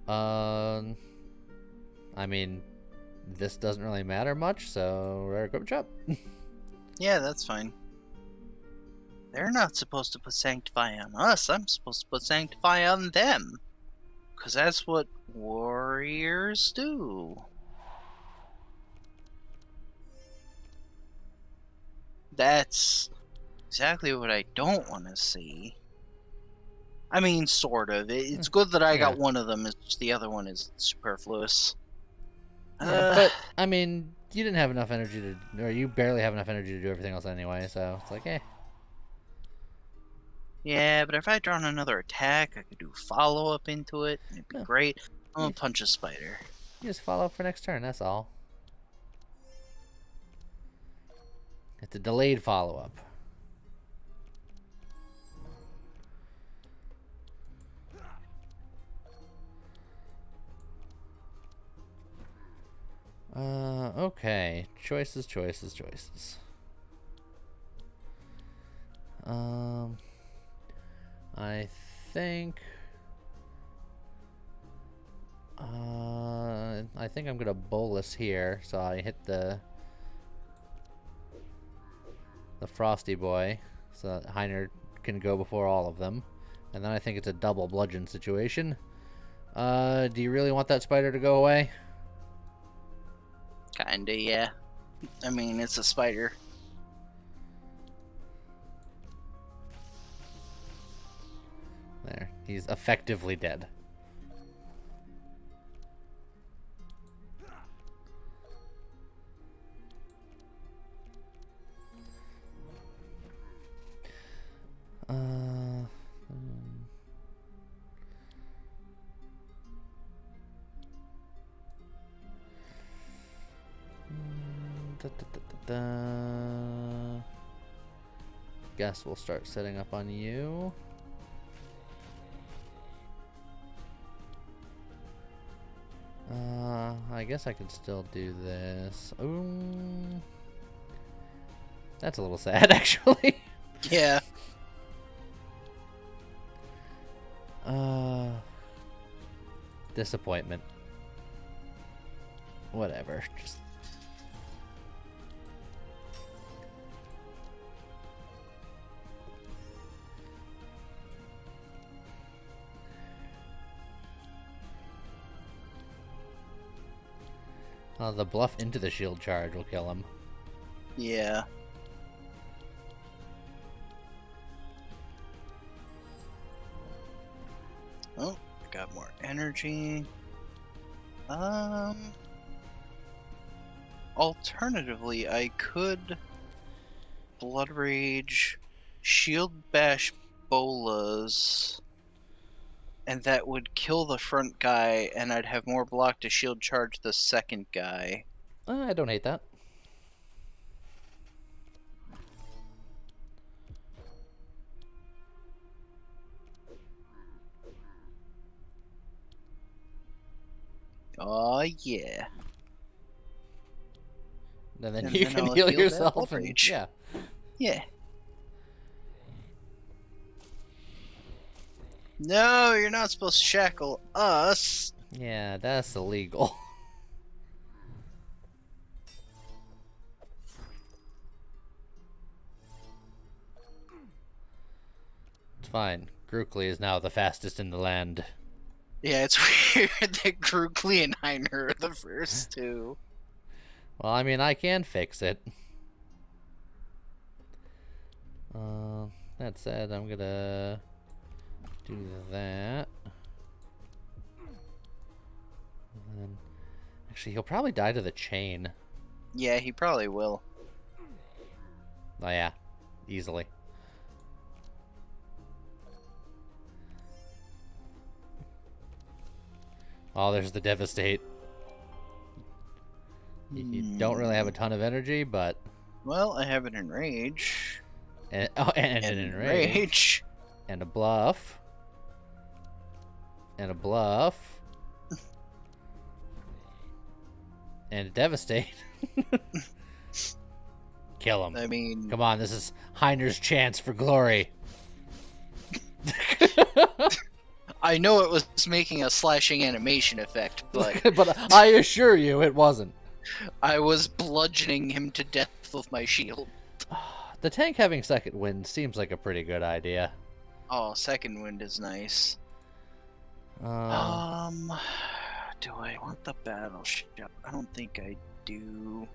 I mean, this doesn't really matter much, so rare group chop. Yeah, that's fine. They're not supposed to put Sanctify on us. I'm supposed to put Sanctify on them. Because that's what warriors do. That's exactly what I don't want to see. I mean, sort of. It's good that I got one of them. It's just the other one is superfluous. Yeah, but, I mean, you didn't have enough energy to... Or you barely have enough energy to do everything else anyway, so it's like, eh. Yeah, but if I drawn another attack, I could do follow-up into it. It'd be great. I'm gonna punch a spider. You just follow up for next turn, that's all. It's a delayed follow-up. Okay. Choices. I think... I think I'm gonna bolus here, so I hit the Frosty Boy, so that Heiner can go before all of them. And then I think it's a double bludgeon situation. Do you really want that spider to go away? Kinda, yeah. I mean, it's a spider. There. He's effectively dead. Guess we'll start setting up on you. I guess I could still do this. Ooh. That's a little sad, actually. Yeah. Disappointment. Whatever. Just... The bluff into the shield charge will kill him. Yeah. Oh, got more energy. Alternatively, I could Blood Rage, Shield Bash Bolas, and that would kill the front guy, and I'd have more block to shield charge the second guy. I don't hate that. Oh, yeah. And then And you then can I'll heal heal that yourself. Blood And, Rage. yeah. Yeah. No, you're not supposed to shackle us. Yeah, that's illegal. It's fine. Grookly is now the fastest in the land. Yeah, it's weird that Grookly and Heiner are the first two. Well, I mean, I can fix it. That said, I'm gonna do that. And then, actually, he'll probably die to the chain. Yeah, he probably will. Oh yeah, easily. Oh, there's the Devastate. You don't really have a ton of energy, but... Well, I have it in Rage. And an Enrage. And a Bluff. And a Bluff. And a Devastate. Kill him. I mean... Come on, this is Heiner's chance for glory. I know it was making a slashing animation effect, but... But I assure you, it wasn't. I was bludgeoning him to death with my shield. The tank having second wind seems like a pretty good idea. Oh, second wind is nice. Do I want the battleship? I don't think I do.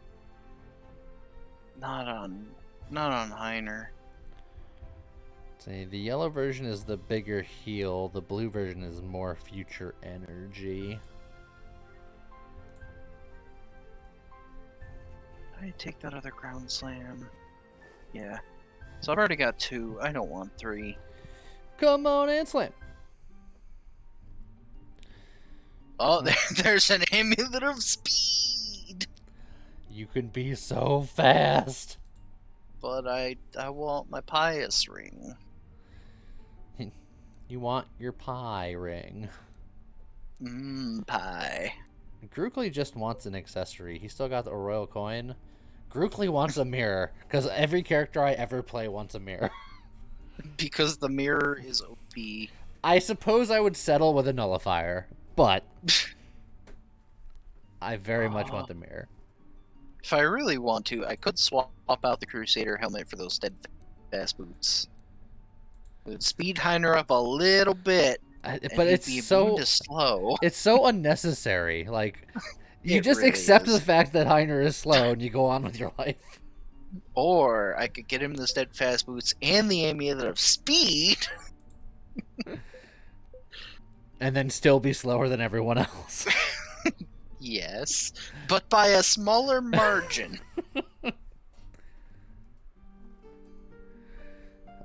Not on Heiner. See, the yellow version is the bigger heal. The blue version is more future energy. I take that other ground slam. Yeah. So I've already got 2. I don't want 3. Come on and slam. Oh, there's an amulet of speed. You can be so fast. But I want my pious ring. You want your pie ring. Pie. Grookly just wants an accessory. He still got the royal coin. Grookly wants a mirror, because every character I ever play wants a mirror. Because the mirror is OP. I suppose I would settle with a nullifier, but I very much want the mirror. If I really want to, I could swap out the Crusader helmet for those steadfast boots. It would speed Heiner up a little bit, but it's so slow. It's so unnecessary. Like, you It just really accept is. the fact that Heiner is slow and you go on with your life. Or I could get him the steadfast boots and the amulet of speed. And then still be slower than everyone else. Yes, but by a smaller margin.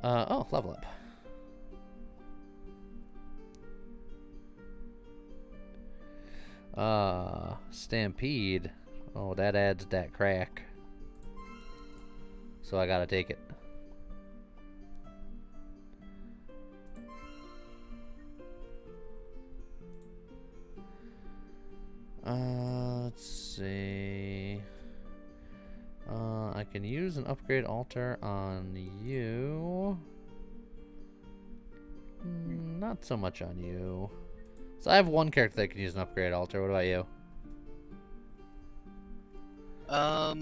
Oh, level up. Stampede. Oh, that adds that crack. So I gotta take it. Let's see. I can use an upgrade altar on you. Not so much on you. So I have one character that can use an upgrade altar. What about you? I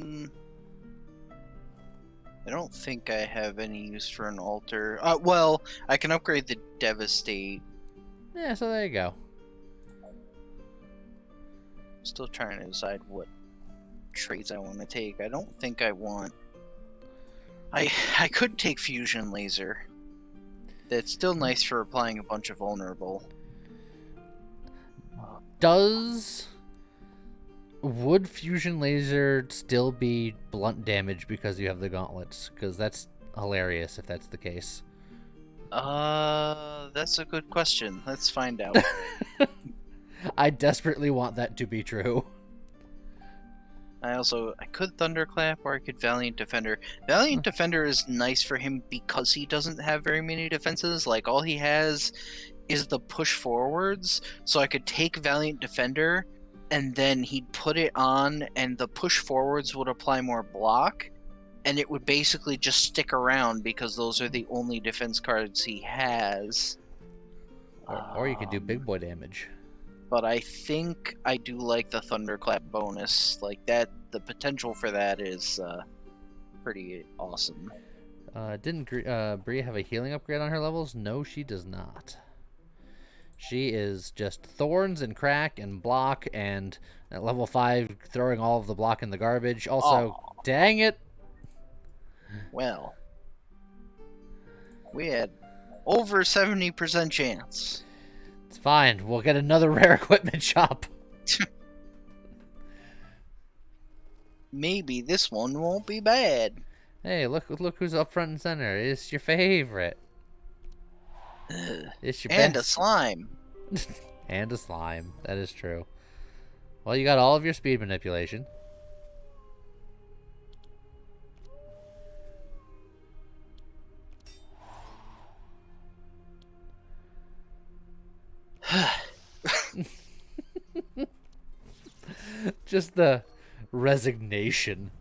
don't think I have any use for an altar. Well, I can upgrade the Devastate. Yeah, so there you go. Still trying to decide what traits I want to take. I don't think I want. I could take fusion laser. That's still nice for applying a bunch of vulnerable. Would fusion laser still be blunt damage because you have the gauntlets? Because that's hilarious if that's the case. That's a good question. Let's find out. I desperately want that to be true. I could Thunderclap or I could Valiant Defender. Valiant Defender is nice for him because he doesn't have very many defenses. Like, all he has is the push forwards, so I could take Valiant Defender, and then he'd put it on, and the push forwards would apply more block, and it would basically just stick around because those are the only defense cards he has. Or you could do big boy damage. But I think I do like the Thunderclap bonus. Like, that, the potential for that is pretty awesome. Didn't Bree have a healing upgrade on her levels? No, she does not. She is just thorns and crack and block, and at level 5 throwing all of the block in the garbage. Also, dang it. Well, we had over 70% chance. It's fine. We'll get another rare equipment shop. Maybe this one won't be bad. Hey, look who's up front and center. It's your favorite. It's your and best. A slime. And a slime. That is true. Well, you got all of your speed manipulation. Just the resignation.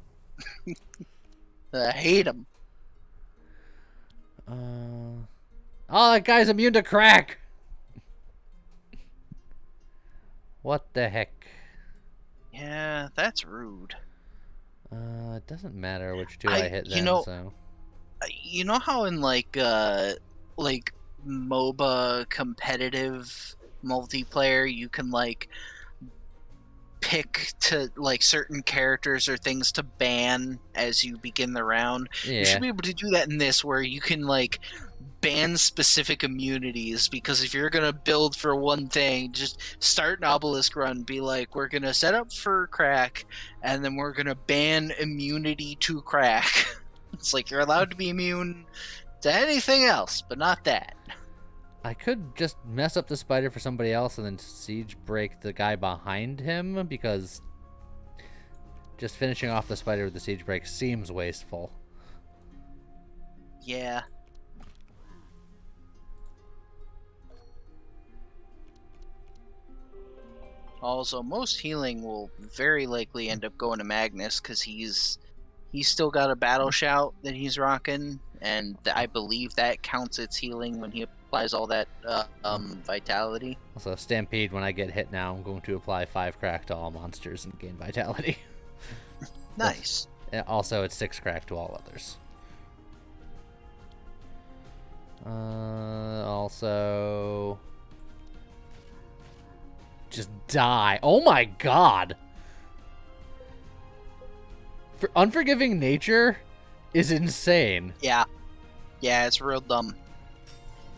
I hate him. Oh, that guy's immune to crack. What the heck? Yeah, that's rude. It doesn't matter which two I hit then, so. You know how in like MOBA competitive multiplayer you can like pick to like certain characters or things to ban as you begin the round? Yeah. You should be able to do that in this, where you can like ban specific immunities, because if you're gonna build for one thing, just start an Obelisk run, be like, we're gonna set up for crack, and then we're gonna ban immunity to crack. It's like, you're allowed to be immune to anything else, but not that. I could just mess up the spider for somebody else and then siege break the guy behind him, because just finishing off the spider with the siege break seems wasteful. Yeah. Also, most healing will very likely end up going to Magnus, because he's still got a battle shout that he's rocking, and I believe that counts its healing when he applies all that vitality. Also, Stampede, when I get hit now, I'm going to apply 5 crack to all monsters and gain vitality. Nice. Also, it's 6 crack to all others. Also, just die. Oh my god. Unforgiving nature is insane. Yeah. Yeah, it's real dumb.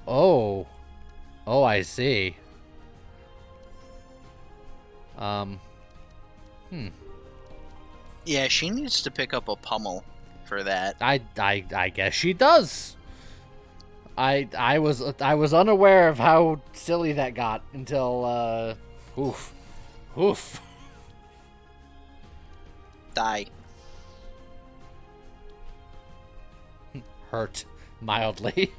Oh. Oh, I see. Yeah, she needs to pick up a pummel for that. I guess she does. I was unaware of how silly that got until oof. Die. Hurt mildly.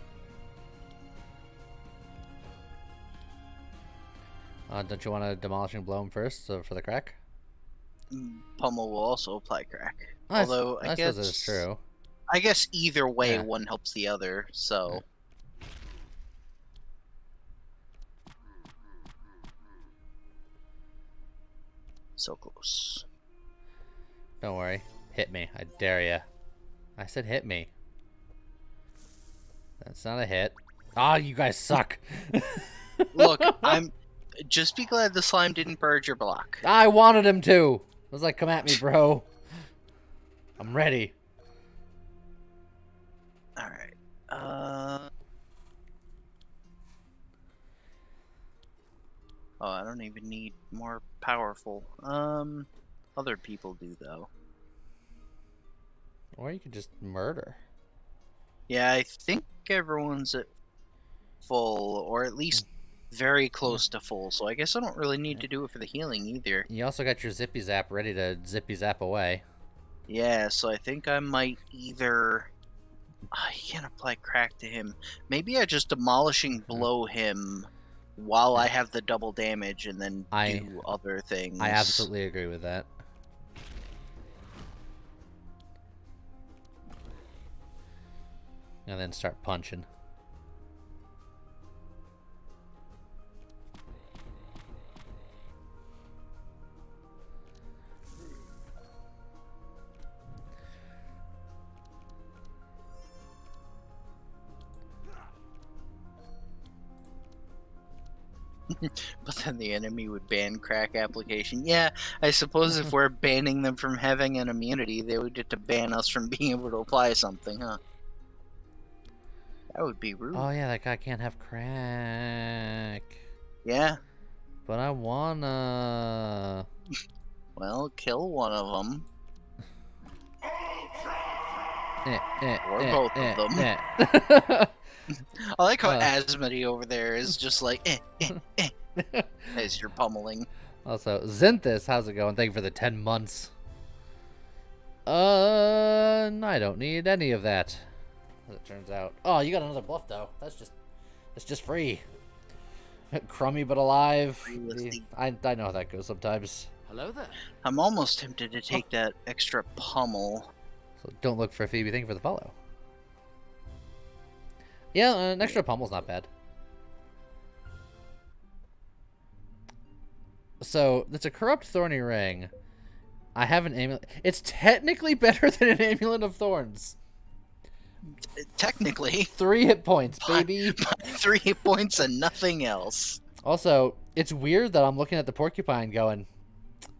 Don't you want to demolishing blow him first for the crack? Pummel will also apply crack. Although I guess it's true. I guess either way, one helps the other. So. Yeah. So close. Don't worry. Hit me. I dare ya. I said hit me. That's not a hit. Ah, you guys suck. Look, just be glad the slime didn't purge your block. I wanted him to. I was like, come at me, bro. I'm ready. Alright. Oh, I don't even need more powerful. Other people do, though. Or you could just murder. Yeah, I think everyone's at full, or at least very close to full, so I guess I don't really need to do it for the healing either. You also got your zippy zap ready to zippy zap away. Yeah, so I think I might either... I can't apply crack to him. Maybe I just demolishing blow him while I have the double damage and then I do other things. I absolutely agree with that. And then start punching. But then the enemy would ban crack application. Yeah, I suppose if we're banning them from having an immunity, they would get to ban us from being able to apply something, huh? That would be rude. Oh yeah, that guy can't have crack. Yeah, But I wanna. well, kill one of them. Or both of them. I like how Asmodee over there is just like, as you're pummeling. Also, Zinthus, how's it going? Thank you for the 10 months. I don't need any of that. As it turns out. Oh, you got another buff though. That's just free. Crummy but alive. I know how that goes sometimes. Hello there. I'm almost tempted to take that extra pummel. So don't look for Phoebe. Thank you for the follow. Yeah, an extra pummel's not bad. So, it's a corrupt thorny ring. I have an amulet. It's technically better than an amulet of thorns. Technically. 3 hit points, baby. 3 hit points and nothing else. Also, it's weird that I'm looking at the porcupine going,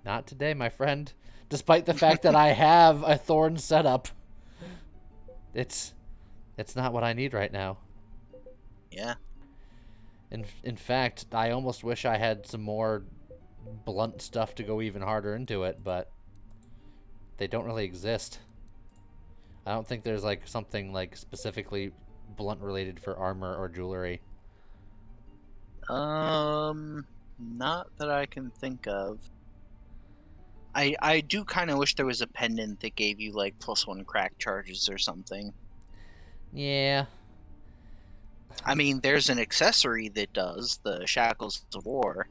not today, my friend. Despite the fact that I have a thorn setup. It's not what I need right now. Yeah. In fact, I almost wish I had some more blunt stuff to go even harder into it, but they don't really exist. I don't think there's like something like specifically blunt related for armor or jewelry. Not that I can think of. I do kind of wish there was a pendant that gave you like +1 crack charges or something. Yeah. I mean, there's an accessory that does the Shackles of War,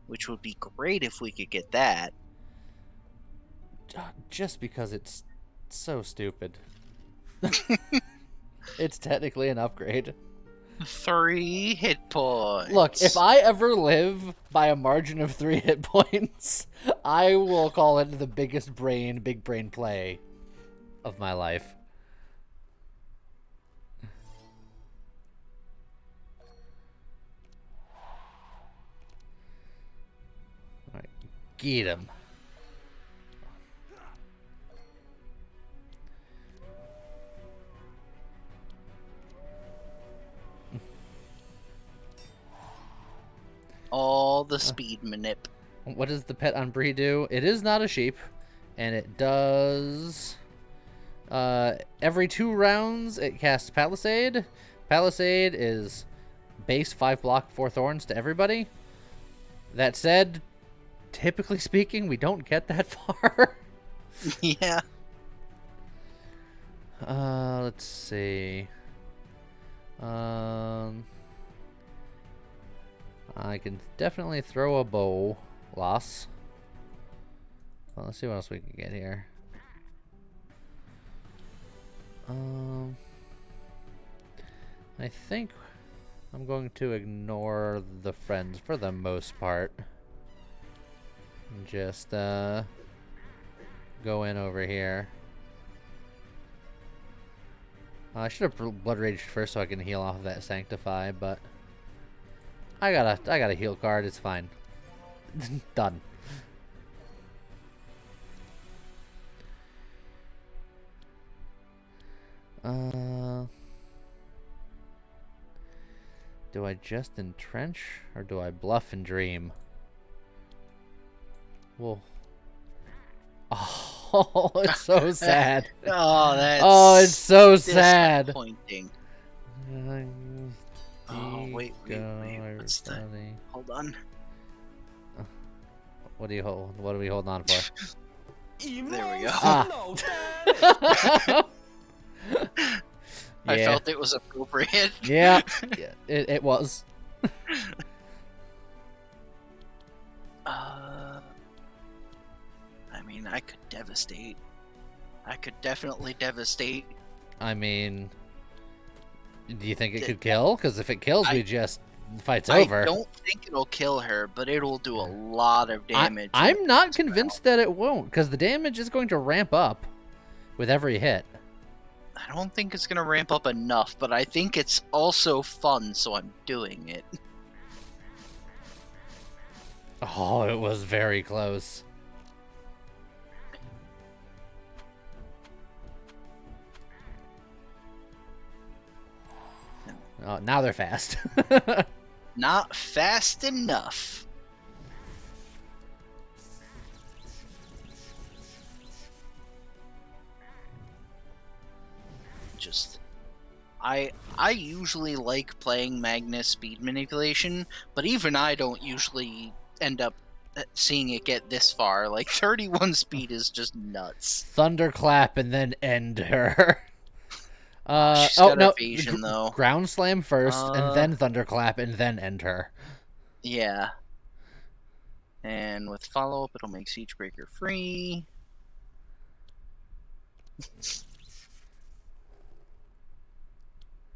which would be great if we could get that. Just because it's so stupid. It's technically an upgrade. 3 hit points. Look, if I ever live by a margin of 3 hit points, I will call it the biggest big brain play of my life. Alright, get him. all the speed manip. What does the pet on Bree do? It is not a sheep, and it does... every 2 rounds, it casts Palisade. Palisade is base 5 block 4 thorns to everybody. That said, typically speaking, we don't get that far. Yeah. Let's see. I can definitely throw a bow. Loss. Well, let's see what else we can get here. I think I'm going to ignore the friends for the most part. And just go in over here. I should have blood raged first so I can heal off of that sanctify, but I got a heal card. It's fine. Do I just entrench or do I bluff and dream? Well, oh, it's so sad. Oh, that's Oh, it's so sad. disappointing. Oh, wait. What's the... Hold on. What do you hold? What are we holding on for? There we go. Ah. I felt it was appropriate. Yeah, it was. I mean, I could devastate. I could definitely devastate. I mean, do you think it could kill? Because if it kills, we just fight's over. I don't think it'll kill her, but it'll do a lot of damage. I'm not convinced that it won't, because the damage is going to ramp up with every hit. I don't think it's going to ramp up enough, but I think it's also fun, so I'm doing it. Oh, it was very close. Oh, now they're fast. Not fast enough. Just... I usually like playing Magnus speed manipulation, but even I don't usually end up seeing it get this far. Like, 31 speed is just nuts. Thunderclap and then end her. She's got evasion, though. Ground slam first, and then thunderclap, and then end her. Yeah. And with follow-up, it'll make Siege Breaker free.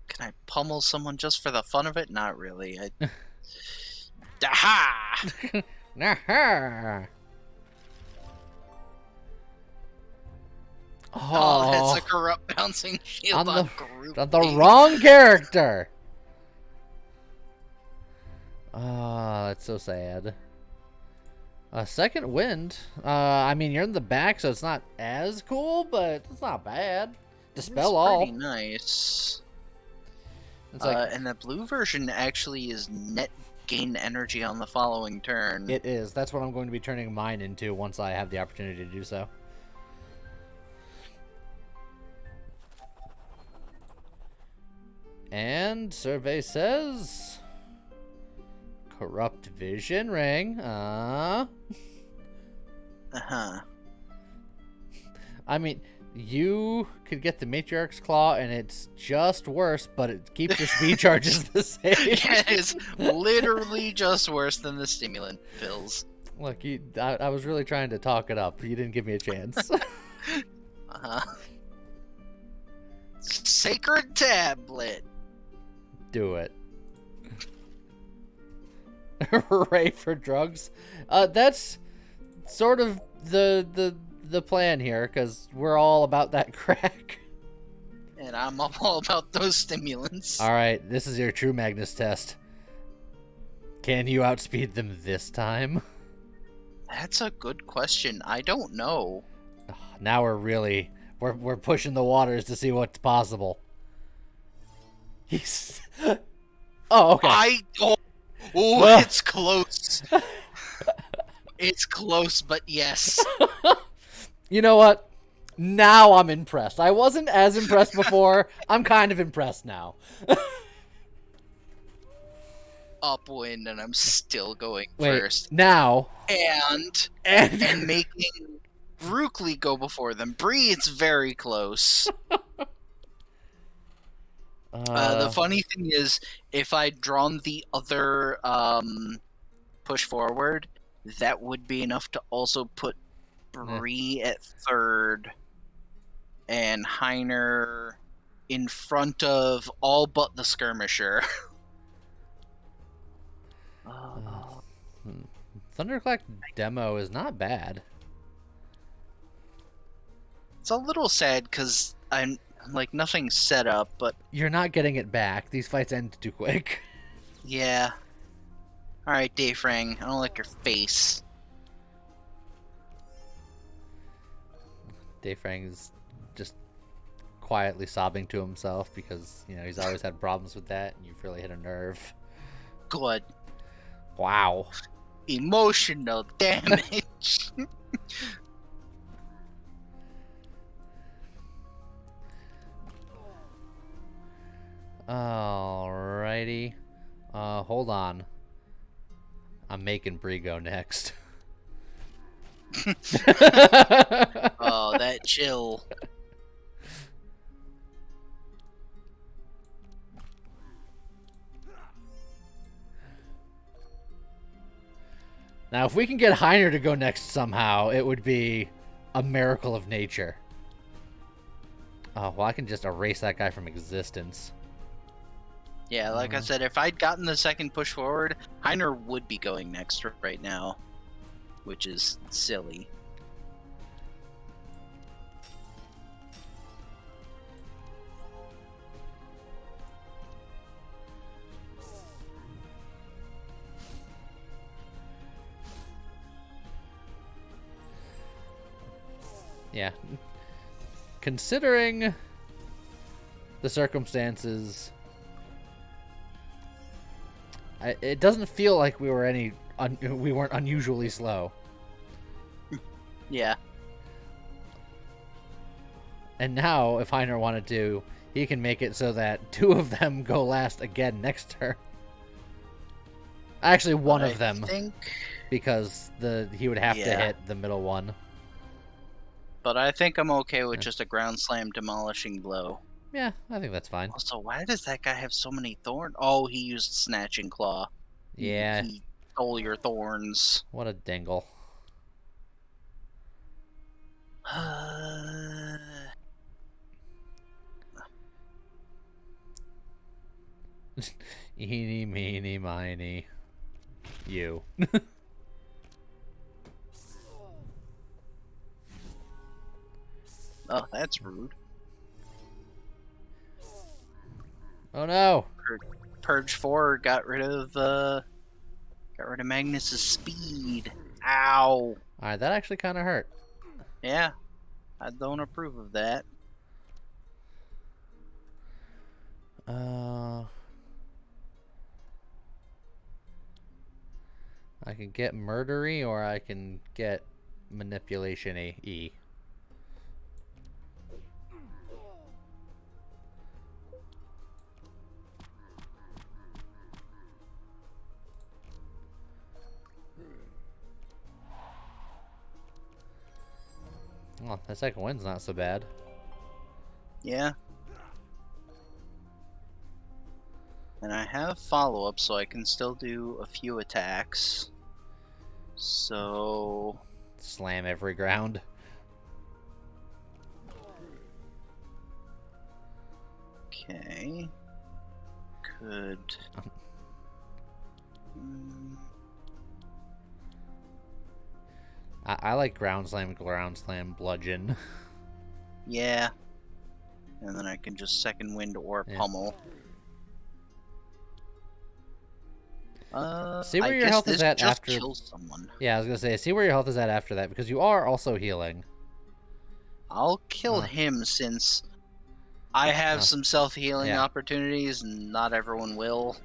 Can I pummel someone just for the fun of it? Not really. Aha! Aha! Oh, that's a corrupt bouncing shield on group. On the wrong character. Oh, that's so sad. Second wind. I mean, you're in the back, so it's not as cool, but it's not bad. Dispel all. Pretty nice. It's like, and the blue version actually is net gain energy on the following turn. It is. That's what I'm going to be turning mine into once I have the opportunity to do so. And survey says corrupt vision ring. Uh-huh. I mean, you could get the Matriarch's Claw, and it's just worse, but it keeps your speed charges the same. Yeah, it's literally just worse than the stimulant pills. Look, I was really trying to talk it up. You didn't give me a chance. Sacred Tablet. Do it. Hooray for drugs. That's sort of the plan here, because we're all about that crack. And I'm all about those stimulants. Alright, this is your true Magnus test. Can you outspeed them this time? That's a good question. I don't know. Now we're pushing the waters to see what's possible. He's... Oh, okay. Oh, it's close. It's close, but yes. You know what? Now I'm impressed. I wasn't as impressed before. I'm kind of impressed now. Upwind, and I'm still going Wait, first. Now. And making Rukli go before them. Breed's very close. The funny thing is, if I'd drawn the other push forward, that would be enough to also put Bree at third and Heiner in front of all but the skirmisher. Thunderclack demo is not bad. It's a little sad because I'm like nothing's set up, but you're not getting it back. These fights end too quick. Yeah. All right, Dayfrang. I don't like your face. Dayfrang is just quietly sobbing to himself because, you know, he's always had problems with that, and you've really hit a nerve. Good. Wow. Emotional damage. Alrighty. Hold on. I'm making Bree go next. Oh, that chill. Now, if we can get Heiner to go next somehow, it would be a miracle of nature. Oh, well, I can just erase that guy from existence. Yeah, like I said, if I'd gotten the second push forward, Heiner would be going next right now, which is silly. Yeah. Considering the circumstances, it doesn't feel like we were we weren't unusually slow. Yeah. And now, if Heiner wanted to, he can make it so that 2 of them go last again next turn. Actually, one of them, because he would have to hit the middle one. But I think I'm okay with just a ground slam demolishing blow. Yeah, I think that's fine. Also, why does that guy have so many thorns? Oh, he used snatching claw. Yeah. He stole your thorns. What a dingle. Eeny, meeny, miny. You. Oh, that's rude. Oh no! Purge 4 got rid of Magnus's speed. Ow! Alright, that actually kind of hurt. Yeah, I don't approve of that. I can get murdery, or I can get manipulation E. Oh, that second wind's not so bad. Yeah. And I have follow-up, so I can still do a few attacks. So... Slam every ground. Okay. Could... I like ground slam, bludgeon. Yeah. And then I can just second wind or pummel. See where your health is at after. Kills someone. Yeah, I was gonna say, see where your health is at after that, because you are also healing. I'll kill him since I have some self-healing opportunities, and not everyone will.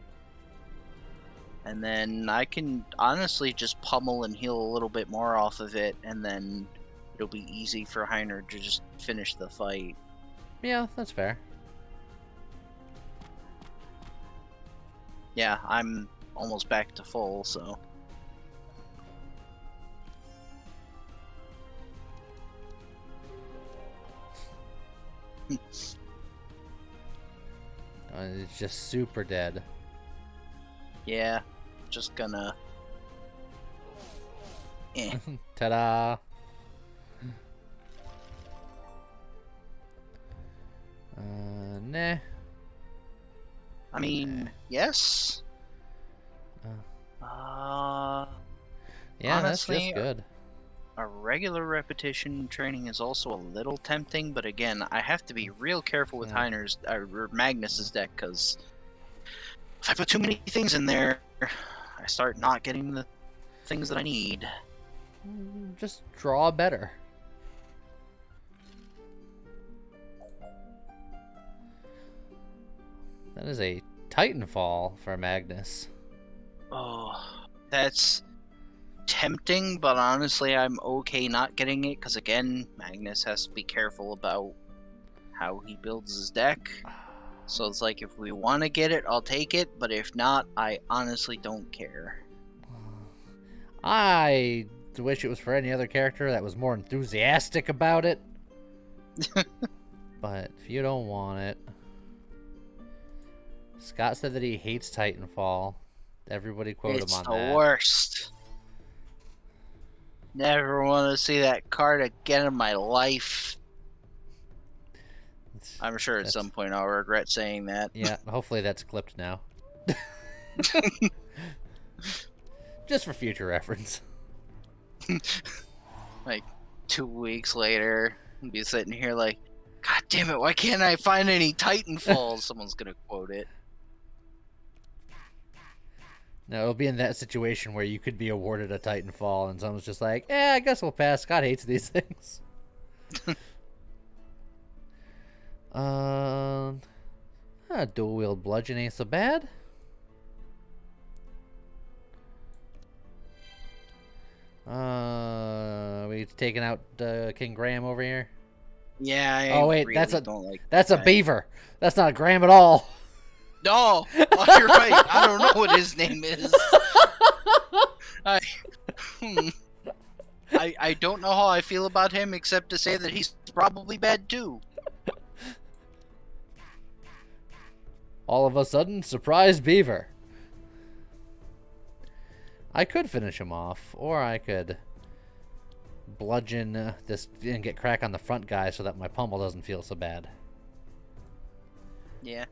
And then I can honestly just pummel and heal a little bit more off of it, and then it'll be easy for Heiner to just finish the fight. Yeah, that's fair. Yeah, I'm almost back to full, so... It's just super dead. Yeah, just gonna... Ta-da! Nah. I mean, yes? Yeah, honestly, that's just good. A regular repetition training is also a little tempting, but again, I have to be real careful with Heiner's or Magnus's deck, because if I put too many things in there, I start not getting the things that I need. Just draw better. That is a Titanfall for Magnus. Oh, that's tempting, but honestly, I'm okay not getting it because again, Magnus has to be careful about how he builds his deck. So it's like if we want to get it, I'll take it, but if not, I honestly don't care. I wish it was for any other character that was more enthusiastic about it. But if you don't want it. Scott said that he hates Titanfall. Everybody quote him It's on the that. worst. Never want to see that card again in my life. I'm sure at some point I'll regret saying that. Yeah, hopefully that's clipped now. Just for future reference. Like 2 weeks later, I'll be sitting here like, God damn it, why can't I find any Titanfalls? Someone's gonna quote it. No, it'll be in that situation where you could be awarded a Titanfall and someone's just like, I guess we'll pass. Scott hates these things. Dual wield bludgeon ain't so bad. We taking out King Graham over here? Yeah, I Oh wait, really don't like that's a that. beaver. That's not a Graham at all. No, oh, you're right. I don't know what his name is. I don't know how I feel about him except to say that he's probably bad too. All of a sudden, surprise beaver. I could finish him off, or I could bludgeon this and get crack on the front guy so that my pummel doesn't feel so bad. Yeah.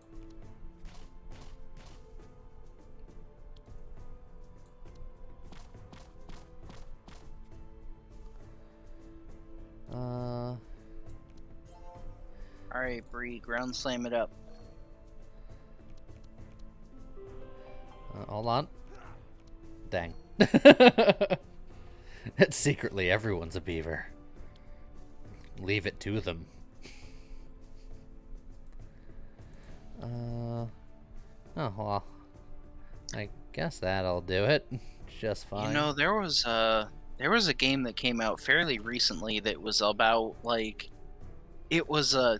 Alright, Bree, ground slam it up. Hold on. Dang. Secretly, everyone's a beaver. Leave it to them. Oh, well. I guess that'll do it. Just fine. You know, there was a game that came out fairly recently that was about, like, it was a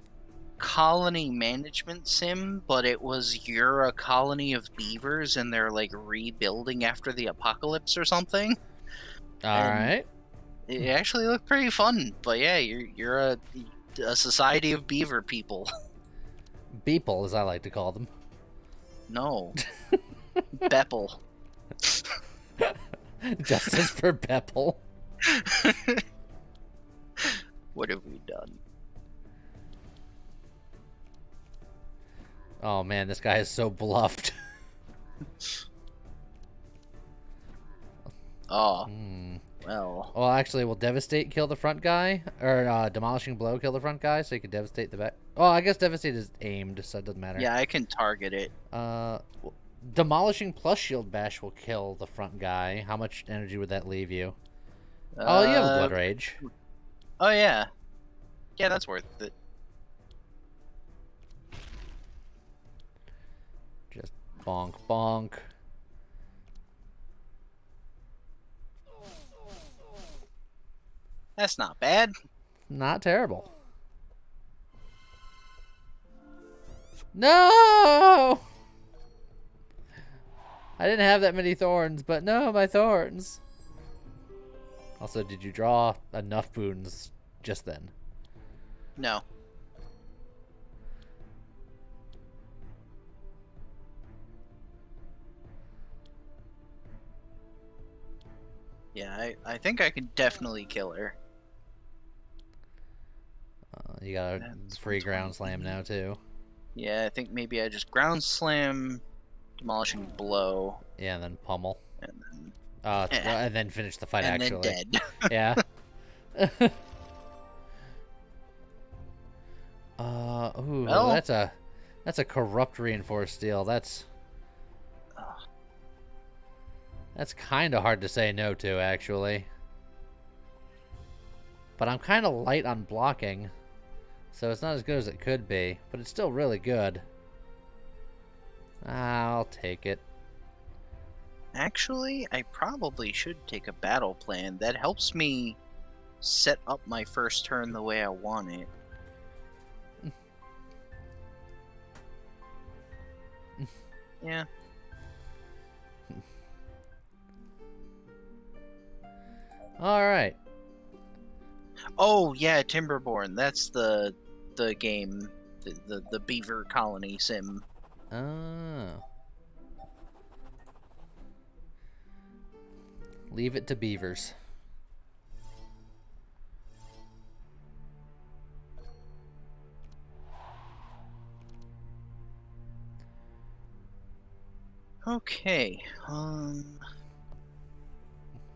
colony management sim, but it was you're a colony of beavers and they're, like, rebuilding after the apocalypse or something. Alright. It actually looked pretty fun, but yeah, you're a society of beaver people. Beeple, as I like to call them. No. Bepple. Justice for Bepple. What have we done? Oh man, this guy is so bluffed. Oh. Well. Well, actually, will Devastate kill the front guy? Or Demolishing Blow kill the front guy so you can devastate the back? Oh, I guess Devastate is aimed, so it doesn't matter. Yeah, I can target it. Demolishing plus Shield Bash will kill the front guy. How much energy would that leave you? Oh, you have a Blood Rage. Oh, yeah. Yeah, that's worth it. Just bonk, bonk. That's not bad. Not terrible. No! I didn't have that many thorns, but no, my thorns. Also, did you draw enough boons just then? No. Yeah, I think I can definitely kill her. You got a free ground slam now, too. Yeah, I think maybe I just ground slam, demolishing blow. Yeah, and then pummel. And And then finish the fight, and actually. then dead. Yeah. Ooh, Well, that's a corrupt reinforced steel. That's kind of hard to say no to, actually. But I'm kind of light on blocking, so it's not as good as it could be. But it's still really good. I'll take it. Actually, I probably should take a battle plan. That helps me set up my first turn the way I want it. Yeah. All right. Oh yeah, Timberborn. That's the game, the beaver colony sim. Oh. Leave it to beavers. Okay.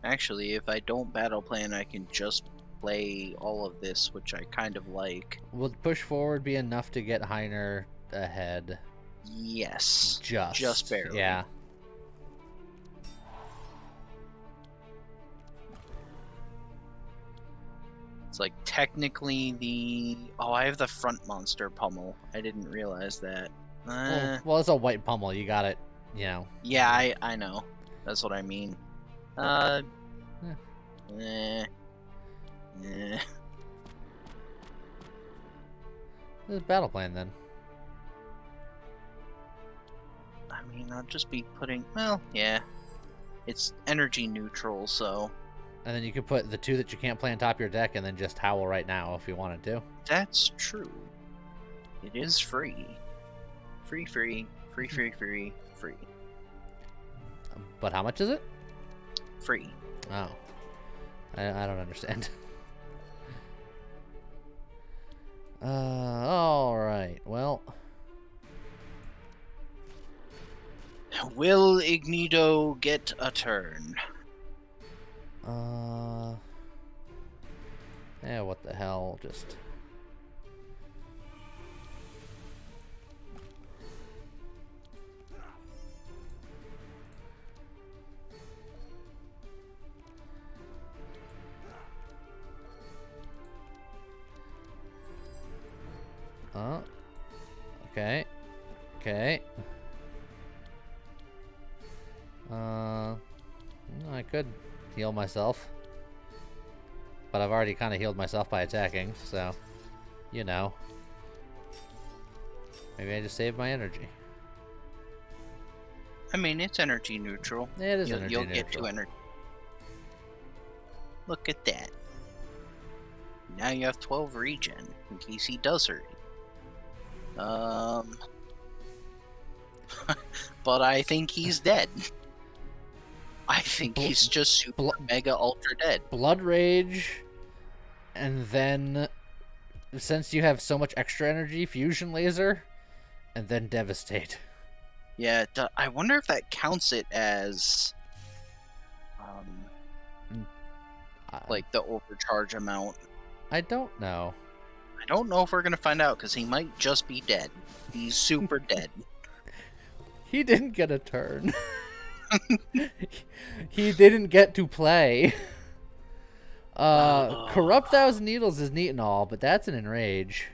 Actually, if I don't battle plan, I can just play all of this, which I kind of like. Will push forward be enough to get Heiner ahead? Yes. Just barely. Yeah. It's like technically the... Oh, I have the front monster pummel. I didn't realize that. Well, it's a white pummel. You got it. You know. Yeah, I know. That's what I mean. Eh. There's a battle plan then. I mean, I'll just be putting... Well, yeah. It's energy neutral, so... And then you could put the 2 that you can't play on top of your deck and then just howl right now if you wanted to. That's true. It is free. Free. But how much is it? Free. Oh. I don't understand. Alright. Well... Will Ignito get a turn? Yeah, what the hell? Just... Okay. Okay. I could heal myself. But I've already kind of healed myself by attacking, so... You know. Maybe I just saved my energy. I mean, it's energy neutral. Yeah, it is energy You'll neutral. get 2 energy. Look at that. Now you have 12 regen, in case he does hurt you. But I think he's dead. I think he's just super mega ultra dead. Blood Rage, and then, since you have so much extra energy, Fusion Laser, and then Devastate. Yeah, I wonder if that counts it as, like the overcharge amount. I don't know. I don't know if we're gonna find out, because he might just be dead. He's super dead. He didn't get a turn. He didn't get to play. Corrupt Thousand Needles is neat and all, but that's an Enrage.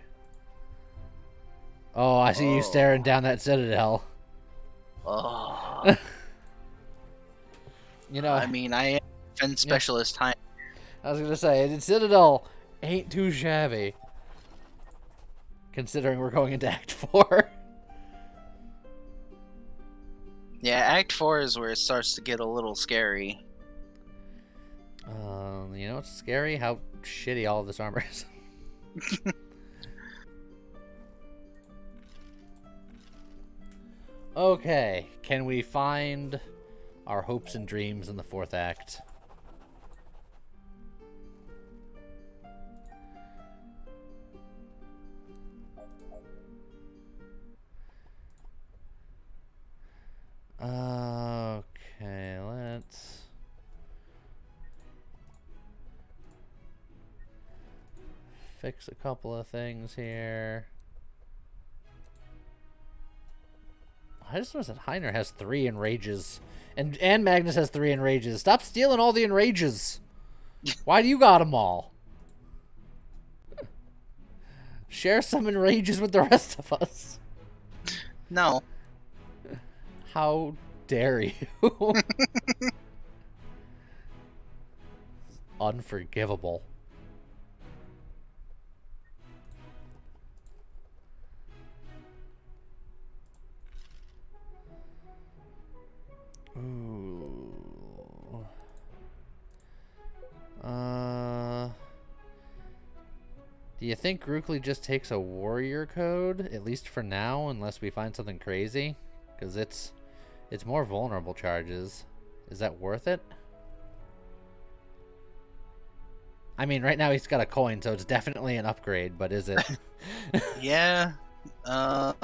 Oh, I see you staring down that Citadel. Oh. You know, I mean, I am defense specialist. I was gonna say, Citadel ain't too shabby, considering we're going into Act 4. Yeah, Act 4 is where it starts to get a little scary. You know what's scary? How shitty all of this armor is. Okay, can we find our hopes and dreams in the 4th act? Okay, let's... fix a couple of things here. I just noticed that Heiner has 3 enrages. And Magnus has 3 enrages. Stop stealing all the enrages. Why do you got them all? Share some enrages with the rest of us. No. How dare you? Unforgivable. Ooh. Do you think Grookly just takes a warrior code, at least for now, unless we find something crazy? Because it's more vulnerable charges. Is that worth it? I mean, right now he's got a coin, so it's definitely an upgrade, but is it? Yeah. I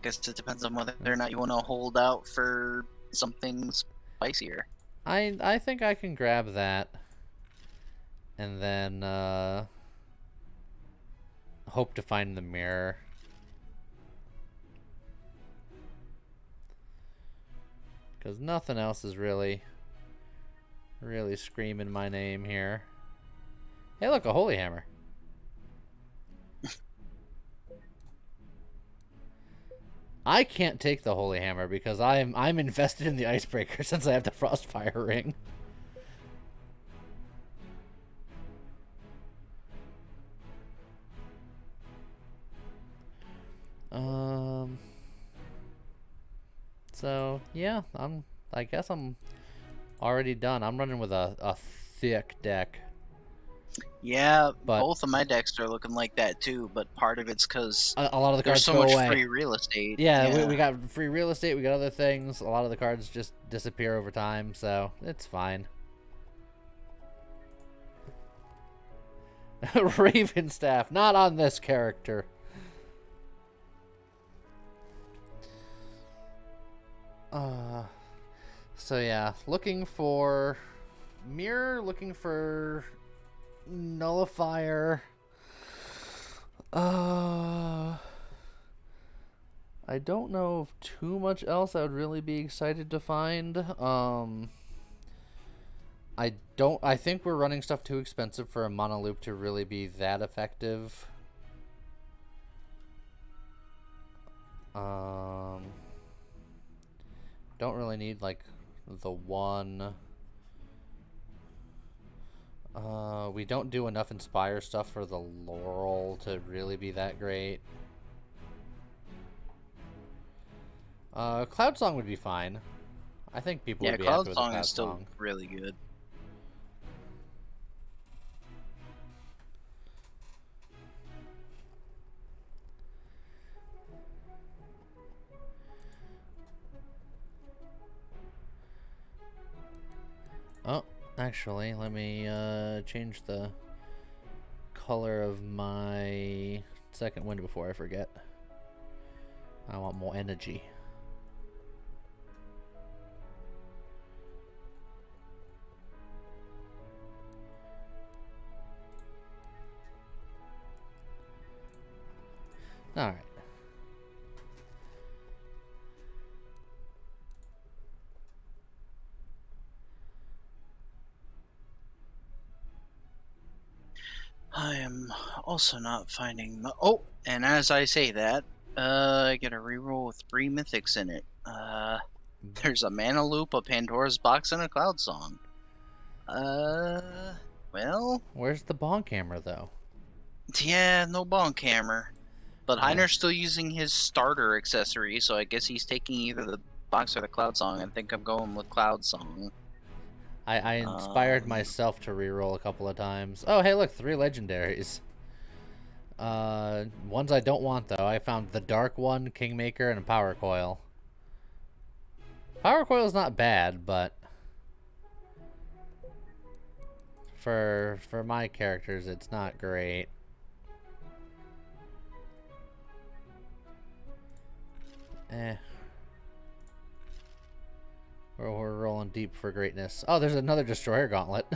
guess it depends on whether or not you want to hold out for something spicier. I think I can grab that. And then hope to find the mirror. Because nothing else is really screaming my name here. Hey, look, a holy hammer. I can't take the holy hammer because I'm invested in the icebreaker since I have the frostfire ring. So yeah, I guess I'm already done. I'm running with a thick deck. Yeah, But both of my decks are looking like that too, but part of it's because a lot of the there's cards so go much away. free real estate. Yeah, we got free real estate, we got other things. A lot of the cards just disappear over time, so it's fine. Ravenstaff, not on this character. So yeah, looking for mirror, looking for nullifier. I don't know of too much else I would really be excited to find. I think we're running stuff too expensive for a mono loop to really be that effective. Don't really need like the one. We don't do enough Inspire stuff for the Laurel to really be that great. Cloud Song would be fine. I think people would be happy with the Cloud Cloud is still Song. really good. Oh, actually, let me change the color of my second window before I forget. I want more energy. Alright. I am also not finding. Oh, and as I say that, I get a reroll with 3 mythics in it. There's a mana loop, a Pandora's box, and a Cloud Song. Well. Where's the bonk hammer though? Yeah, no bonk hammer. But Heiner's still using his starter accessory, so I guess he's taking either the box or the Cloud Song. I think I'm going with Cloud Song. I inspired myself to reroll a couple of times. Oh, hey, look, 3 legendaries. Ones I don't want, though. I found the Dark One, Kingmaker, and a Power Coil. Power Coil's not bad, but for my characters, it's not great. We're rolling deep for greatness. Oh, there's another Destroyer Gauntlet.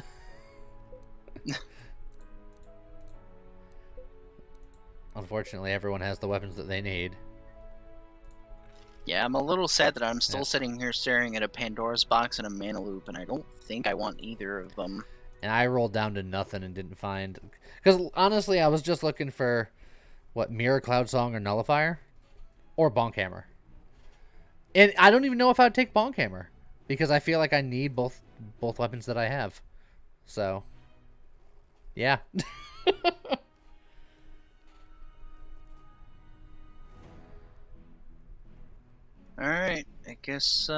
Unfortunately, everyone has the weapons that they need. Yeah, I'm a litlittle sad that I'm still sitting here staring at a Pandora's box and a mana loop, and I don't think I want either of them. And I rolled down to nothing and didn't find... Because, honestly, I was just looking for, what, Mirror, Cloud Song, or Nullifier? Or Bonk Hammer. And I don't even know if I'd take Bonk Hammer, because I feel like I need both weapons that I have. So, yeah. Alright, I guess,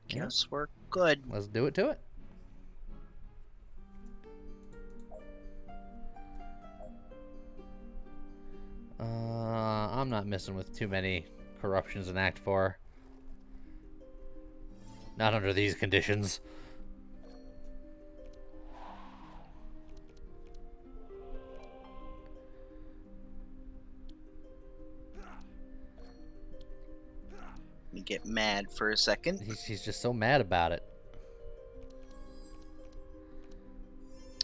guess we're good. Let's do it to it. I'm not messing with too many corruptions in Act 4. Not under these conditions. Let me get mad for a second. He's just so mad about it.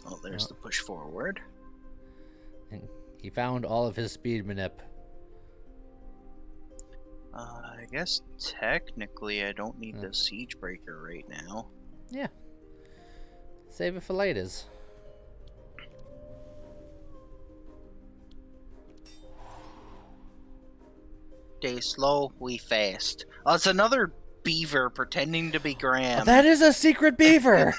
Oh, there's the push forward. He found all of his speed manip. I guess technically I don't need the siege breaker right now. Yeah. Save it for laters. Stay slow, we fast. Oh, it's another beaver pretending to be Graham. That is a secret beaver!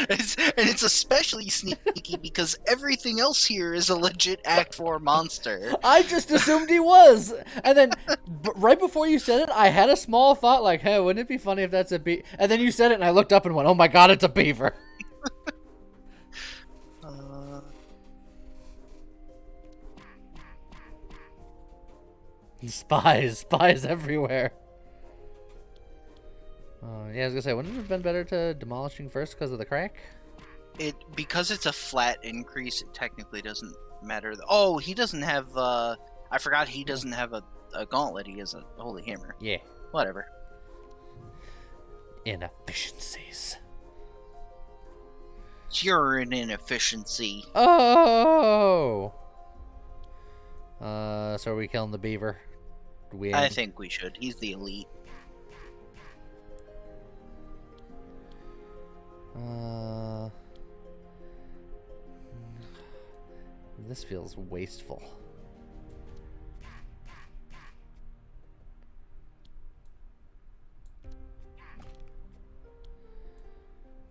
It's especially sneaky because everything else here is a legit Act 4 monster. I just assumed he was! And then, right before you said it, I had a small thought like, hey, wouldn't it be funny if that's a beaver? And then you said it and I looked up and went, oh my god, it's a beaver! Spies everywhere. Yeah, I was gonna say, wouldn't it have been better to demolishing first because of the crack? Because it's a flat increase, it technically doesn't matter. Oh, he doesn't have, I forgot he doesn't have a gauntlet, he has a holy hammer. Yeah. Whatever. Inefficiencies. You're an inefficiency. Oh! So are we killing the beaver? I think we should. He's the elite. This feels wasteful.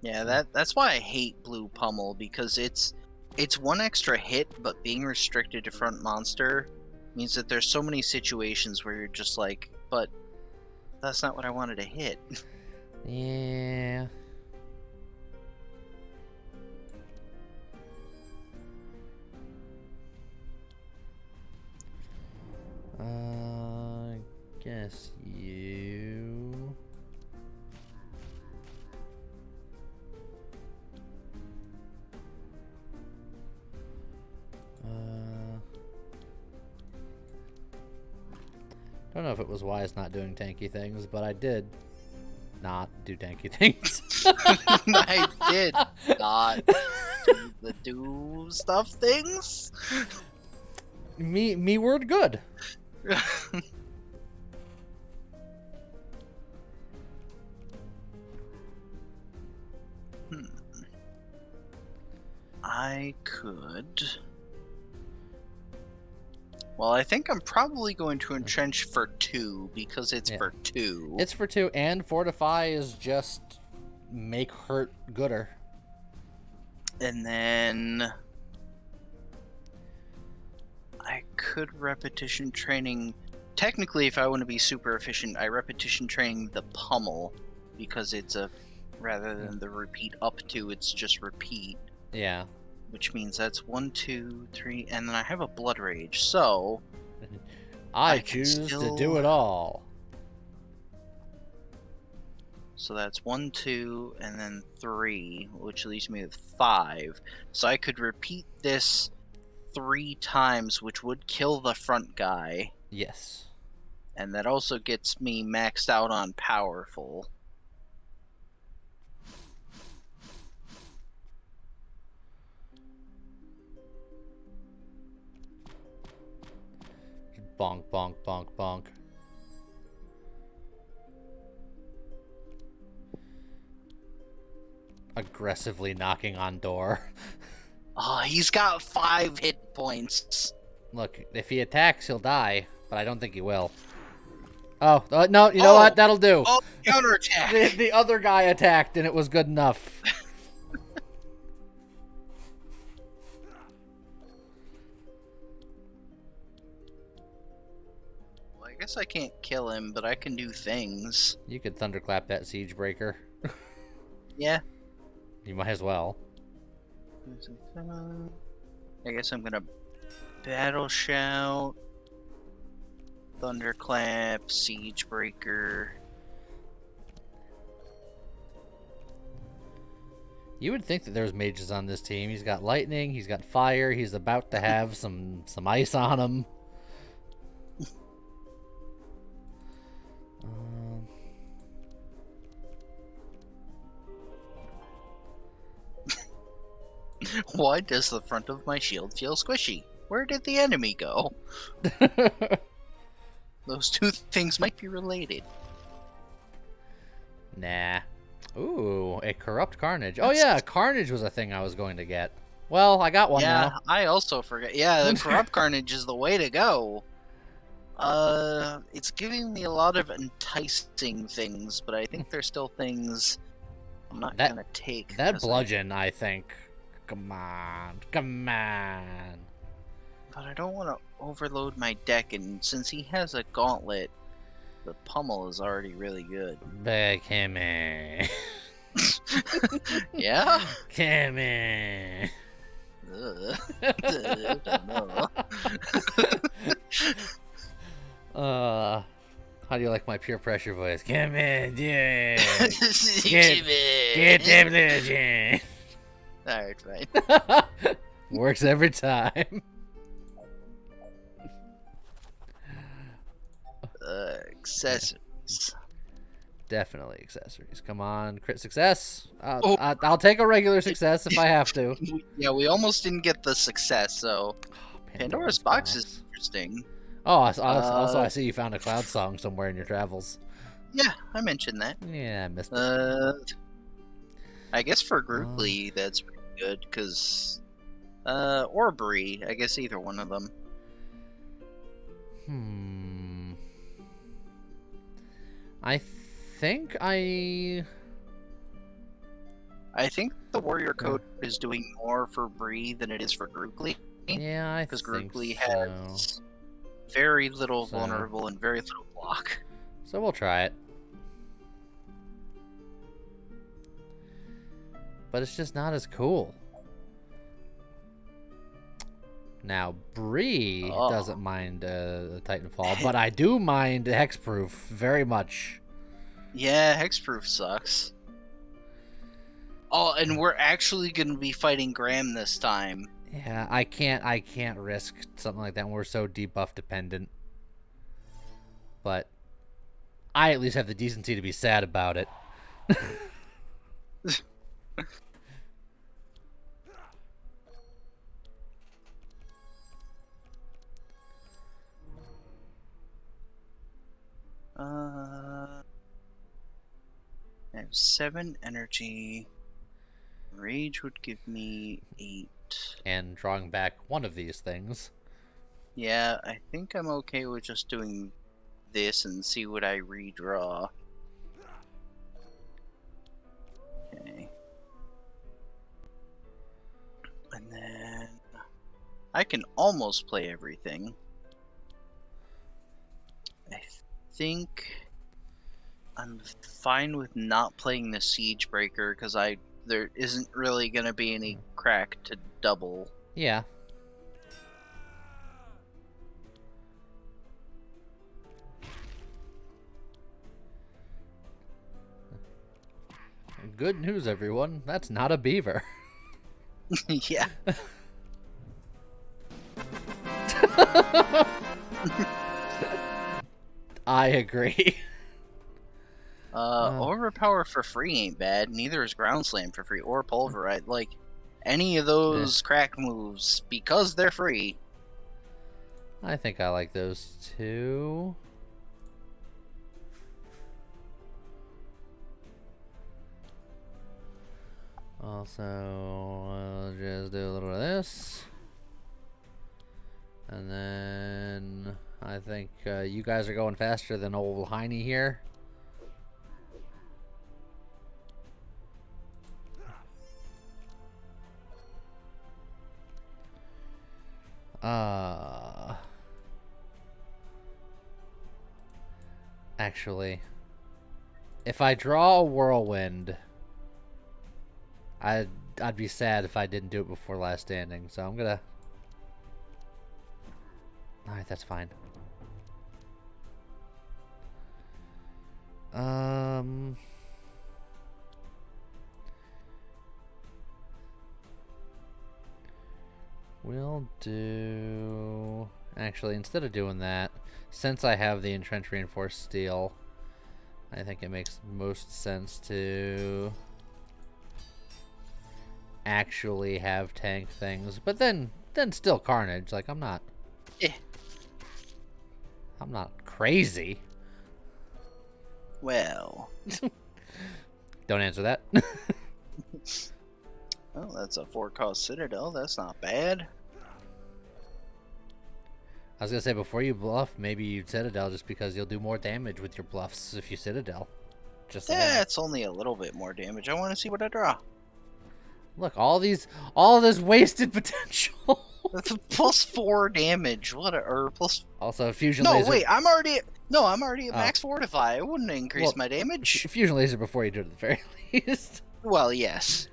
Yeah, that's why I hate blue pummel, because it's one extra hit, but being restricted to front monster means that there's so many situations where you're just like, but that's not what I wanted to hit. Yeah. I guess you... Don't know if it was wise not doing tanky things, but I did not do tanky things. I did not do stuff things. Me word good. I could... Well, I think I'm probably going to entrench for 2, because it's for 2. It's for 2, and fortify is just make hurt gooder. And then... I could repetition training... Technically, if I want to be super efficient, I repetition training the pummel, because it's a... Rather than the repeat up to, it's just repeat. Yeah. Which means that's 1, 2, 3, and then I have a blood rage, so... I choose to do it all. So that's 1, 2, and then 3, which leaves me with 5. So I could repeat this 3 times, which would kill the front guy. Yes. And that also gets me maxed out on powerful. Bonk, bonk, bonk, bonk. Aggressively knocking on door. Oh, he's got 5 hit points. Look, if he attacks, he'll die, but I don't think he will. Oh, no, you know what? That'll do. Oh, counterattack! The other guy attacked, and it was good enough. Well, I guess I can't kill him, but I can do things. You could thunderclap that siege breaker. Yeah. You might as well. I guess I'm gonna battle shout, thunderclap, siege breaker. You would think that there's mages on this team. He's got lightning, he's got fire, he's about to have some ice on him. Why does the front of my shield feel squishy? Where did the enemy go? Those two things might be related. Nah. Ooh, a corrupt carnage. Oh yeah, carnage was a thing I was going to get. Well, I got one yeah, now. I also forgot. Yeah, the corrupt carnage is the way to go. It's giving me a lot of enticing things, but I think there's still things I'm not gonna take. That bludgeon, I think. Come on. Come on. But I don't want to overload my deck, and since he has a gauntlet, the pummel is already really good. But come on. Yeah? Come on. I don't know. How do you like my pure pressure voice? Come on, dude. Get that bludgeon. Alright, fine. Works every time. Accessories. Definitely accessories. Come on, crit success. I'll take a regular success if I have to. Yeah, we almost didn't get the success, so... Pandora's box is interesting. Oh, also I see you found a cloud song somewhere in your travels. Yeah, I mentioned that. Yeah, I missed it. I guess for Grootly, that's pretty good, because... or Bree, I guess either one of them. I think the Warrior Code is doing more for Bree than it is for Grootly. Yeah, I think because Grootly so. has very little vulnerable and very little block. So we'll try it. But it's just not as cool. Now, Bree doesn't mind Titanfall, but I do mind Hexproof very much. Yeah, Hexproof sucks. Oh, and we're actually going to be fighting Graham this time. Yeah, I can't risk something like that when we're so debuff dependent. But I at least have the decency to be sad about it. I have 7 energy. Rage would give me 8. And drawing back one of these things. Yeah, I think I'm okay with just doing this and see what I redraw. Okay. And then I can almost play everything. I think I'm fine with not playing the Siege Breaker because there isn't really going to be any crack to double. Yeah. Good news, everyone. That's not a beaver. Yeah. I agree. Overpower for free ain't bad. Neither is Ground Slam for free or Pulverite. Like, any of those crack moves, because they're free. I think I like those two. Also, I'll just do a little bit of this. And then I I think you guys are going faster than old Heine here. Actually, if I draw a whirlwind, I'd be sad if I didn't do it before last standing. So I'm gonna. All right, that's fine. We'll do... Actually, instead of doing that, since I have the entrenched reinforced steel, I think it makes most sense to actually have tank things. But then still carnage. Like, I'm not crazy. Well. Don't answer that. Well, that's a 4-cost citadel. That's not bad. I was gonna say, before you bluff, maybe you citadel just because you'll do more damage with your bluffs if you citadel. Just Yeah, it's only a little bit more damage. I want to see what I draw. Look, all this wasted potential. That's a +4 damage. What a or plus. Also, fusion No, laser. wait, I'm already at max fortify. I wouldn't increase my damage. Fusion laser before you do it at the very least. Well, yes.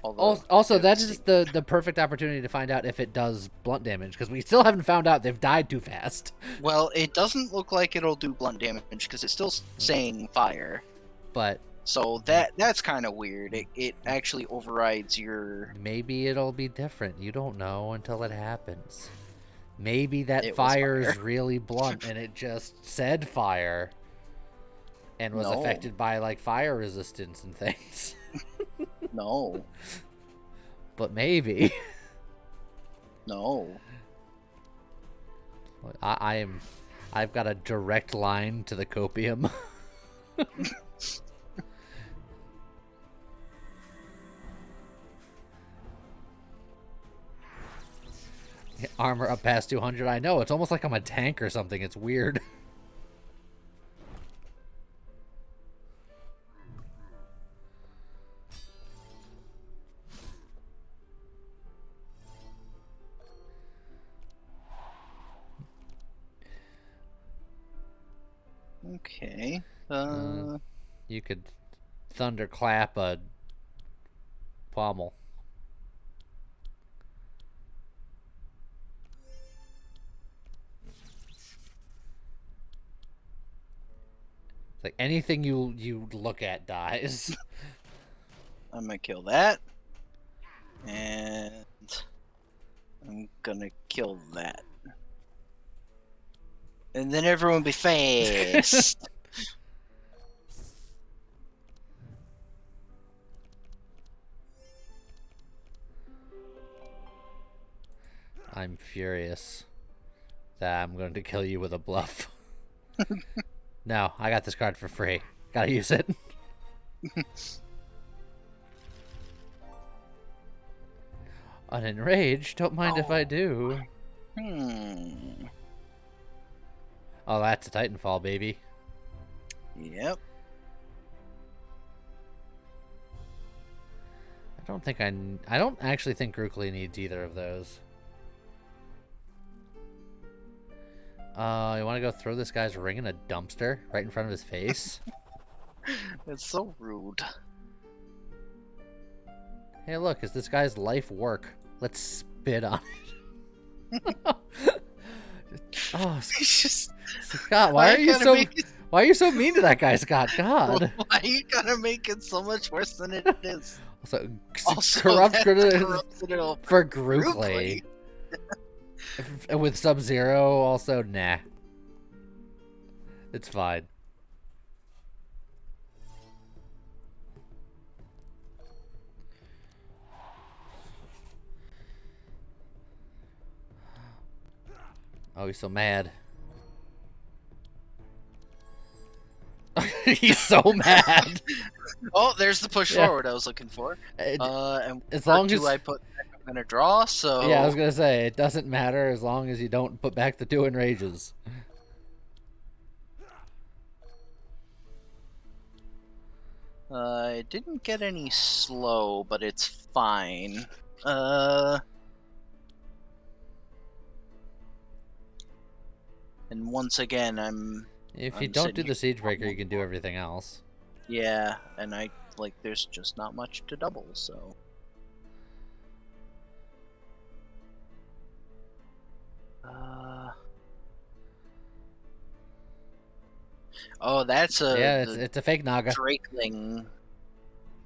Also, that is the perfect opportunity to find out if it does blunt damage, because we still haven't found out. They've died too fast. Well, it doesn't look like it'll do blunt damage because it's still saying fire. But so that's kind of weird. It actually overrides your. Maybe it'll be different. You don't know until it happens. Maybe that fire is really blunt and it just said fire and was affected by like fire resistance and things. No. But maybe. No. I've got a direct line to the copium. Armor up past 200. I know. It's almost like I'm a tank or something. It's weird. Okay. You could thunderclap a pommel. It's like anything you look at dies. I'm gonna kill that. And I'm gonna kill that. And then everyone will be fast. I'm furious that I'm going to kill you with a bluff. No, I got this card for free. Gotta use it. Unenraged? Don't mind if I do. Oh, that's a Titanfall, baby. Yep. I don't actually think Grukli needs either of those. You want to go throw this guy's ring in a dumpster right in front of his face? It's so rude. Hey, look, is this guy's life work? Let's spit on it. Oh, Scott, why are you so mean to that guy, Scott? God. Why are you gonna make it so much worse than it is? Also corrupt for Grukli. With Sub-Zero, also, nah. It's fine. Oh, he's so mad. He's so mad. Oh, there's the push forward I was looking for. And as long as I put not gonna draw, so Yeah, I was gonna say it doesn't matter as long as you don't put back the 2 enrages. It didn't get any slow, but it's fine. And once again, If you I'm don't do sitting the siege here- breaker, you can do everything else. Yeah, and there's just not much to double, so. Oh, that's Yeah, the it's a fake Naga. Drakeling.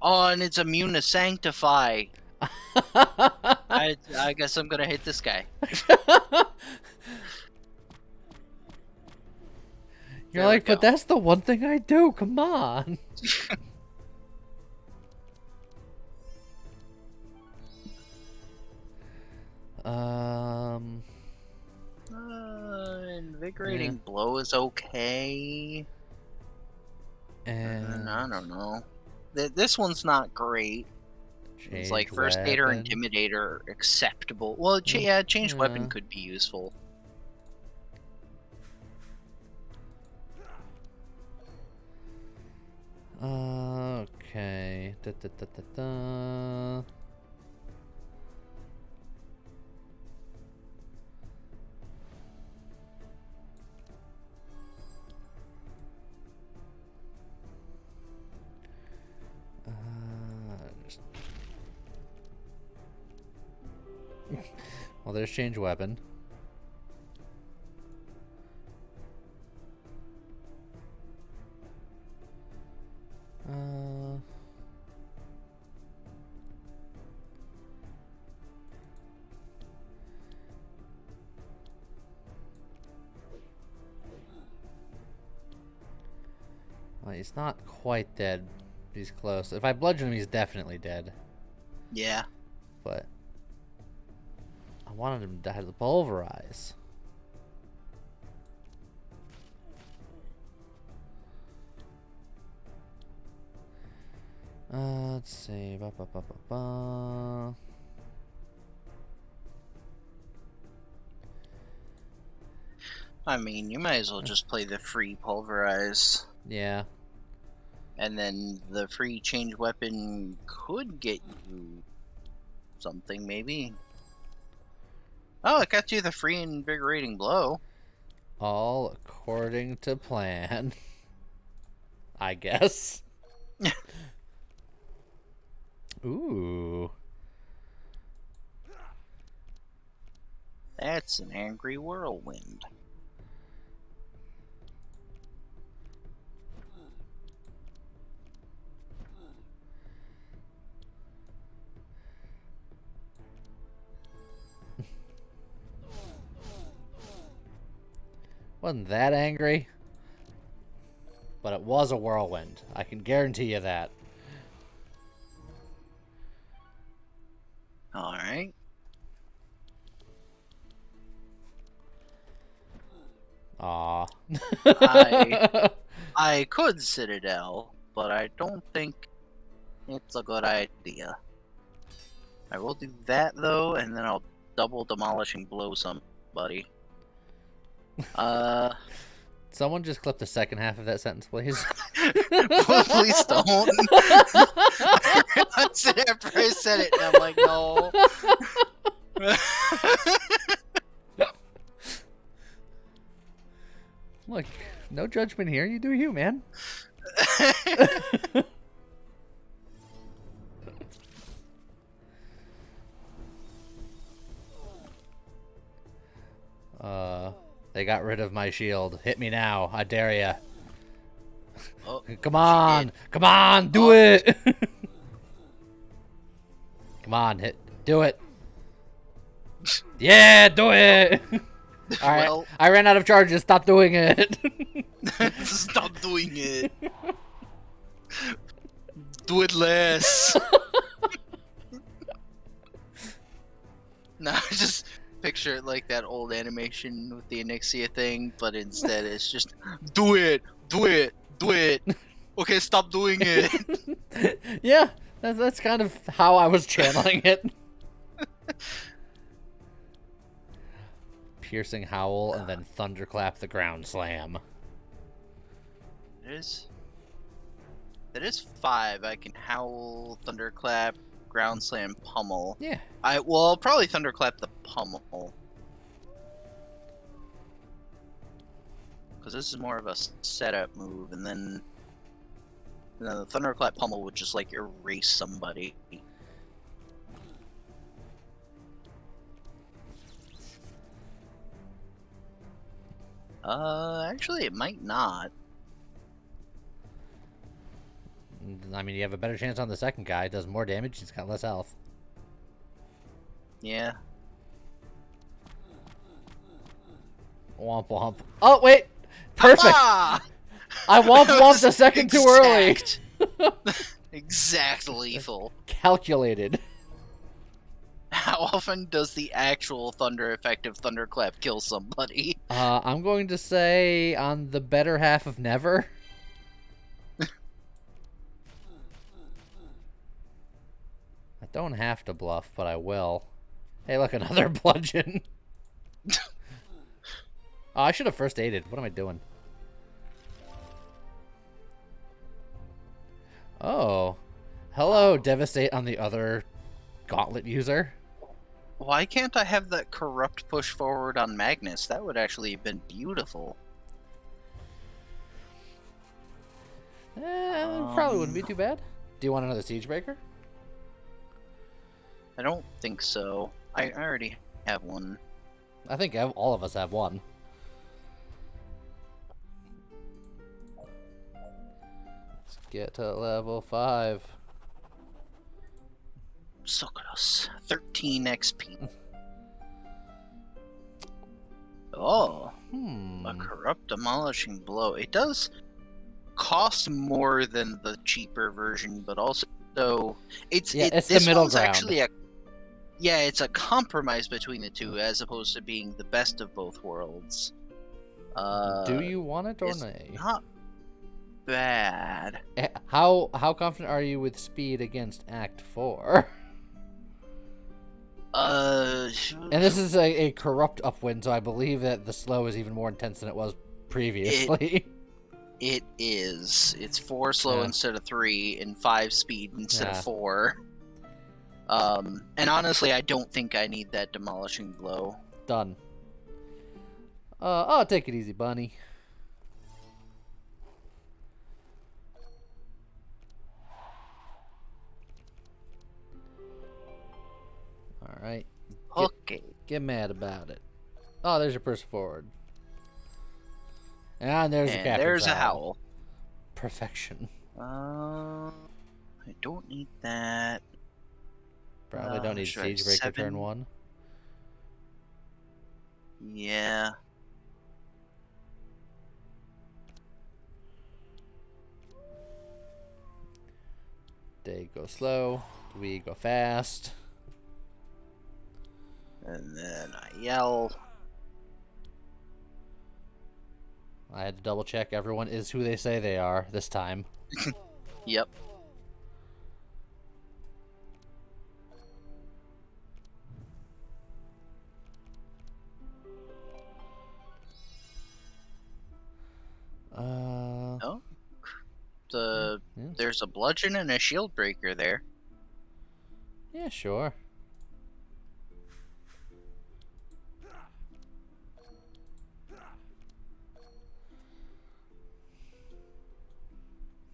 Oh, and it's immune to Sanctify. I guess I'm gonna hit this guy. You're There like, we but go. that's the one thing I do. Come on. Invigorating blow is okay. And I don't know. This one's not great. It's like change first aid or weapon. intimidator acceptable. Well, yeah, change weapon Yeah. could be useful. Okay. Da, da, da, da, da. Just... well, there's change weapon. Well, he's not quite dead. He's close. If I bludgeon him, he's definitely dead. Yeah. But I wanted him to have the pulverize. Let's see. Ba, ba, ba, ba, ba. I mean, you might as well just play the free pulverize. Yeah. And then the free change weapon could get you something, maybe. Oh, it got you the free invigorating blow. All according to plan. I guess. Ooh. That's an angry whirlwind. Wasn't that angry. But it was a whirlwind. I can guarantee you that. Alright. Aw. I could Citadel, but I don't think it's a good idea. I will do that though, and then I'll double demolishing blow somebody. Someone just clip the second half of that sentence, please. Please don't. I said after I said it, and I'm like, no. Look, no judgment here. You do you, man. They got rid of my shield. Hit me now. I dare ya. Oh, Come on. Come on. Do it. Come on. Do it. Yeah, do it. All right. Well, I ran out of charges. Stop doing it. stop doing it. Do it less. Nah, just picture it like that old animation with the Onyxia thing, but instead it's just do it, do it, do it. Okay, stop doing it. Yeah, that's kind of how I was channeling it. Piercing howl and then thunderclap the ground slam. That is 5. I can howl, thunderclap, ground slam, pummel. Yeah. I'll probably thunderclap the pummel. Because this is more of a setup move, and then the thunderclap pummel would just like erase somebody. Actually, it might not. I mean, you have a better chance on the second guy. It does more damage. He's got less health. Yeah. Womp womp. Oh, wait! Perfect! Ah! I womp womped a second too early! Exact lethal. Calculated. How often does the actual thunder effective thunderclap kill somebody? I'm going to say on the better half of never. I don't have to bluff, but I will. Hey, look, another bludgeon. Oh, I should have first aided. What am I doing? Oh. Hello, Devastate on the other gauntlet user. Why can't I have that corrupt push forward on Magnus? That would actually have been beautiful. Probably wouldn't be too bad. Do you want another Siege Breaker? I don't think so. I already have one. I think all of us have one. Let's get to level 5. Suck at us. 13 XP. Oh. A corrupt demolishing blow. It does cost more than the cheaper version, but also it's the middle ground. Actually it's a compromise between the two as opposed to being the best of both worlds. Do you want it or nay? Not bad. How confident are you with speed against Act 4? And this is a corrupt upwind, so I believe that the slow is even more intense than it was previously. It is. It's 4 slow instead of 3, and 5 speed instead of 4. And honestly, I don't think I need that demolishing blow. Done. I'll take it easy, bunny. Alright. Okay. Get mad about it. Oh, there's your person forward. And there's the captain's there's a howl. Perfection. I don't need that. Probably don't need Siege Breaker turn 1. Yeah. They go slow. We go fast. And then I yell. I had to double check everyone is who they say they are this time. Yep. There's a bludgeon and a shield breaker there. Yeah, sure.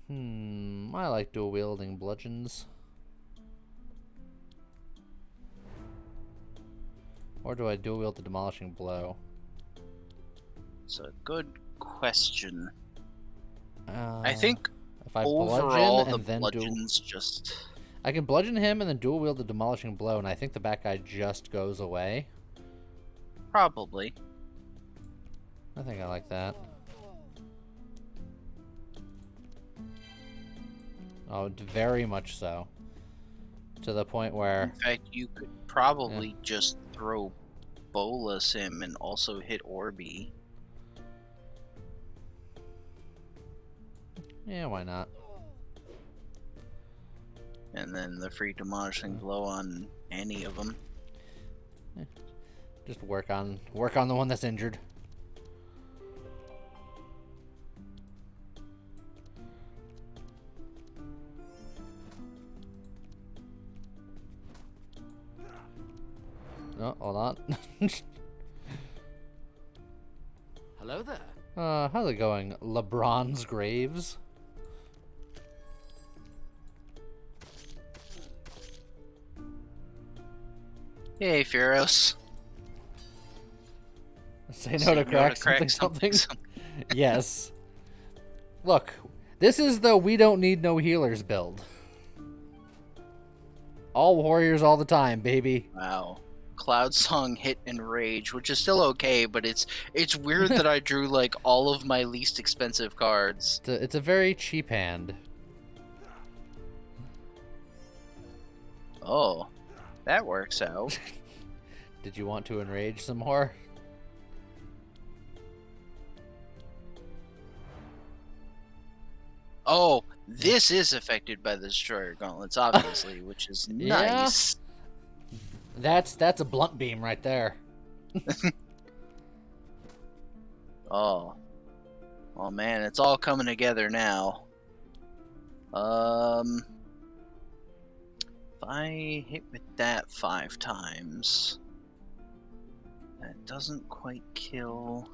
I like dual wielding bludgeons. Or do I dual wield the demolishing blow? It's a good question. I think if I overall bludgeon and the then bludgeons just... I can bludgeon him and then dual wield the demolishing blow, and I think the back guy just goes away. Probably. I think I like that. Oh, very much so. To the point where... In fact, you could probably just throw Bolus him and also hit Orby. Yeah, why not? And then the free demolishing blow on any of them. Just work on the one that's injured. Oh, hold on. Hello there. How's it going, LeBron's Graves? Hey, Furos. Say no to crack something. Yes. Look, this is the we don't need no healers build. All warriors all the time, baby. Wow. Cloud Song hit and rage, which is still okay, but it's weird that I drew like all of my least expensive cards. It's a very cheap hand. Oh, that works out. Did you want to enrage some more? Oh, this is affected by the Destroyer Gauntlets, obviously, which is nice. That's a blunt beam right there. Oh. Oh man, it's all coming together now. If I hit with that 5 times, that doesn't quite kill.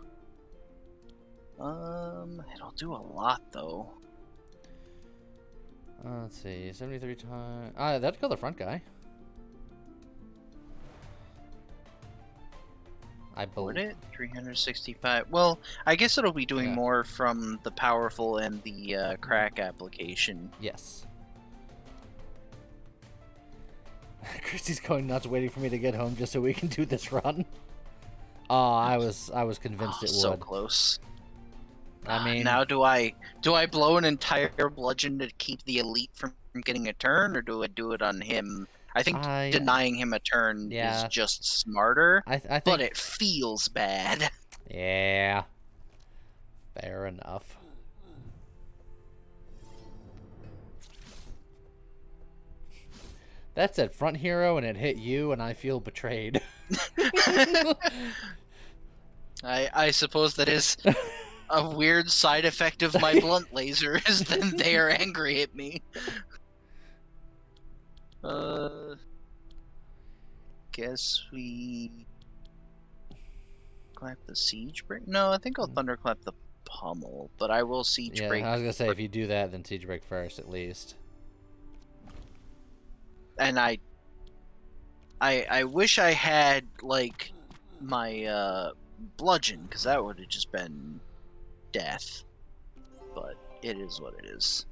It'll do a lot though. Let's see, 73 times. That'd kill the front guy. I Would believe it? 365. Well, I guess it'll be doing Yeah. more from the powerful and the crack application. Yes. Christy's going nuts waiting for me to get home just so we can do this run. Oh, I was convinced it would. So close. I mean, now do I blow an entire bludgeon to keep the elite from getting a turn, or do I do it on him? I think denying him a turn is just smarter, I think, but it feels bad. Yeah. Fair enough. That said front hero and it hit you and I feel betrayed. I suppose that is a weird side effect of my blunt laser is then they are angry at me. Guess we clap the siege break? No, I think I'll thunderclap the pummel, but I will siege break. I was gonna say if you do that, then siege break first at least. And I wish I had like my bludgeon, because that would have just been death. But it is what it is.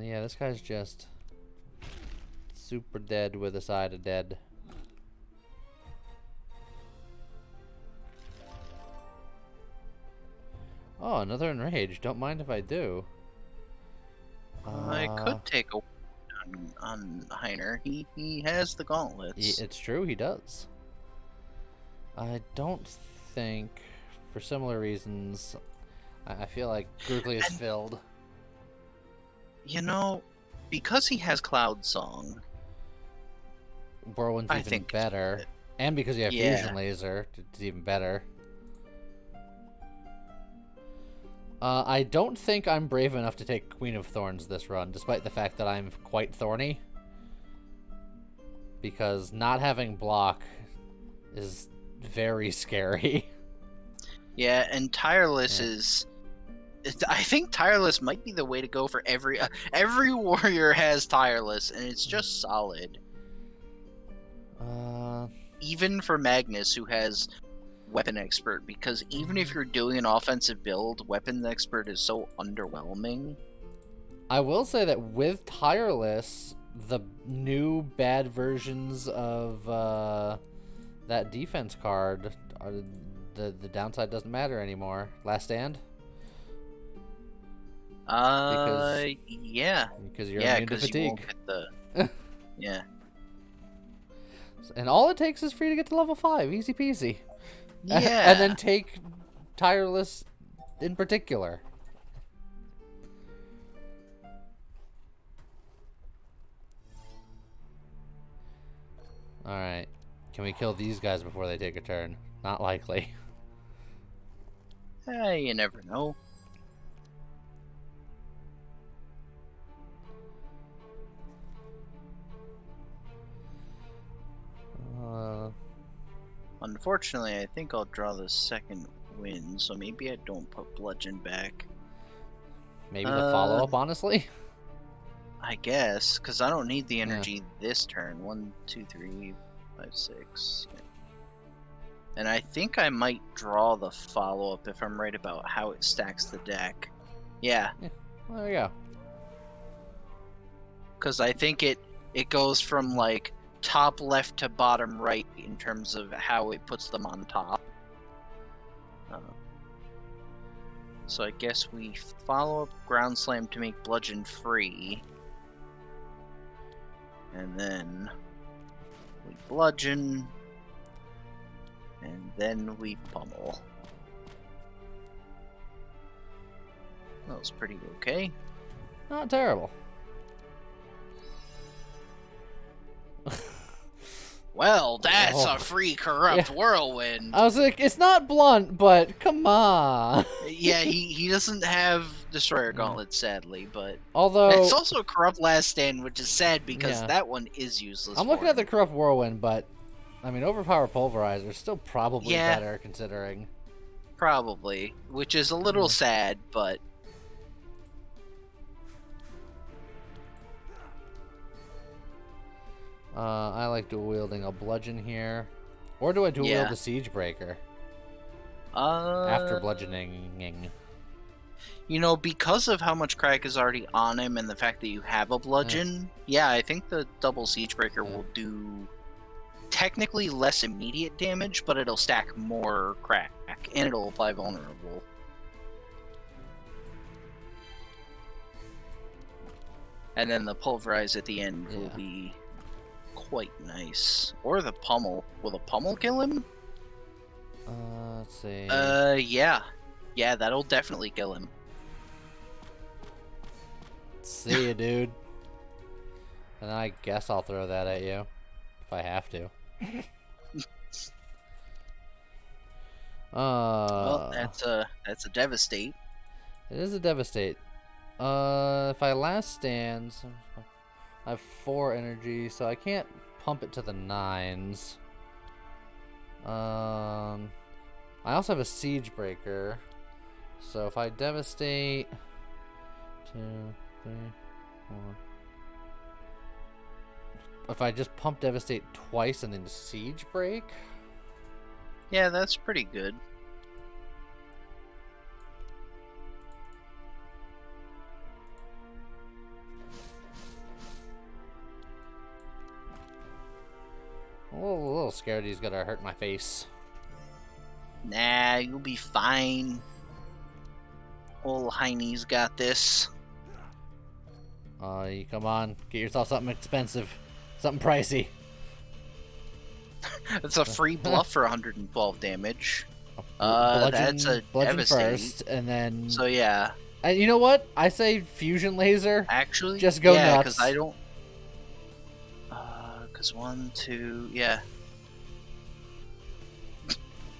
Yeah, this guy's just super dead with a side of dead. Oh, another enrage. Don't mind if I do. I could take a on Heiner. He has the gauntlets. It's true, he does. I don't think, for similar reasons, I feel like Groogly is filled. You know, because he has Cloud Song, Whirlwind's even better. And because you have Fusion Laser, it's even better. I don't think I'm brave enough to take Queen of Thorns this run, despite the fact that I'm quite thorny. Because not having block is very scary. Yeah, and Tireless is... I think Tireless might be the way to go for every warrior has Tireless, and it's just solid. Even for Magnus, who has Weapon Expert, because even if you're doing an offensive build, Weapon Expert is so underwhelming. I will say that with Tireless, the new bad versions of that defense card, the downside doesn't matter anymore. Last Stand? Yeah. Because you're immune to fatigue. You won't get the... yeah. And all it takes is for you to get to level 5. Easy peasy. Yeah. And then take Tireless in particular. Alright. Can we kill these guys before they take a turn? Not likely. You never know. Unfortunately, I think I'll draw the second win, so maybe I don't put Bludgeon back. Maybe the follow-up, honestly? I guess, because I don't need the energy this turn. 1, 2, 3, 5, 6. And I think I might draw the follow-up if I'm right about how it stacks the deck. Yeah. Well, there you go. Because I think it goes from, like, top left to bottom right in terms of how it puts them on top. So I guess we follow up Ground Slam to make Bludgeon free. And then we Bludgeon. And then we Pummel. That was pretty okay. Not terrible. Well, that's a free corrupt whirlwind. I was like, it's not blunt, but come on. Yeah, he doesn't have Destroyer Gauntlet, sadly, but although it's also a corrupt Last Stand, which is sad because that one is useless. I'm looking at the corrupt whirlwind, but I mean, overpower pulverizer is still probably better considering. Probably, which is a little sad, but. I like dual wielding a bludgeon here. Or do I dual wield the siege breaker? After bludgeoning. You know, because of how much crack is already on him and the fact that you have a bludgeon, I think the double siege breaker will do technically less immediate damage, but it'll stack more crack and it'll apply vulnerable. And then the pulverize at the end will be quite nice. Or the pummel. Will the pummel kill him? Let's see. Yeah. Yeah, that'll definitely kill him. See ya, dude. And I guess I'll throw that at you. If I have to. Well, that's a devastate. It is a devastate. If I last stand, I have 4 energy, so I can't pump it to the 9s. I also have a siege breaker, so if I devastate, 2, 3, 4. If I just pump devastate twice and then siege break. Yeah, that's pretty good. A little scared he's gonna hurt my face. Nah, you'll be fine. Old Heine's got this. You come on, get yourself something expensive, something pricey. It's a free bluff for 112 damage. Bludgeon, that's a bludgeon devastate. first, and then. So yeah. And you know what? I say fusion laser. Actually, just go nuts. because I don't. Because 1, 2, yeah.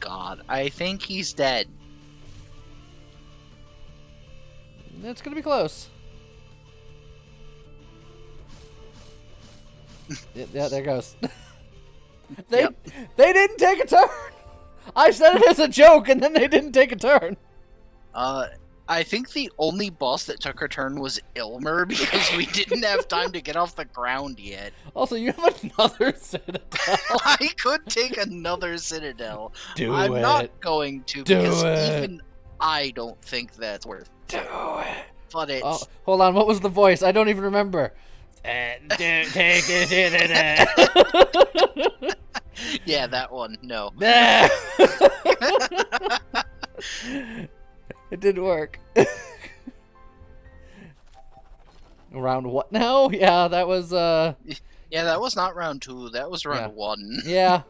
God, I think he's dead. It's gonna be close. Yeah, there goes. They didn't take a turn. I said it as a joke, and then they didn't take a turn. I think the only boss that took a turn was Ilmer because we didn't have time to get off the ground yet. Also, you have another Citadel. I could take another Citadel. I'm not going to because even I don't think that's worth it. Do it. But it's... Oh, hold on, what was the voice? I don't even remember. Take a Citadel. Yeah, that one. No. It didn't work. Round what now? Yeah, that was Yeah, that was not round 2. That was round 1. Yeah.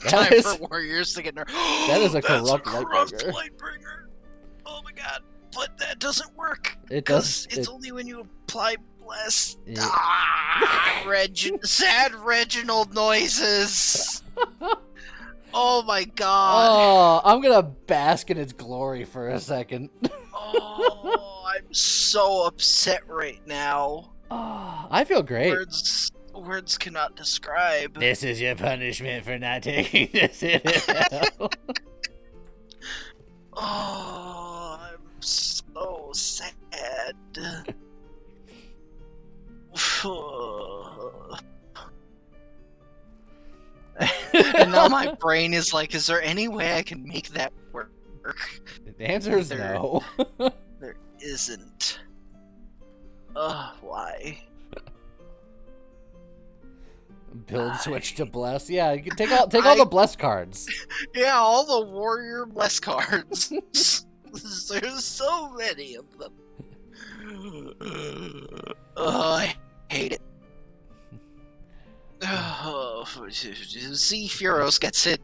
Time for warriors to get nerfed. That is a corrupt Lightbringer. Oh my god. But that doesn't work. It does. It's only when you apply bless. Yeah. Ah! Sad Reginald noises. Oh my god. Oh, I'm gonna bask in its glory for a second. Oh, I'm so upset right now. Oh, I feel great. Words cannot describe. This is your punishment for not taking this in hell. Oh, I'm so sad. And now my brain is like, is there any way I can make that work? The answer is no. There isn't. Why? Build switch to bless. Yeah, you can take all the bless cards. Yeah, all the warrior bless cards. There's so many of them. I hate it. See, Furos gets it.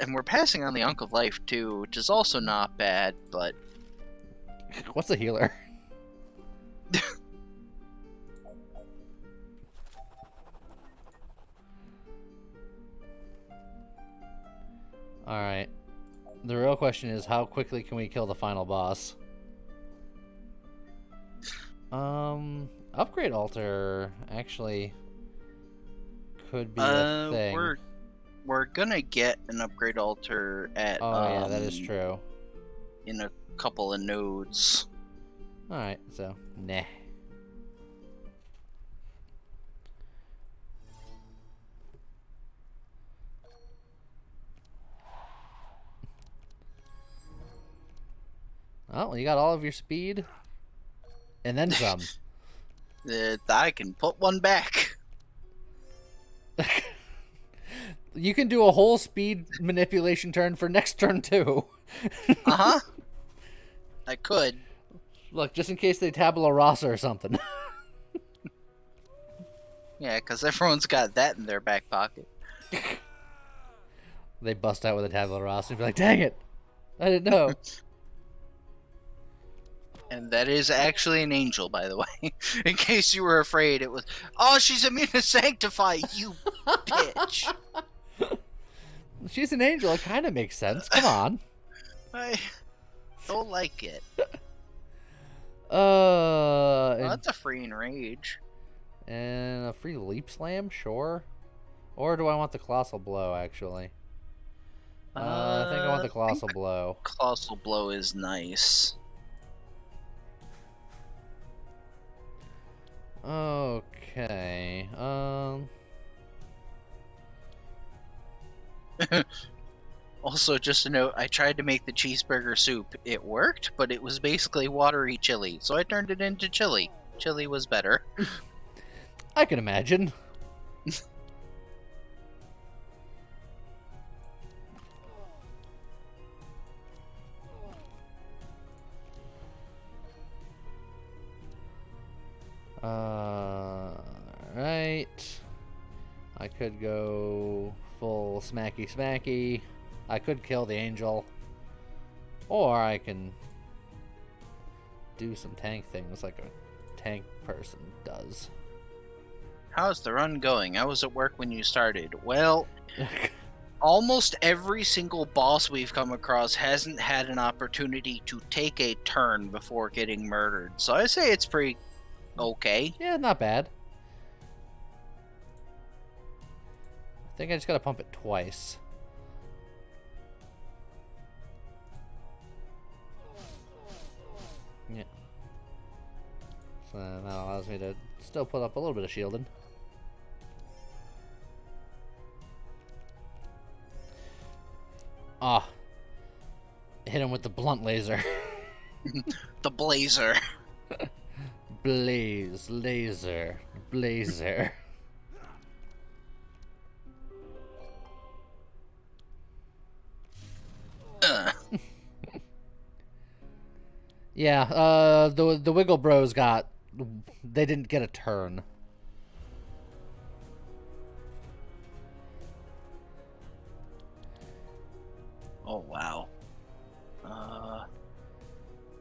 And we're passing on the Unk of Life too, which is also not bad, but What's a healer? Alright. The real question is, how quickly can we kill the final boss? Upgrade altar actually could be a thing. We're gonna get an upgrade altar at yeah, that is true. in a couple of nodes. Alright, so nah. Oh, well, you got all of your speed? And then some. I can put one back. You can do a whole speed manipulation turn for next turn too. Uh-huh. I could. Look, just in case they tabula rasa or something. Yeah, because everyone's got that in their back pocket. They bust out with a tabula rasa and be like, dang it! I didn't know. And that is actually an angel, by the way. In case you were afraid it was... Oh, she's immune to sanctify, you bitch! She's an angel. It kind of makes sense. Come on. I don't like it. Well, That's a free enrage. and a free leap slam, sure. Or do I want the colossal blow? Actually, I think I want the colossal blow. Colossal blow is nice. Okay. Also, just a note, I tried to make the cheeseburger soup. It worked, but it was basically watery chili, so I turned it into chili. Chili was better. I can imagine. Right. I could go full smacky smacky. I could kill the angel. Or I can do some tank things like a tank person does. How's the run going? I was at work when you started. Well, almost every single boss we've come across hasn't had an opportunity to take a turn before getting murdered. So I say it's pretty okay. Yeah, not bad. I think I just gotta pump it twice. Yeah. So that allows me to still put up a little bit of shielding. Ah. Hit him with the blunt laser. The blazer. Blaze, laser, blazer. Yeah, the Wiggle Bros they didn't get a turn. Oh, wow.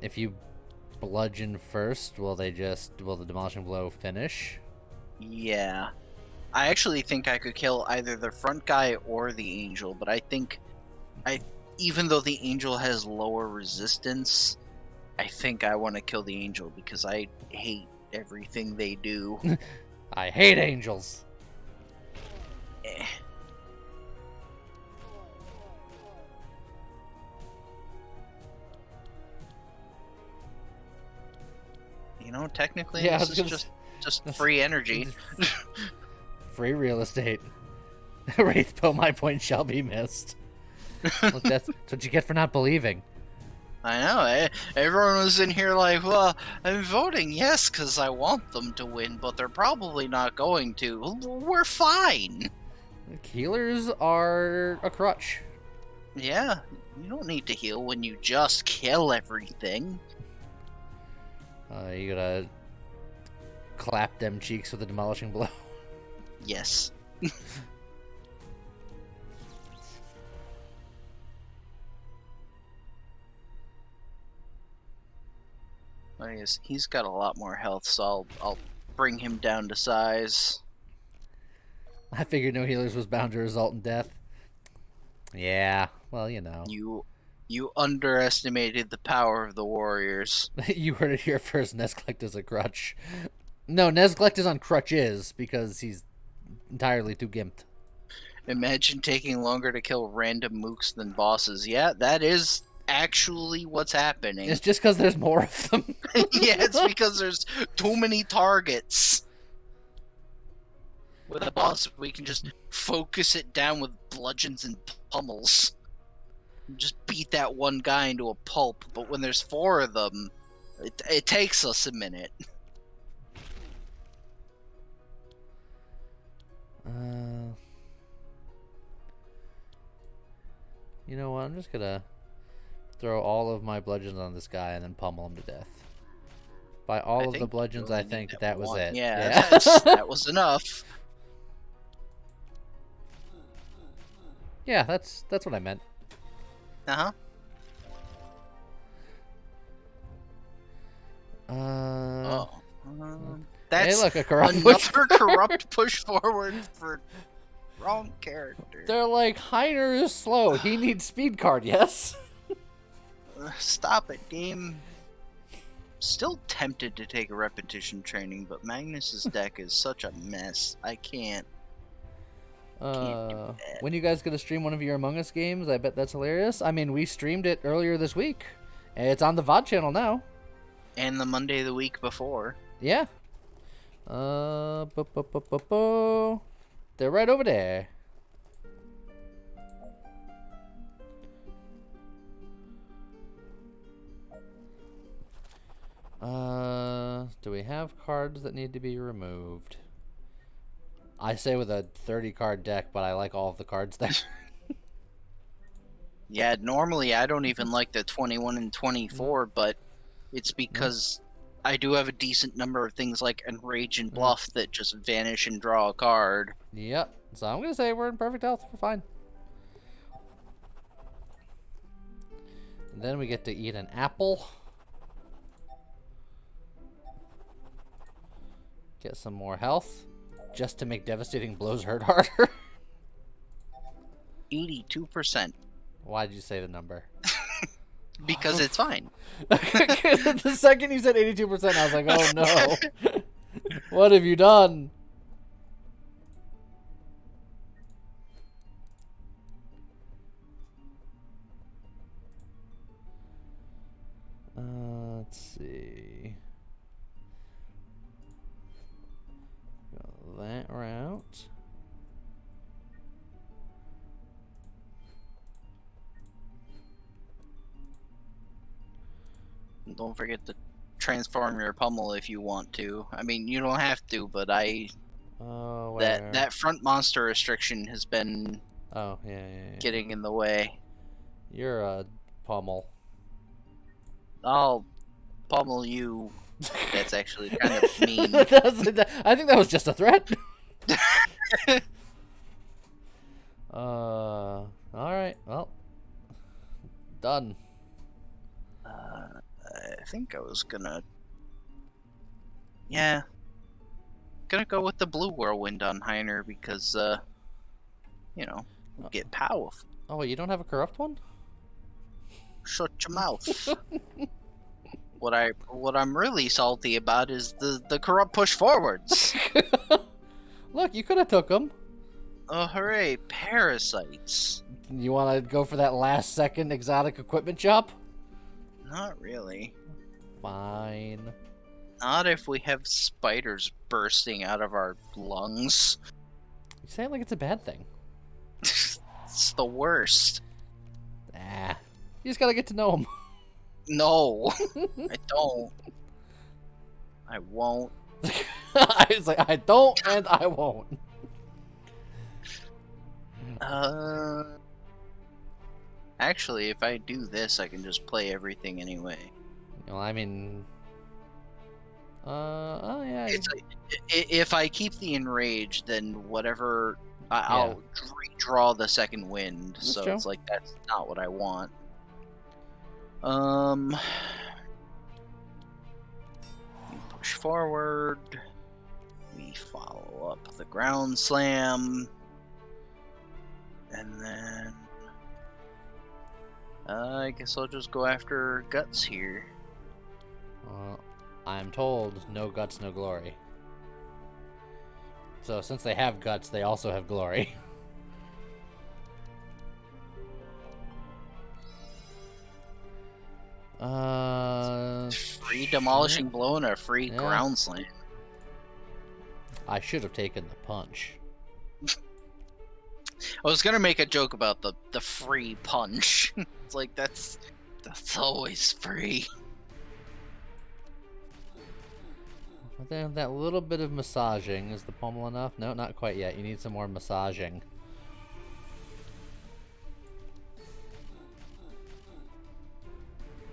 If you bludgeon first, will the demolishing blow finish? Yeah. I actually think I could kill either the front guy or the angel, but I think even though the angel has lower resistance, I think I want to kill the angel because I hate everything they do. I hate angels. Eh. You know, technically, Yeah, this is just free energy. Free real estate. Wraithbow, my point shall be missed. Look, that's what you get for not believing. I know. Everyone was in here like, well, I'm voting yes because I want them to win, but they're probably not going to. We're fine. Healers are a crutch. Yeah, you don't need to heal when you just kill everything. You gotta clap them cheeks with a demolishing blow. Yes. I guess he's got a lot more health, so I'll bring him down to size. I figured no healers was bound to result in death. Yeah, well, you know. You underestimated the power of the warriors. You heard it here first. Nesglect is a crutch. No, Nesglect is on crutches because he's entirely too gimped. Imagine taking longer to kill random mooks than bosses. Yeah, that is actually what's happening. It's just because there's more of them. Yeah, it's because there's too many targets. With a boss, we can just focus it down with bludgeons and pummels. Just beat that one guy into a pulp, but when there's 4 of them, it takes us a minute. You know what? I'm just gonna throw all of my bludgeons on this guy and then pummel him to death. By all of the bludgeons, I think that was it. Yeah. That was enough. Yeah, that's what I meant. Uh-huh. That's hey, look, a corrupt another corrupt push forward for wrong character. They're like, Heiner is slow. He needs speed card, yes? Stop it, game. Still tempted to take a repetition training, but Magnus's deck is such a mess. I can't do that. When you guys gonna stream one of your Among Us games? I bet that's hilarious. I mean, we streamed it earlier this week. It's on the VOD channel now. And the Monday the week before. Yeah. They're right over there. Do we have cards that need to be removed? I say with a 30 card deck, but I like all of the cards there. Yeah, normally I don't even like the 21 and 24, but it's because I do have a decent number of things like Enrage and Bluff that just vanish and draw a card. Yep. So I'm gonna say we're in perfect health. We're fine. And then we get to eat an apple. Get some more health. Just to make devastating blows hurt harder. 82%. Why did you say the number? Because it's fine. The second you said 82%, I was like, oh no. What have you done? Let's see. Go that route. Don't forget to transform your pummel if you want to. I mean, you don't have to, but that front monster restriction has been getting in the way. You're a pummel. I'll pummel you. That's actually kind of mean. I think that was just a threat. All right. Well, done. think I was gonna... Yeah. Gonna go with the blue whirlwind on Heiner because, you know, we'll get powerful. Oh, wait, you don't have a corrupt one? Shut your mouth. What I'm really salty about is the corrupt push forwards. Look, you could have took them. Oh, hooray, parasites. You want to go for that last second exotic equipment chop? Not really. Fine. Not if we have spiders bursting out of our lungs. You say it like it's a bad thing. It's the worst. Ah. You just gotta get to know them. No, I don't. I won't. I was like, I don't and I won't. Actually, if I do this, I can just play everything anyway. Well, I mean... oh yeah. It's like, if I keep the enrage, then whatever... I'll redraw the second wind, That's so true. it's like, that's not what I want. We push forward. We follow up the ground slam. And then... I guess I'll just go after guts here. I'm told, no guts, no glory. So since they have guts, they also have glory. Free demolishing blow and a free ground slam. I should have taken the punch. I was gonna make a joke about the free punch. It's like that's always free. But then that little bit of massaging, is the pommel enough? No, not quite yet. You need some more massaging.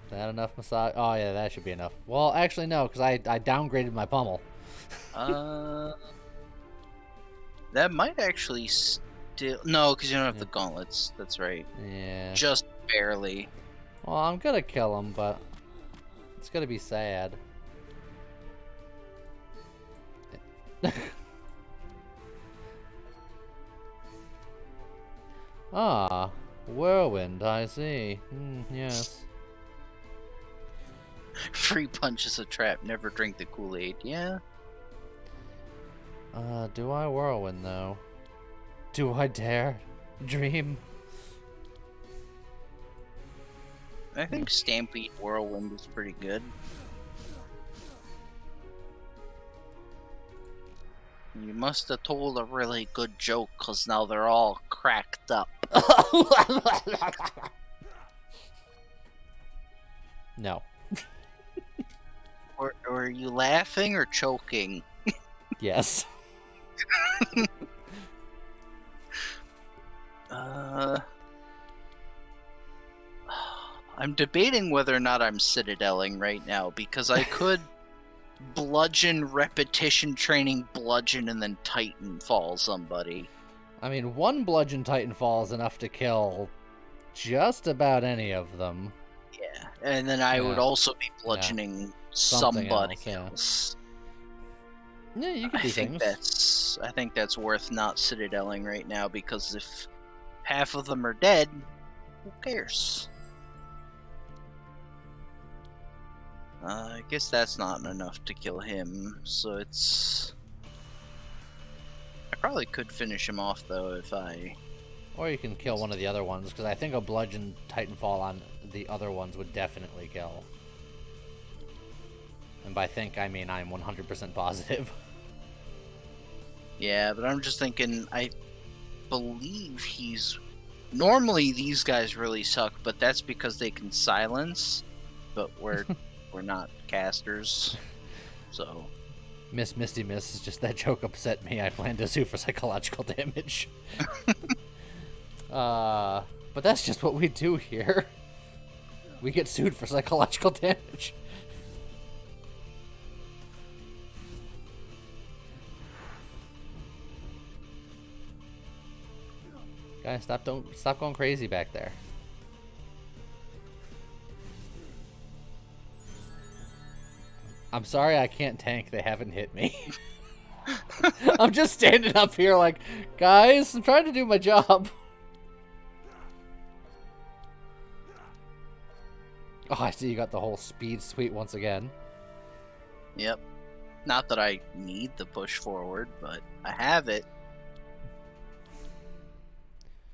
Is that enough massage? Oh yeah, that should be enough. Well, actually no, because I downgraded my pommel. That might actually still... No, because you don't have the gauntlets. That's right. Yeah. Just barely. Well, I'm gonna kill him, but it's gonna be sad. Ah, whirlwind, I see. Yes. Free punch is a trap. Never drink the Kool-Aid. Yeah. Do I whirlwind, though? Do I dare dream? I think Stampede Whirlwind is pretty good. You must have told a really good joke, because now they're all cracked up. No. Were you laughing or choking? Yes. I'm debating whether or not I'm citadeling right now, because I could bludgeon, repetition training, bludgeon, and then Titanfall somebody. I mean, one bludgeon Titanfall is enough to kill just about any of them. Yeah, and then I would also be bludgeoning somebody else. Yeah, you could do things. I think that's worth not citadeling right now, because if half of them are dead, who cares? I guess that's not enough to kill him, so it's... I probably could finish him off, though, if I... Or you can kill one of the other ones, because I think a bludgeon Titanfall on the other ones would definitely kill. And by think, I mean I'm 100% positive. Yeah, but I'm just thinking, I believe he's... Normally these guys really suck, but that's because they can silence, but we're not casters, so... Miss Misty Miss is just that joke upset me. I plan to sue for psychological damage. But that's just what we do here. We get sued for psychological damage. Guys, stop going crazy back there. I'm sorry I can't tank. They haven't hit me. I'm just standing up here like, guys, I'm trying to do my job. Oh, I see you got the whole speed suite once again. Yep. Not that I need the push forward, but I have it.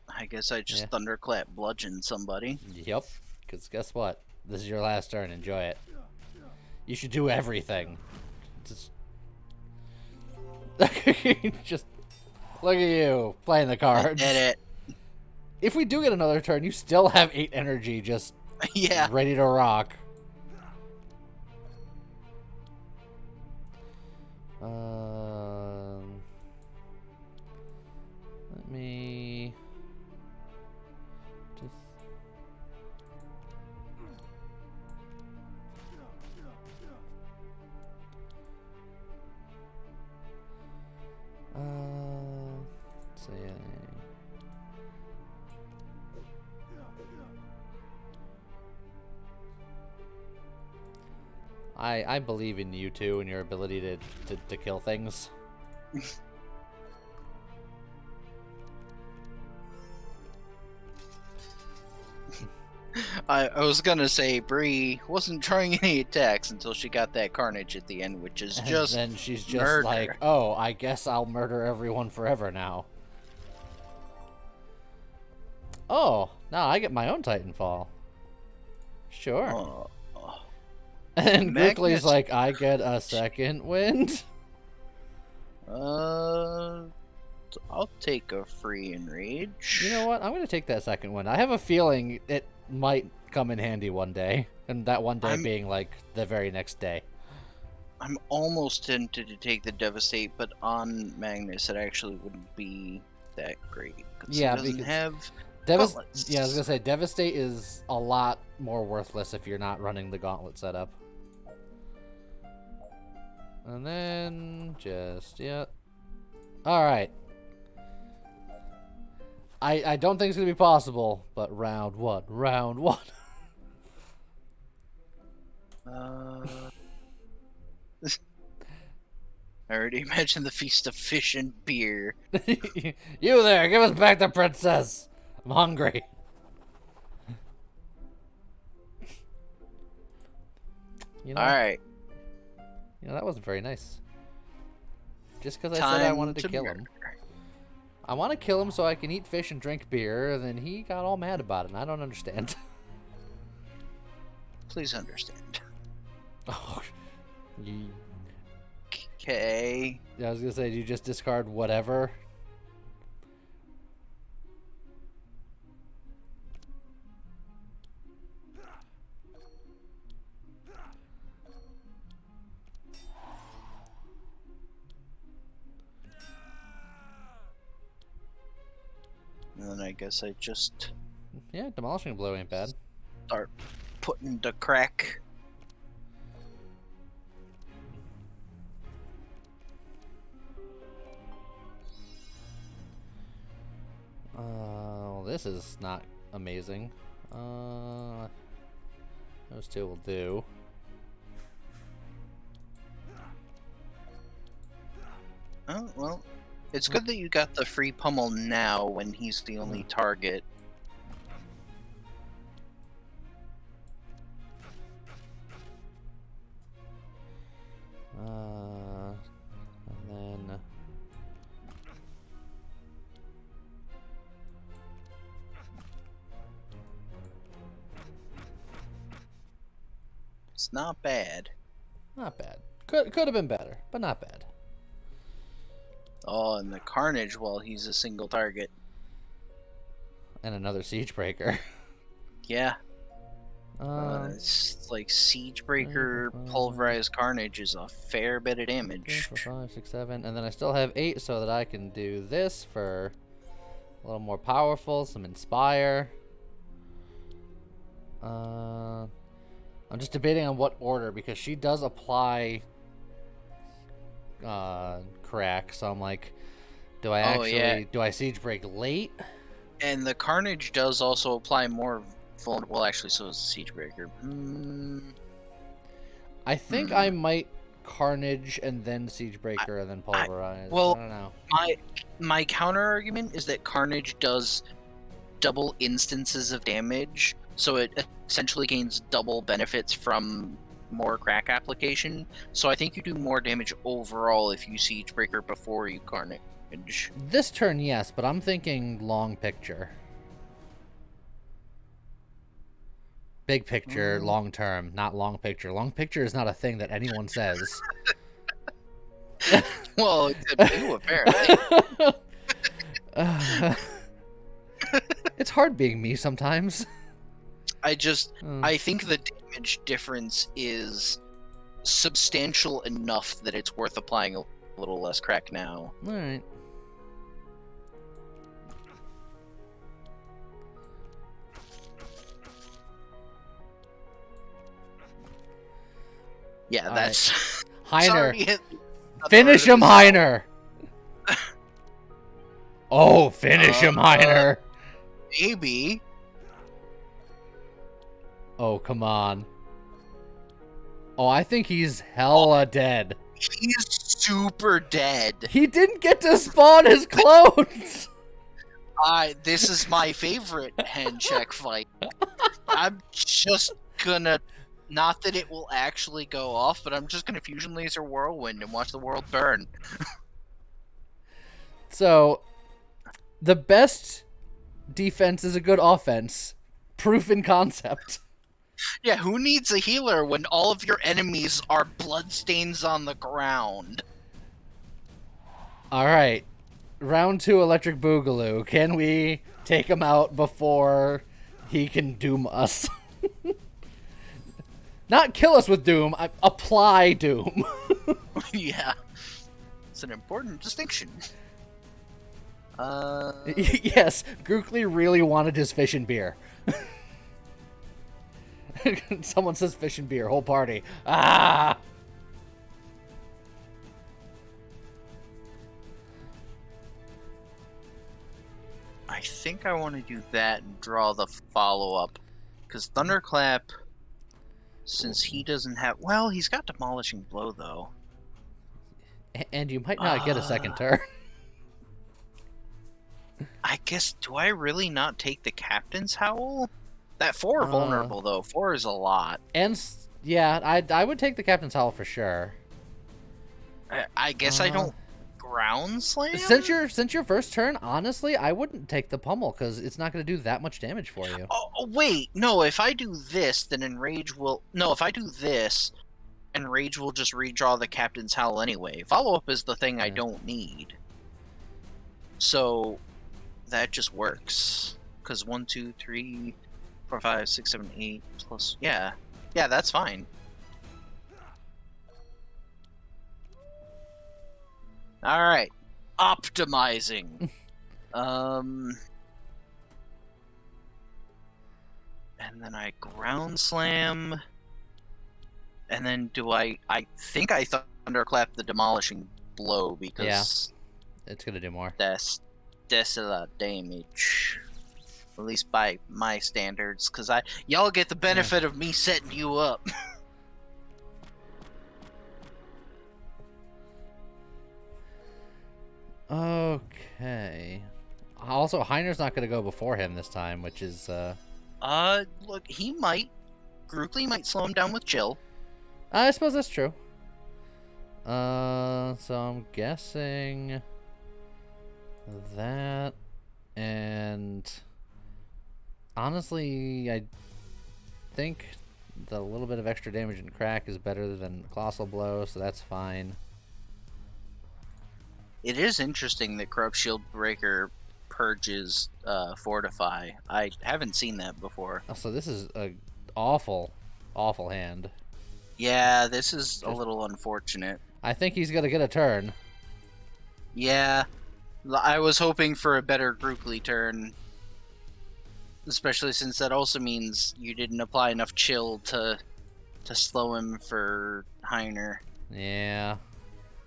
I guess I just thunderclap bludgeon somebody. Yep. Because guess what? This is your last turn. Enjoy it. You should do everything. Just look at you playing the cards. I did it. If we do get another turn, you still have 8 energy just Yeah. ready to rock. Let me just... let's see. I believe in you too and your ability to kill things. I was gonna say Bree wasn't trying any attacks until she got that carnage at the end, which is just then she's just murder. like, oh, I guess I'll murder everyone forever now. Oh, now I get my own Titanfall. Sure. Oh. And Magnus- Quickly's like, I get a second wind? I'll take a free enrage. You know what? I'm going to take that second wind. I have a feeling it might come in handy one day. And that one day being like the very next day. I'm almost tempted to take the Devastate, but on Magnus it actually wouldn't be that great. Yeah, he doesn't have yeah, I was gauntlets. gonna say Devastate is a lot more worthless if you're not running the gauntlet setup. And then just all right. I don't think it's gonna be possible, but round one. I already imagined the feast of fish and beer. You there, give us back the princess. I'm hungry. You know, Alright. You know, that wasn't very nice. Just because I said I wanted to kill him. I want to kill him so I can eat fish and drink beer, and then he got all mad about it, and I don't understand. Please understand. Oh, Okay. Yeah, I was going to say, do you just discard whatever? And then I guess I just Yeah, Demolishing Blow ain't bad. start putting the crack. Well, this is not amazing. Those two will do. Oh, well. It's good that you got the free pummel now when he's the only target. And then... It's not bad. Not bad. Could have been better, but not bad. Oh, and the carnage while he's a single target. And another Siege Breaker. Yeah. It's like Siege Breaker, Pulverized Carnage is a fair bit of damage. 4, 5, 6, 7. And then I still have 8 so that I can do this for a little more powerful, some Inspire. I'm just debating on what order because she does apply crack, so I'm like, do I actually do I Siege Break late? And the Carnage does also apply more vulnerable. Well, actually, so is the Siege Breaker. I think I might Carnage and then Siegebreaker and then Pulverize. well, I don't know. my counter argument is that Carnage does double instances of damage, so it essentially gains double benefits from more crack application. So I think you do more damage overall if you Siegebreaker before you Carnage. This turn, yes, but I'm thinking long picture. Big picture, long term, not long picture. Long picture is not a thing that anyone says. Well, except you, apparently. It's hard being me sometimes. I think the damage difference is substantial enough that it's worth applying a little less crack now. Alright. Yeah, that's... Heiner. Finish him, Heiner! Oh, finish him, Heiner! Maybe. Oh, come on. Oh, I think he's hella dead. He's super dead. He didn't get to spawn his clones! This is my favorite hand check fight. I'm just gonna... Not that it will actually go off, but I'm just gonna Fusion Laser Whirlwind and watch the world burn. So, the best defense is a good offense. Proof in concept. Yeah, who needs a healer when all of your enemies are bloodstains on the ground? Alright. Round 2 Electric Boogaloo. Can we take him out before he can doom us? Not kill us with doom, apply doom. Yeah. It's an important distinction. Yes, Grookly really wanted his fish and beer. Someone says fish and beer, whole party. Ah! I think I want to do that and draw the follow-up. Because Thunderclap, since he doesn't have... Well, he's got Demolishing Blow, though. And you might not get a second turn. I guess, do I really not take the Captain's Howl? That 4 vulnerable, though. 4 is a lot. And, yeah, I would take the Captain's Howl for sure. I guess I don't Ground Slam? Since your first turn, honestly, I wouldn't take the Pummel, because it's not going to do that much damage for you. Oh, wait. No, if I do this, then Enrage will... No, if I do this, Enrage will just redraw the Captain's Howl anyway. Follow-up is the thing I don't need. So, that just works. Because 1, 2, 3, 4, 5, 6, 7, 8 plus... Yeah. Yeah, that's fine. Alright. Optimizing. And then I Ground Slam. And then do I think I Thunderclap the Demolishing Blow because... Yeah. It's gonna do more. That's a lot of damage. At least by my standards, because y'all get the benefit of me setting you up. Okay. Also, Heiner's not going to go before him this time, which is, Look, he might. Grookly might slow him down with Chill. I suppose that's true. So I'm guessing that, and honestly, I think the little bit of extra damage in Crack is better than Colossal Blow, so that's fine. It is interesting that Corrupt Shield Breaker purges Fortify. I haven't seen that before. So this is a awful hand. Yeah, this is a little unfortunate. I think he's gonna get a turn. Yeah, I was hoping for a better Grookly turn. Especially since that also means you didn't apply enough Chill to slow him for Heiner. Yeah.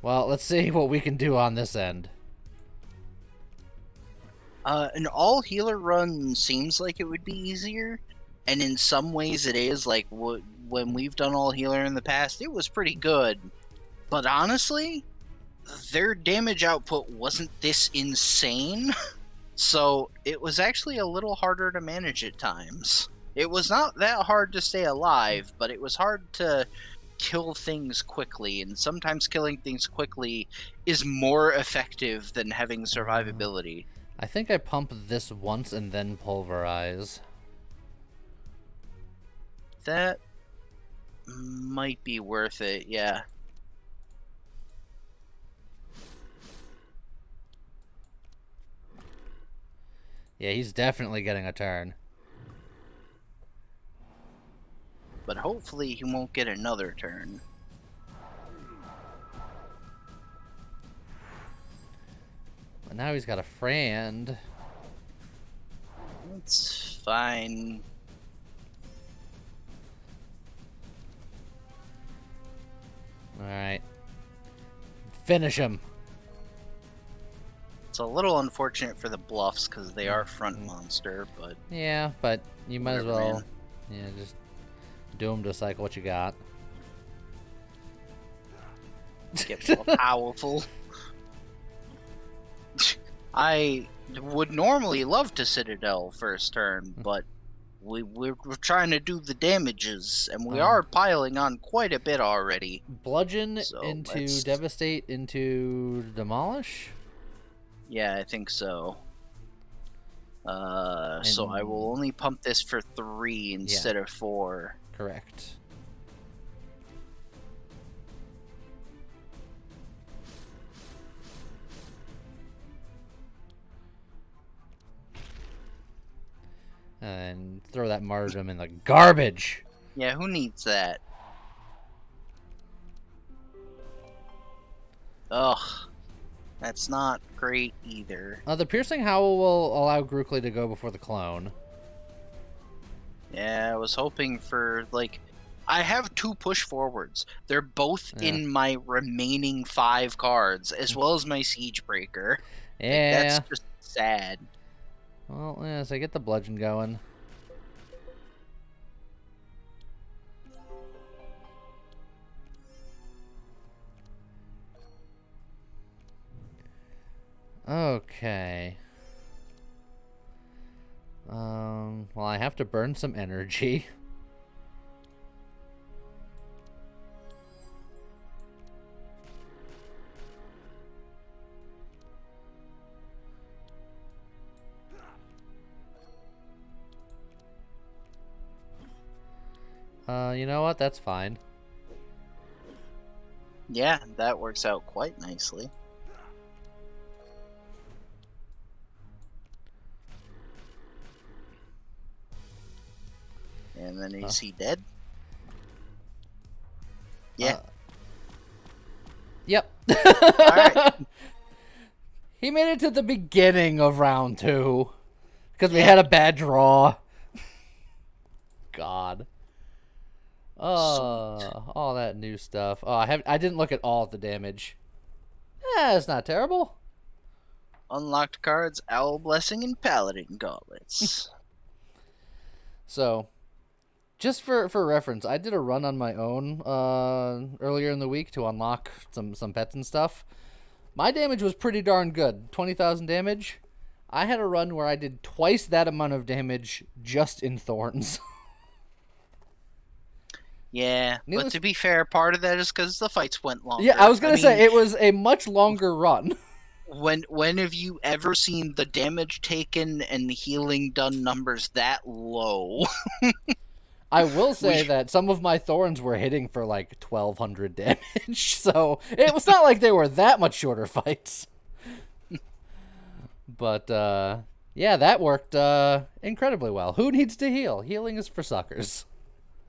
Well, let's see what we can do on this end. An all-healer run seems like it would be easier, and in some ways it is. Like, when we've done all healer in the past, it was pretty good. But honestly, their damage output wasn't this insane, so it was actually a little harder to manage at times. It was not that hard to stay alive, but it was hard to kill things quickly, and sometimes killing things quickly is more effective than having survivability. I think I pump this once and then pulverize. That might be worth it, yeah. Yeah, he's definitely getting a turn. But hopefully he won't get another turn. But now he's got a friend. It's fine. Alright. Finish him. It's a little unfortunate for the bluffs because they are front monster, but Yeah, but you might as whatever, well, man. yeah, just do him to cycle what you got. Get more powerful. I would normally love to Citadel first turn, but we're trying to do the damages, and we are piling on quite a bit already. Bludgeon So into let's- Devastate into Demolish? Yeah, I think so. So I will only pump this for 3 instead of 4. Correct. And throw that martyrdom in the garbage. Yeah, who needs that? Ugh. That's not great either. The Piercing Howl will allow Grookly to go before the clone. Yeah, I was hoping for, like... I have 2 push forwards. They're both Yeah. in my remaining 5 cards, as well as my Siege Breaker. Like, Yeah. that's just sad. Well, yeah, so get the bludgeon going. Okay. Well, I have to burn some energy. You know what? That's fine. Yeah, that works out quite nicely. And then is he dead? Yeah. Yep. Alright. He made it to the beginning of round 2. Because we had a bad draw. God. All that new stuff. Oh, I didn't look at all of the damage. Yeah, it's not terrible. Unlocked cards, Owl Blessing, and Paladin Gauntlets. So, just for reference, I did a run on my own earlier in the week to unlock some pets and stuff. My damage was pretty darn good. 20,000 damage. I had a run where I did twice that amount of damage just in Thorns. Yeah, Needless- but to be fair, part of that is because the fights went longer. Yeah, I was going to say, mean, it was a much longer run. When have you ever seen the damage taken and healing done numbers that low? I will say that some of my Thorns were hitting for like 1,200 damage, so it was not like they were that much shorter fights. But, yeah, that worked incredibly well. Who needs to heal? Healing is for suckers.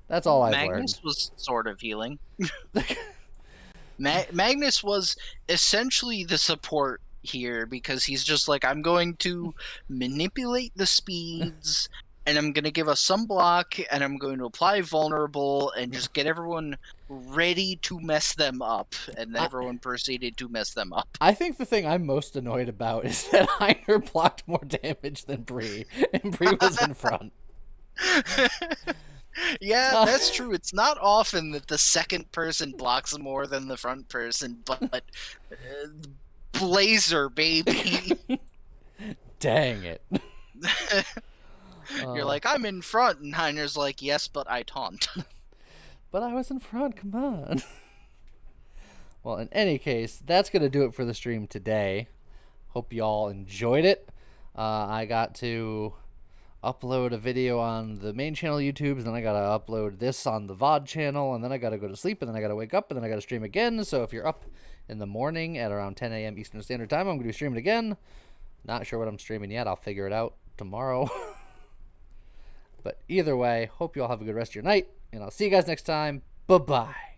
That's all I've Magnus was sort of healing. Magnus was essentially the support here because he's just like, I'm going to manipulate the speeds and I'm going to give us some block and I'm going to apply vulnerable and just get everyone ready to mess them up. And then everyone proceeded to mess them up. I think the thing I'm most annoyed about is that Heiner blocked more damage than Bree, and Bree was in front. Yeah, that's true. It's not often that the second person blocks more than the front person, but Blazer, baby. Dang it. You're like, I'm in front, and Heiner's like, yes, but I taunt. But I was in front, come on. Well, in any case, that's going to do it for the stream today. Hope y'all enjoyed it. I got to upload a video on the main channel YouTube, and then I got to upload this on the VOD channel, and then I got to go to sleep, and then I got to wake up, and then I got to stream again. So if you're up in the morning at around 10 a.m. Eastern Standard Time, I'm going to be streaming again. Not sure what I'm streaming yet. I'll figure it out tomorrow. But either way, hope you all have a good rest of your night, and I'll see you guys next time. Bye-bye.